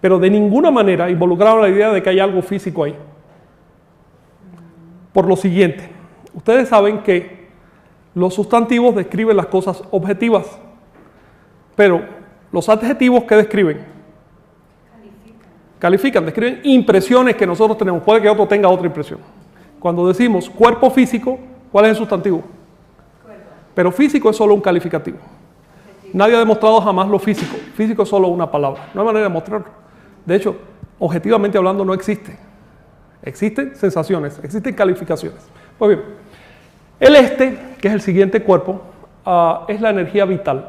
Speaker 1: Pero de ninguna manera involucraban la idea de que hay algo físico ahí. Por lo siguiente, ustedes saben que Los sustantivos describen las cosas objetivas, pero los adjetivos, ¿qué describen? Califican, describen impresiones que nosotros tenemos. Puede que otro tenga otra impresión. Cuando decimos cuerpo físico, ¿cuál es el sustantivo? Pero físico es solo un calificativo. Nadie ha demostrado jamás lo físico. Físico es solo una palabra. No hay manera de mostrarlo. De hecho, objetivamente hablando, no existe. Existen sensaciones, existen calificaciones. Pues bien, el que es el siguiente cuerpo, es la energía vital.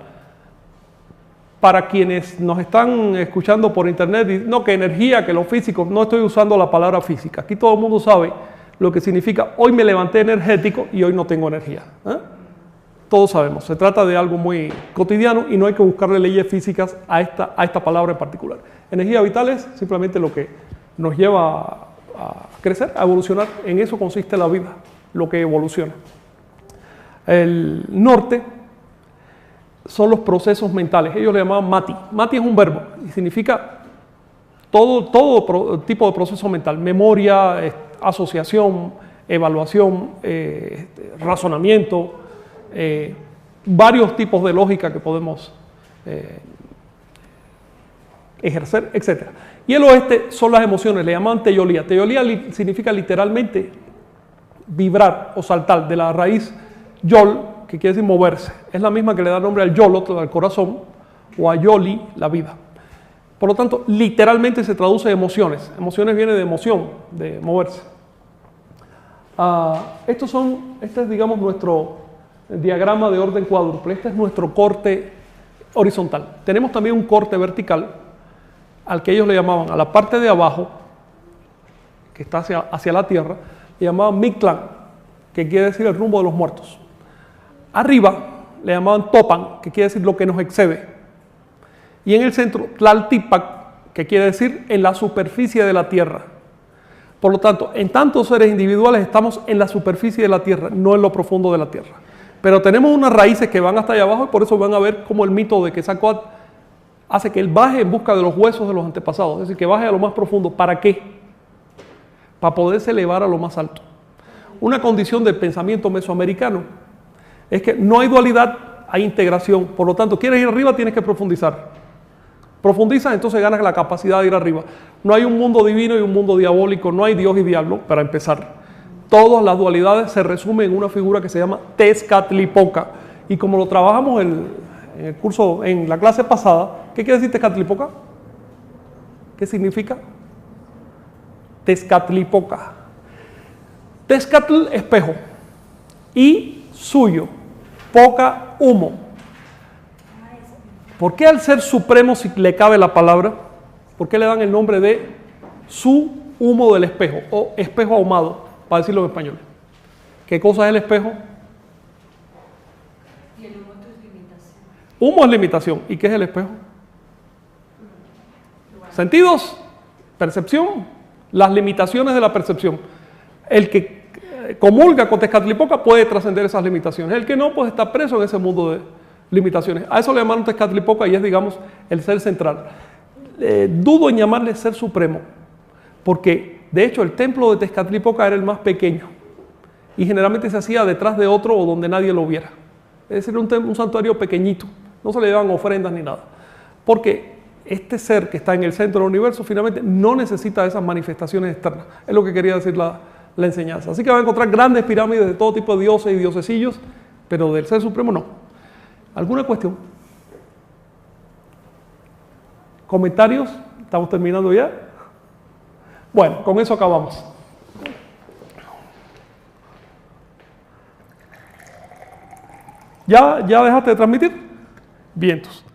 Speaker 1: Para quienes nos están escuchando por internet, no, que energía, que lo físico, no estoy usando la palabra física. Aquí todo el mundo sabe lo que significa hoy me levanté energético y hoy no tengo energía. Todos sabemos, se trata de algo muy cotidiano y no hay que buscarle leyes físicas a esta palabra en particular. Energía vital es simplemente lo que nos lleva a crecer, a evolucionar. En eso consiste la vida, lo que evoluciona. El norte son los procesos mentales, ellos le llamaban mati. Mati es un verbo y significa todo tipo de proceso mental, memoria, asociación, evaluación, razonamiento, varios tipos de lógica que podemos ejercer, etc. Y el oeste son las emociones, le llaman teyolía. Teyolía significa literalmente vibrar o saltar, de la raíz yol, que quiere decir moverse. Es la misma que le da nombre al yolot, al corazón, o a yoli, la vida. Por lo tanto, literalmente se traduce emociones. Emociones viene de emoción, de moverse. Este es, digamos, nuestro diagrama de orden cuádruple. Este es nuestro corte horizontal. Tenemos también un corte vertical, al que ellos le llamaban, a la parte de abajo, que está hacia la tierra, le llamaban Mictlán, que quiere decir el rumbo de los muertos. Arriba le llamaban Topan, que quiere decir lo que nos excede. Y en el centro, Tlaltipac, que quiere decir en la superficie de la tierra. Por lo tanto, en tantos seres individuales estamos en la superficie de la tierra, no en lo profundo de la tierra. Pero tenemos unas raíces que van hasta allá abajo y por eso van a ver cómo el mito de Quetzalcóatl hace que él baje en busca de los huesos de los antepasados. Es decir, que baje a lo más profundo. ¿Para qué? Para poderse elevar a lo más alto. Una condición del pensamiento mesoamericano es que no hay dualidad, hay integración. Por lo tanto, quieres ir arriba, tienes que profundizar. Profundizas, entonces ganas la capacidad de ir arriba. No hay un mundo divino y un mundo diabólico, no hay Dios y diablo, para empezar. Todas las dualidades se resumen en una figura que se llama Tezcatlipoca. Y como lo trabajamos en el curso, en la clase pasada, ¿qué quiere decir Tezcatlipoca? ¿Qué significa? Tezcatlipoca. Tezcatl, espejo. Y suyo, poca, humo. ¿Por qué al ser supremo, si le cabe la palabra, por qué le dan el nombre de su humo del espejo o espejo ahumado, para decirlo en español? ¿Qué cosa es el espejo?
Speaker 3: Y el humo es limitación.
Speaker 1: Humo es limitación. ¿Y qué es el espejo? Sentidos, percepción, las limitaciones de la percepción. El que comulga con Tezcatlipoca puede trascender esas limitaciones. El que no, pues está preso en ese mundo de limitaciones. A eso le llamaron Tezcatlipoca y es, digamos, el ser central. Dudo en llamarle ser supremo, porque de hecho el templo de Tezcatlipoca era el más pequeño y generalmente se hacía detrás de otro o donde nadie lo viera. Es decir, un santuario pequeñito, no se le daban ofrendas ni nada, porque este ser que está en el centro del universo finalmente no necesita esas manifestaciones externas. Es lo que quería decir la enseñanza. Así que van a encontrar grandes pirámides de todo tipo de dioses y diosesillos, pero del ser supremo no. ¿Alguna cuestión? ¿Comentarios? ¿Estamos terminando ya? Bueno, con eso acabamos. ¿Ya dejaste de transmitir? Vientos.